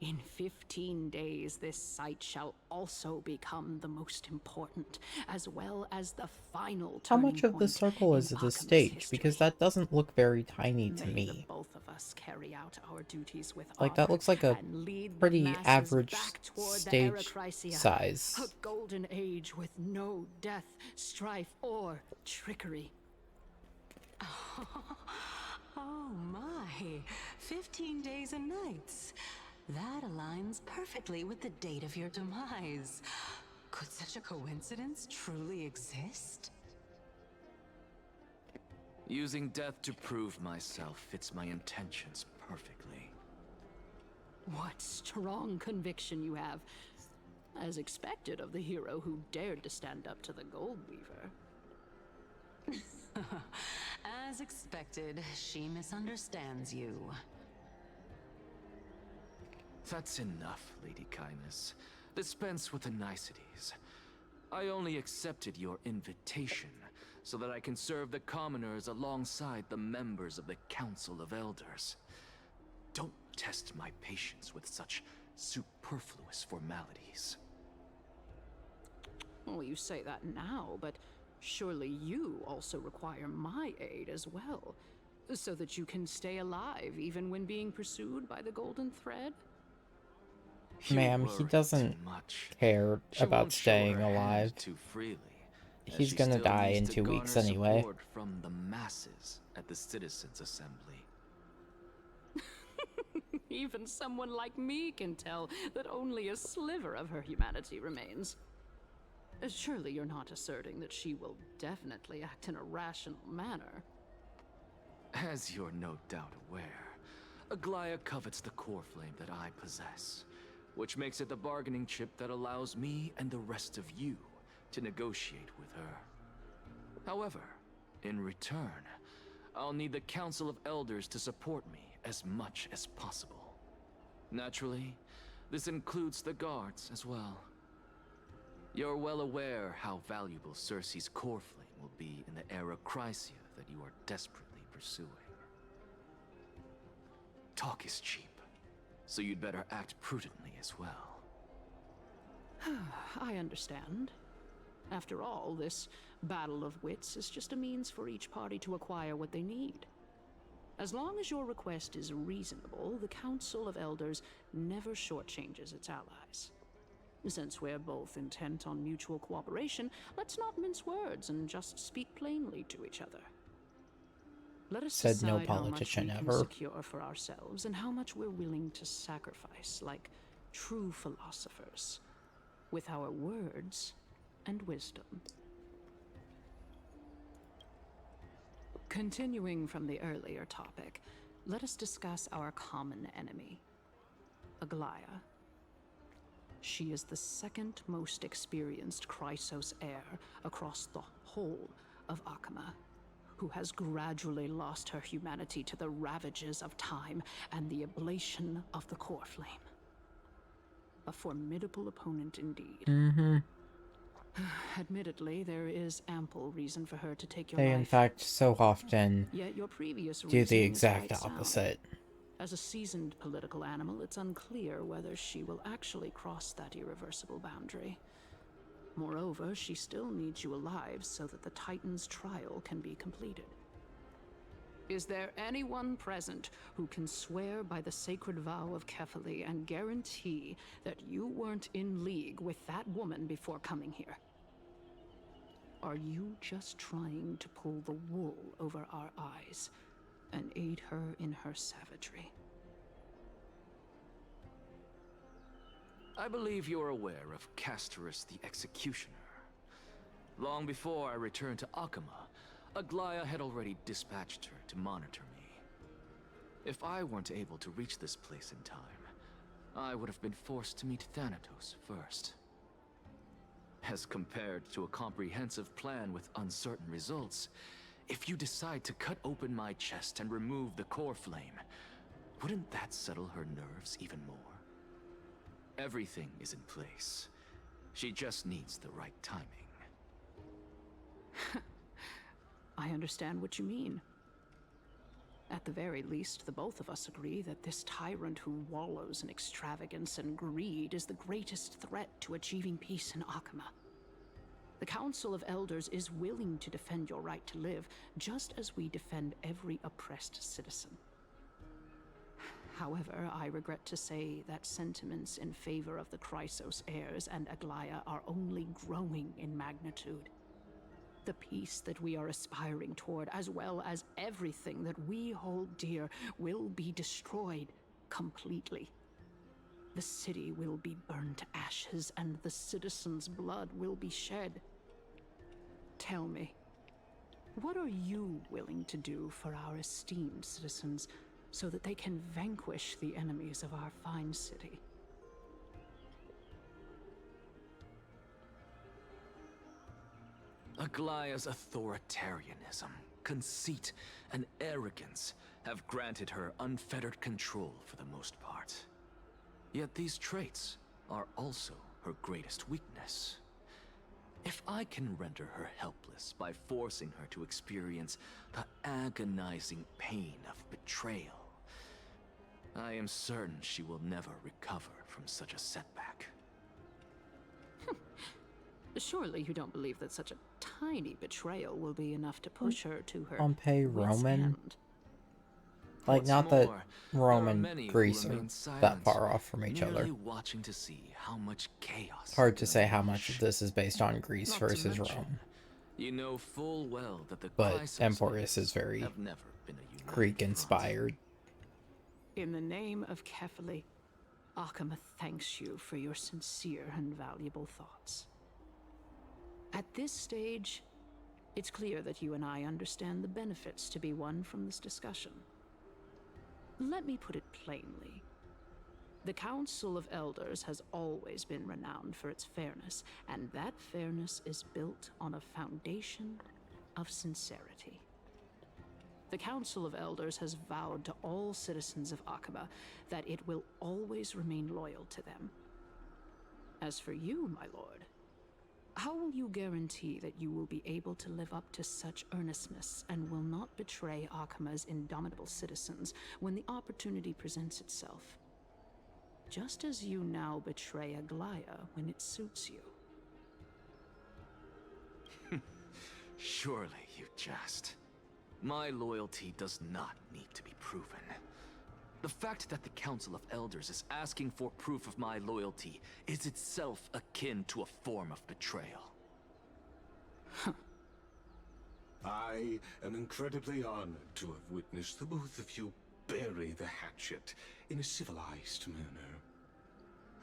In 15 days, this site shall also become the most important, as well as the final How turning much of the point circle in is the Akama's stage? history. Because that doesn't look very tiny to May the me. both of us carry out our duties with Like, that honor looks like a and lead the pretty masses average back toward the stage Herachrisia, size. a golden age with no death, strife, or trickery. Oh my, 15 days and nights. That aligns perfectly with the date of your demise. Could such a coincidence truly exist? Using death to prove myself fits my intentions perfectly. What strong conviction you have, as expected of the hero who dared to stand up to the Gold Weaver. As expected, she misunderstands you. That's enough, Lady Kindness. Dispense with the niceties. I only accepted your invitation so that I can serve the commoners alongside the members of the Council of Elders. Don't test my patience with such superfluous formalities. Well, you say that now, but surely you also require my aid as well, so that you can stay alive even when being pursued by the Golden Thread? Ma'am, he doesn't care about staying alive. Too freely, as He's she gonna still die needs in to 2 weeks garner anyway. support from the masses at the Citizens' Assembly. Even someone like me can tell that only a sliver of her humanity remains. Surely you're not asserting that she will definitely act in a rational manner. As you're no doubt aware, Aglaya covets the core flame that I possess. which makes it the bargaining chip that allows me and the rest of you to negotiate with her. However, in return, I'll need the Council of Elders to support me as much as possible. Naturally, this includes the guards as well. You're well aware how valuable Cersei's core flame will be in the era Chrysia that you are desperately pursuing. Talk is cheap, so you'd better act prudently as well. I understand. After all, this battle of wits is just a means for each party to acquire what they need. As long as your request is reasonable, the Council of Elders never shortchanges its allies. Since we're both intent on mutual cooperation, let's not mince words and just speak plainly to each other. Let us Said no decide how much we politician can ever. secure for ourselves and how much we're willing to sacrifice, like true philosophers, with our words and wisdom. Continuing from the earlier topic, let us discuss our common enemy, Aglaya. She is the second most experienced Chrysos heir across the whole of Akama, who has gradually lost her humanity to the ravages of time and the ablation of the core flame. A formidable opponent indeed. Mm-hmm. Admittedly, there is ample reason for her to take your They, life. in fact, so often Yet your previous do the reasoning is exact quite sound. opposite. As a seasoned political animal, it's unclear whether she will actually cross that irreversible boundary. Moreover, she still needs you alive so that the Titan's trial can be completed. Is there anyone present who can swear by the sacred vow of Kefali and guarantee that you weren't in league with that woman before coming here? Are you just trying to pull the wool over our eyes and aid her in her savagery? I believe you're aware of Castorus the Executioner. Long before I returned to Akama, Aglaya had already dispatched her to monitor me. If I weren't able to reach this place in time, I would have been forced to meet Thanatos first. As compared to a comprehensive plan with uncertain results, if you decide to cut open my chest and remove the core flame, wouldn't that settle her nerves even more? Everything is in place. She just needs the right timing. I understand what you mean. At the very least, the both of us agree that this tyrant who wallows in extravagance and greed is the greatest threat to achieving peace in Akama. The Council of Elders is willing to defend your right to live, just as we defend every oppressed citizen. However, I regret to say that sentiments in favor of the Chrysos heirs and Aglaya are only growing in magnitude. The peace that we are aspiring toward, as well as everything that we hold dear, will be destroyed completely. The city will be burned to ashes, and the citizens' blood will be shed. Tell me, what are you willing to do for our esteemed citizens so that they can vanquish the enemies of our fine city? Aglaya's authoritarianism, conceit, and arrogance have granted her unfettered control for the most part. Yet these traits are also her greatest weakness. If I can render her helpless by forcing her to experience the agonizing pain of betrayal, I am certain she will never recover from such a setback. Surely you don't believe that such a tiny betrayal will be enough to push her to her Pompeii, wit's Roman? end. Like, What's not that more, Rome there are and many who Greece are remain that silent, far off from each other. merely watching to see how much chaos. It's hard to will say how unleash. much of this is based on Greece Not to versus mention, Rome. You know full well that the But Chrysos Amphoreus is very have never been a united Greek-inspired. In the name of Kefali, Akama thanks you for your sincere and valuable thoughts. At this stage, it's clear that you and I understand the benefits to be won from this discussion. Let me put it plainly. The Council of Elders has always been renowned for its fairness, and that fairness is built on a foundation of sincerity. The Council of Elders has vowed to all citizens of Akaba that it will always remain loyal to them. As for you, my lord, how will you guarantee that you will be able to live up to such earnestness and will not betray Akama's indomitable citizens when the opportunity presents itself? Just as you now betray Aglaya when it suits you. Surely you jest. My loyalty does not need to be proven. The fact that the Council of Elders is asking for proof of my loyalty is itself akin to a form of betrayal. I am incredibly honored to have witnessed the both of you bury the hatchet in a civilized manner.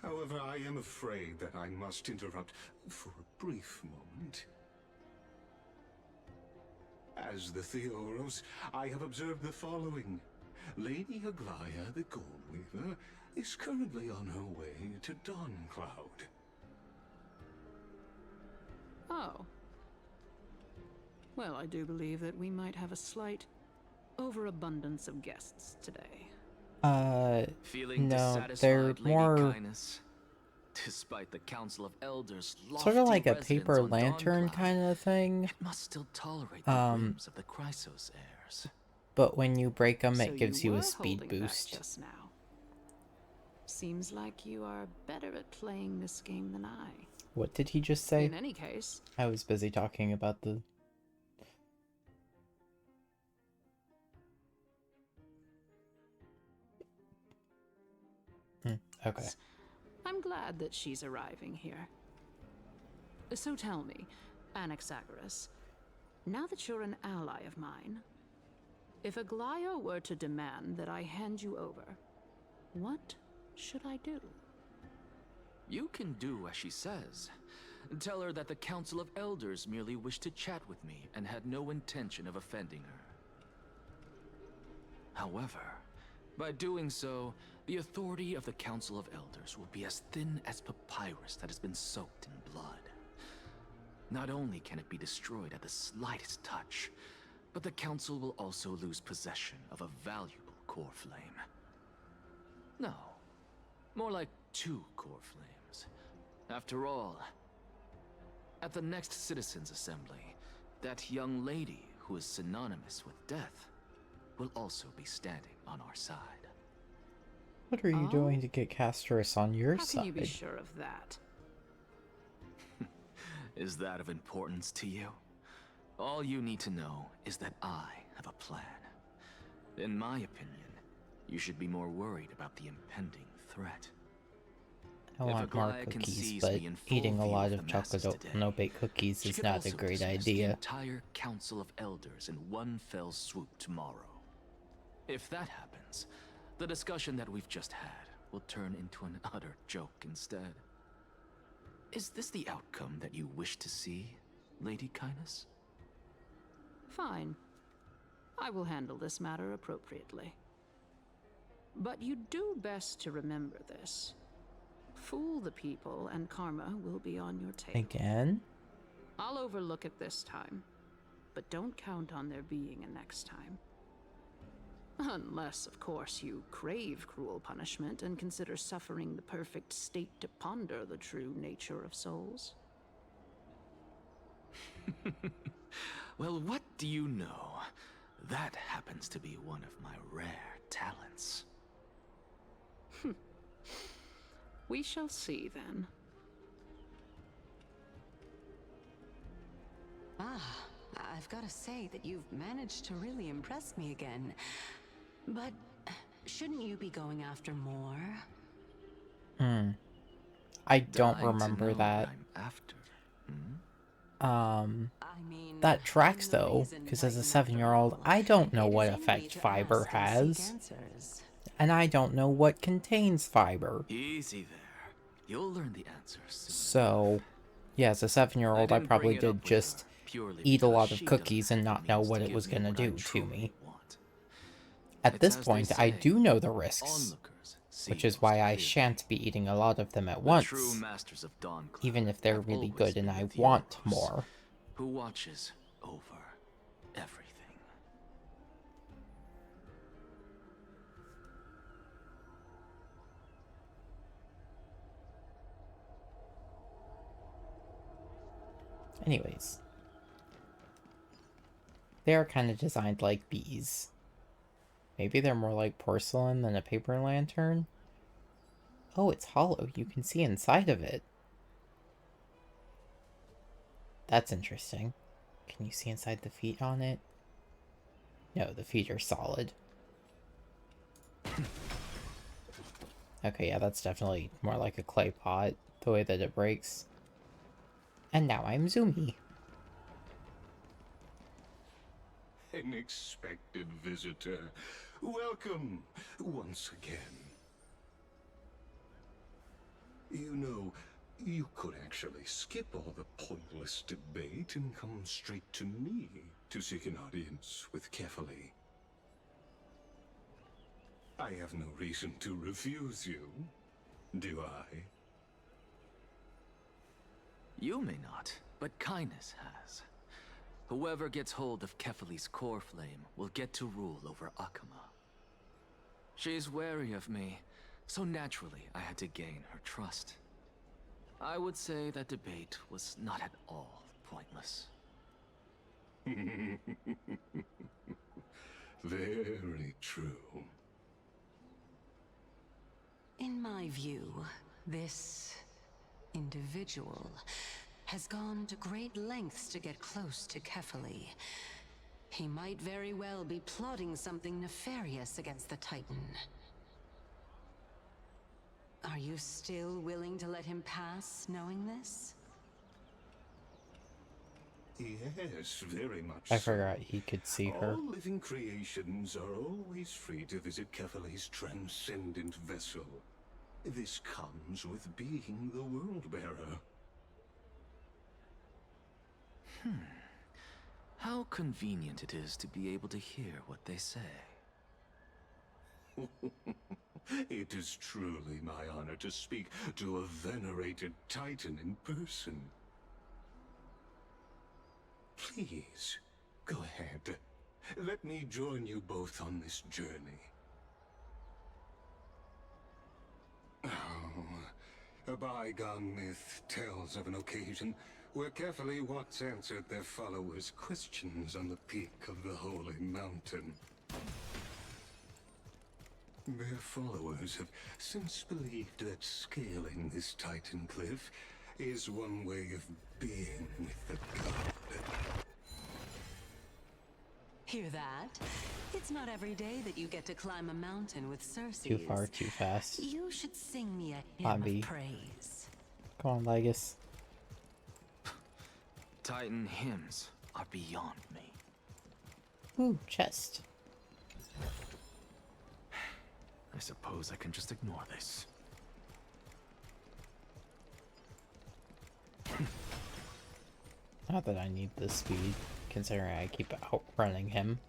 However, I am afraid that I must interrupt for a brief moment. As the Theoros, I have observed the following. Lady Aglaya, the Goldweaver, is currently on her way to Dawncloud. Oh. Well, I do believe that we might have a slight overabundance of guests today. Feeling No, dissatisfied, they're Lady more Kindness? Despite the Council of Elders' sort of like a lofty paper residence on lantern Dawncloud, kind of thing. it must still tolerate the whims of the Chrysos heirs. But when you break them, So it gives you were a speed holding back boost. just now. Seems like you are better at playing this game than I. What did he just say? In any case, I was busy talking about the... Okay. I'm glad that she's arriving here. So tell me, Anaxagoras, now that you're an ally of mine, if Aglaya were to demand that I hand you over, what should I do? You can do as she says. Tell her that the Council of Elders merely wished to chat with me and had no intention of offending her. However, by doing so, the authority of the Council of Elders will be as thin as papyrus that has been soaked in blood. Not only can it be destroyed at the slightest touch, but the Council will also lose possession of a valuable core flame. No, more like 2 core flames. After all, at the next Citizens' Assembly, that young lady who is synonymous with death will also be standing on our side. What are you doing to get Castorus on your How side? can you be sure of that? Is that of importance to you? All you need to know is that I have a plan. In my opinion, you should be more worried about the impending threat. I want more cookies, but eating a lot of chocolate no-bake cookies is not a great The idea. entire Council of Elders in one fell swoop tomorrow. If that happens, the discussion that we've just had will turn into an utter joke instead. Is this the outcome that you wish to see, Lady Kindness? Fine. I will handle this matter appropriately. But you do best to remember this. Fool the people and karma will be on your table. Again? I'll overlook it this time, but don't count on there being a next time. Unless, of course, you crave cruel punishment and consider suffering the perfect state to ponder the true nature of souls. Well, what do you know? That happens to be one of my rare talents. We shall see, then. I've got to say that you've managed to really impress me again. But shouldn't you be going after more? I don't remember that. That tracks though, because as a 7-year-old, I don't know what effect fiber has. And I don't know what contains fiber. Easy there. You'll learn the answers. So, yeah, as a 7-year-old, I probably did just eat a lot of cookies and not know what it was gonna do to me. At this point, I do know the risks. which is why I shan't be eating a lot of them at once, true masters of Dawncloud even if they're have really always good and been I the want Euros, more. Who watches over everything. Anyways. They're kind of designed like bees. Maybe they're more like porcelain than a paper lantern? Oh, it's hollow. You can see inside of it. That's interesting. Can you see inside the feet on it? No, the feet are solid. Okay, yeah, that's definitely more like a clay pot, the way that it breaks. And now I'm Zoomy. An expected visitor. Welcome once again. You know, you could actually skip all the pointless debate and come straight to me to seek an audience with Kefali. I have no reason to refuse you, do I? You may not, but kindness has. Whoever gets hold of Kefali's core flame will get to rule over Akama. She's wary of me, so naturally I had to gain her trust. I would say that debate was not at all pointless. Very true. In my view, this individual has gone to great lengths to get close to Kefali. He might very well be plotting something nefarious against the Titan. Are you still willing to let him pass, knowing this? Yes, very much I so. forgot he could see her. All living creations are always free to visit Kefali's transcendent vessel. This comes with being the World-Bearer. How convenient it is to be able to hear what they say. It is truly my honor to speak to a venerated Titan in person. Please, go ahead. Let me join you both on this journey. Oh, a bygone myth tells of an occasion where Kefali once answered their followers' questions on the peak of the Holy Mountain. Their followers have since believed that scaling this Titan cliff is one way of being with the god. Hear that? It's not every day that you get to climb a mountain with Circe. Too far, too fast. You should sing me a hymn Bobby. of praise. Come on, Legus. Titan hymns are beyond me. Ooh, chest. I suppose I can just ignore this. Not that I need the speed, considering I keep outrunning him.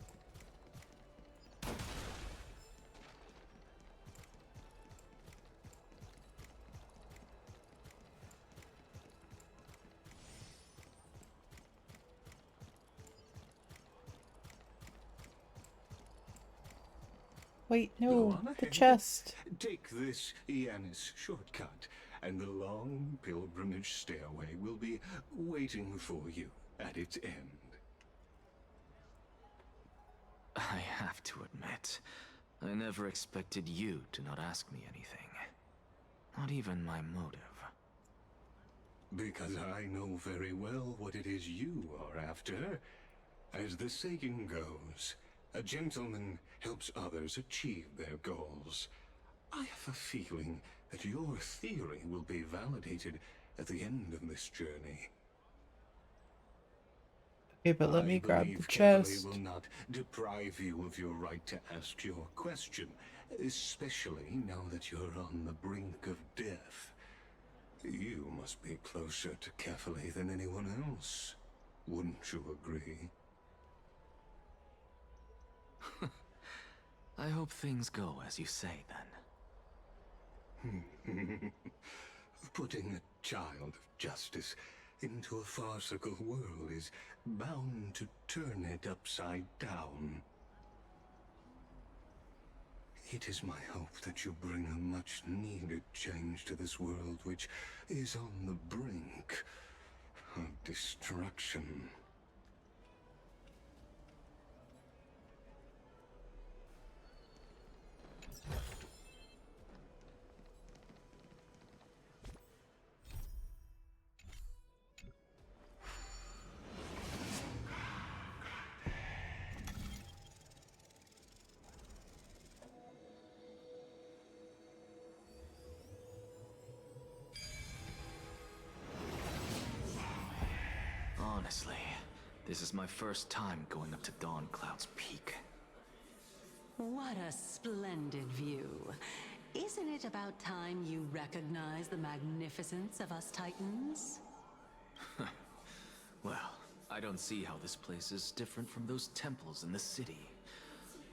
Wait, Go no, on the ahead. chest. Take this Yanis shortcut, and the long pilgrimage stairway will be waiting for you at its end. I have to admit, I never expected you to not ask me anything. Not even my motive. Because I know very well what it is you are after. As the saying goes, a gentleman helps others achieve their goals. I have a feeling that your theory will be validated at the end of this journey. Okay, but let me grab the believe chest. Kefali will not deprive you of your right to ask your question, especially now that you're on the brink of death. You must be closer to Kefali than anyone else. Wouldn't you agree? I hope things go as you say, then. Putting a child of justice into a farcical world is bound to turn it upside down. It is my hope that you bring a much-needed change to this world, which is on the brink of destruction. Honestly, this is my first time going up to Dawncloud's peak. What a splendid view. Isn't it about time you recognize the magnificence of us Titans? Well, I don't see how this place is different from those temples in the city.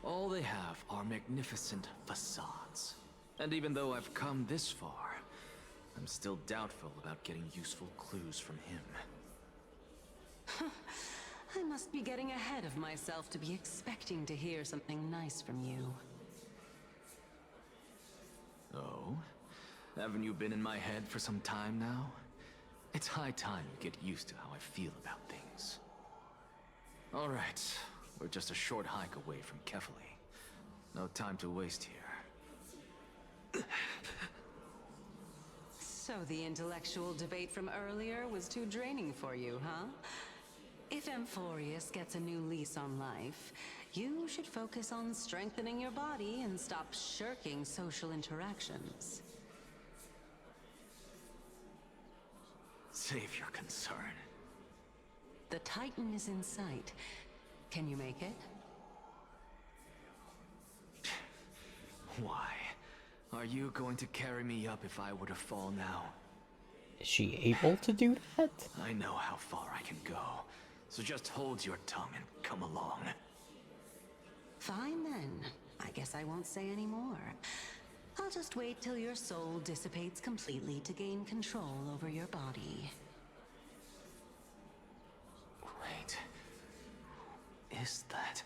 All they have are magnificent facades. And even though I've come this far, I'm still doubtful about getting useful clues from him. I must be getting ahead of myself to be expecting to hear something nice from you. Oh? Haven't you been in my head for some time now? It's high time you get used to how I feel about things. Alright, we're just a short hike away from Kefali. No time to waste here. So the intellectual debate from earlier was too draining for you, huh? If Amphoreus gets a new lease on life, you should focus on strengthening your body and stop shirking social interactions. Save your concern. The Titan is in sight. Can you make it? Why? Are you going to carry me up if I were to fall now? Is she able to do that? I know how far I can go, so just hold your tongue and come along. Fine then. I guess I won't say any more. I'll just wait till your soul dissipates completely to gain control over your body. Wait. Who is that?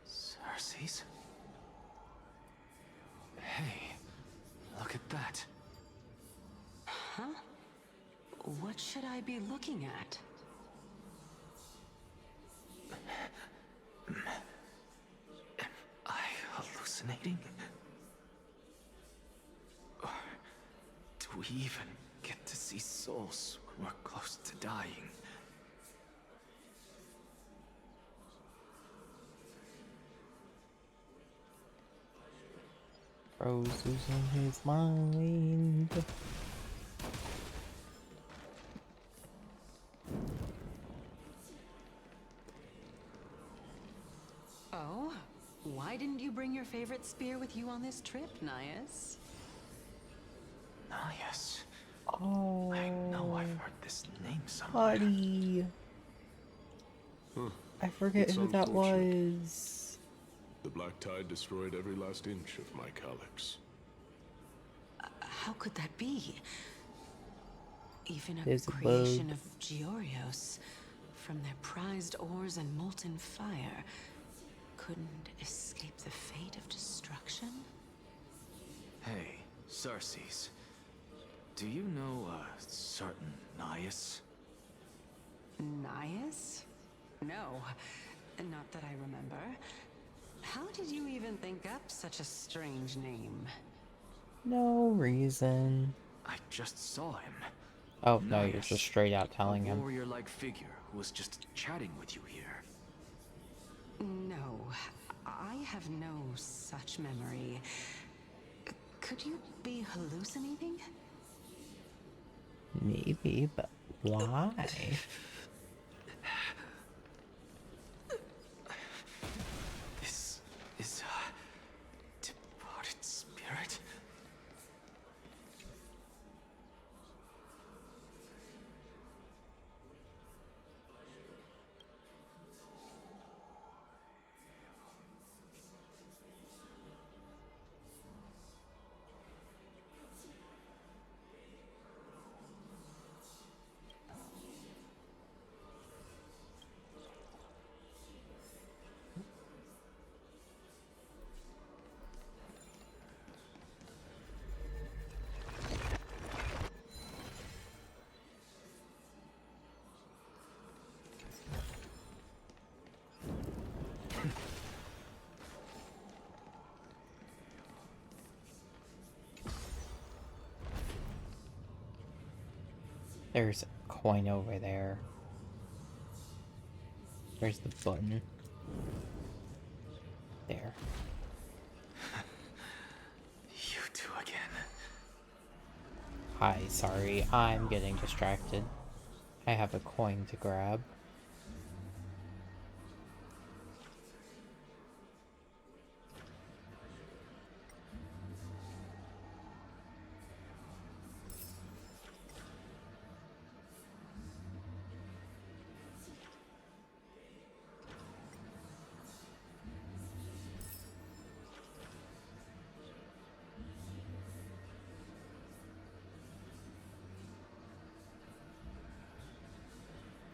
Cersei's? Hey, look at that. Huh? What should I be looking at? Am I hallucinating? Or do we even get to see souls when we're close to dying? Bro's losing his mind. Oh? Why didn't you bring your favorite spear with you on this trip, Nias? Nias? Oh. I know I've heard this name somewhere. Buddy. Huh. I forget It's who that unfortunate. was. The black tide destroyed every last inch of my calyx. How could that be? Even a There's a creation bug. of Georios, from their prized ores and molten fire, couldn't escape the fate of destruction? Hey, Cersei's. Do you know a certain Nias? Nias? No, not that I remember. How did you even think up such a strange name? No reason. I just saw him. Oh, no, you're Nias, just straight out telling a him. warrior-like figure who was just chatting with you here. No, I have no such memory. Could you be hallucinating? Maybe, but why? This is a departed spirit. There's a coin over there. Where's the button? There. You two again. Hi, sorry, I'm getting distracted. I have a coin to grab.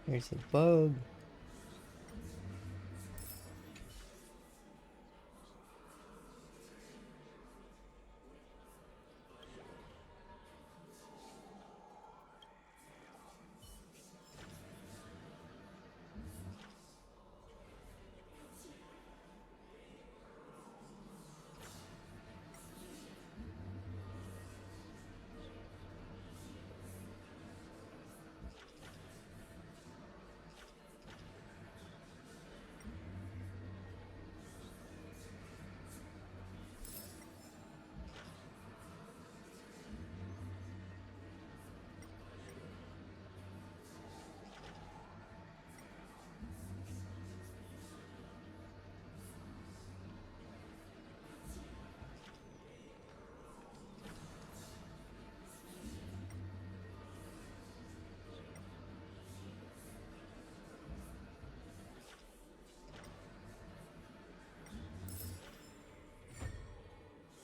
There's a bug.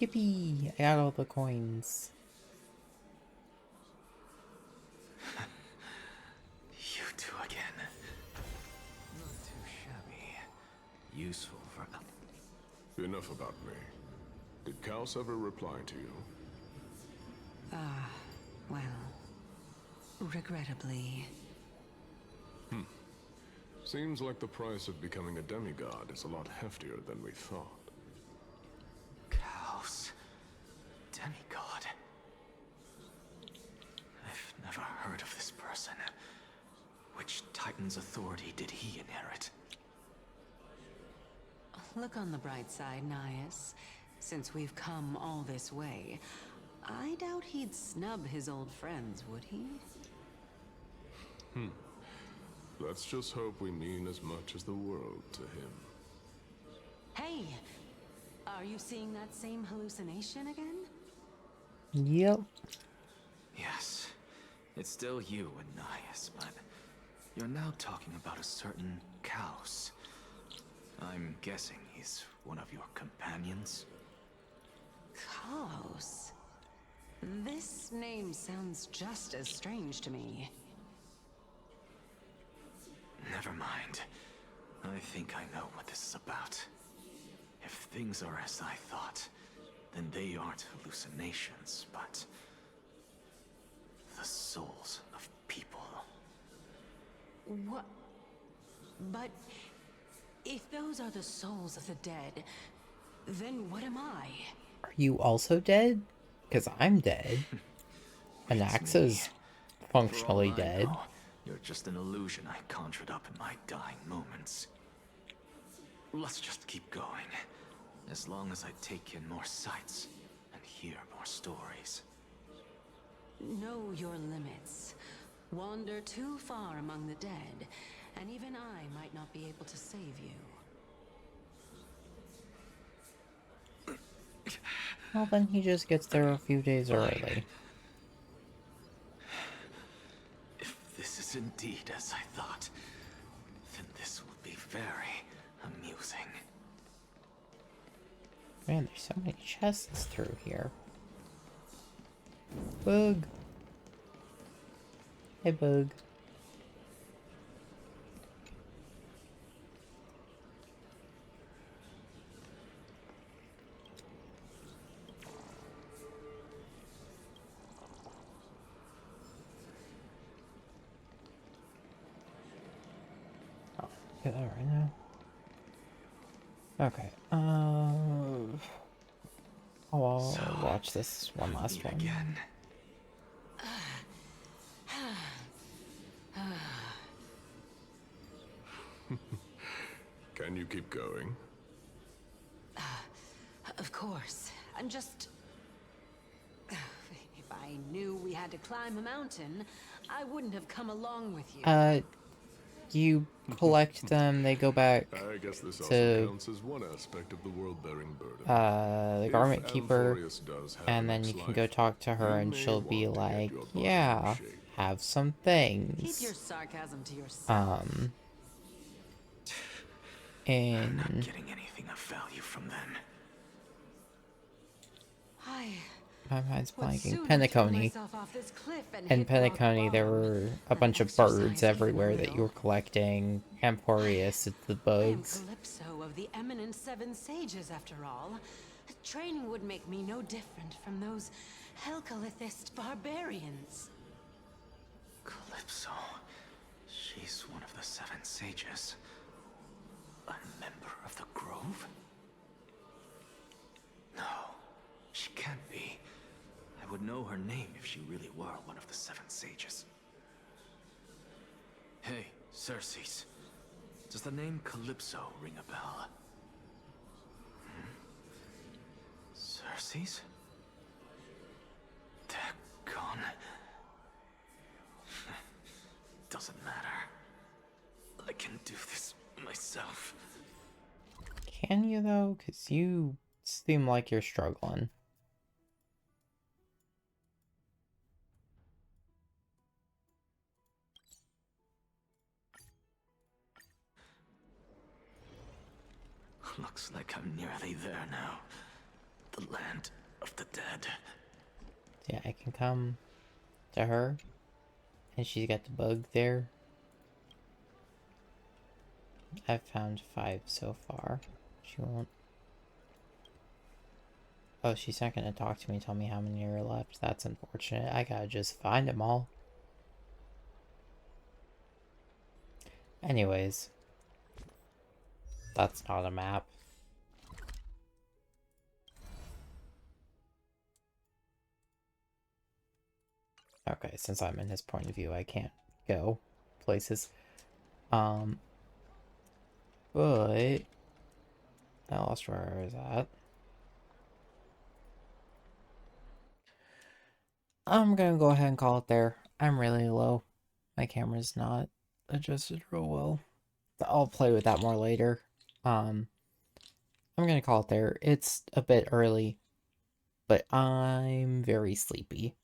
Yippee! I got all the coins. You two again. Not too shabby. Useful for... Enough about me. Did Kaos ever reply to you? Well... regrettably. Seems like the price of becoming a demigod is a lot heftier than we thought. Kaos. Demigod. I've never heard of this person. Which Titan's authority did he inherit? Look on the bright side, Nias. Since we've come all this way, I doubt he'd snub his old friends, would he? Let's just hope we mean as much as the world to him. Hey! Are you seeing that same hallucination again? Yep. Yes. It's still you and Nias, but you're now talking about a certain Kaos. I'm guessing he's one of your companions? Kaos? This name sounds just as strange to me. Never mind. I think I know what this is about. If things are as I thought, then they aren't hallucinations, but the souls of people. What? But if those are the souls of the dead, then what am I? Are you also dead? Because I'm dead. Anaxa's functionally dead. You're just an illusion I conjured up in my dying moments. Let's just keep going. As long as I take in more sights and hear more stories. Know your limits. Wander too far among the dead, and even I might not be able to save you. Well, then he just gets there a few days early. If this is indeed as I thought, then this will be very amusing. Man, there's so many chests through here. Bug. Hey, Bug. Get that right now. Okay. I'll watch this one last one. Again. Can you keep going? Of course. I'm just... If I knew we had to climb a mountain, I wouldn't have come along with you. You collect them, they go back I guess this also to counts as one aspect of the world-bearing burden. the If garment keeper, Amphoreus does have and a then next you can life, go talk to her you and may she'll be want to get like, your body in yeah, shape. have some Keep your things. sarcasm to yourself. I'm not And getting anything of value from them. my mind's Would blanking. sooner throw Penacony. myself off this cliff and In hit rock Penacony, there bottom were a than bunch of exercise birds even a everywhere that you were little. collecting. Amphoreus, it's the I am bugs. Calypso of the eminent seven sages, after all. Training would make me no different from those Helcalithist barbarians. Calypso. She's one of the seven sages. A member of the Grove? No, she can't be. I would know her name if she really were one of the seven sages. Hey, Circes. Does the name Calypso ring a bell? Circes? They're gone. Doesn't matter. I can do this myself. Can you, though? Because you seem like you're struggling. Looks like I'm nearly there now. The land of the dead. Yeah, I can come to her. And she's got the bug there. I've found 5 so far. She won't. Oh, she's not gonna talk to me, tell me how many are left. That's unfortunate. I gotta just find them all. Anyways. That's not a map. Okay, since I'm in his point of view, I can't go places. But I lost where I was at. I'm gonna go ahead and call it there. I'm really low. My camera's not adjusted real well. I'll play with that more later. I'm gonna call it there. It's a bit early, but I'm very sleepy.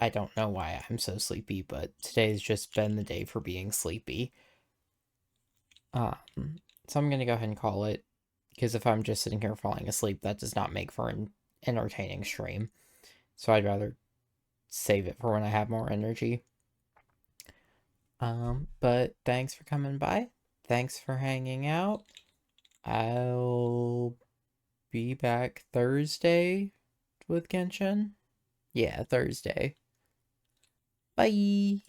I don't know why I'm so sleepy, but today's just been the day for being sleepy. So I'm gonna go ahead and call it, because if I'm just sitting here falling asleep, that does not make for an entertaining stream. So I'd rather save it for when I have more energy. But thanks for coming by. Thanks for hanging out. I'll be back Thursday with Genshin. Yeah, Thursday. Bye.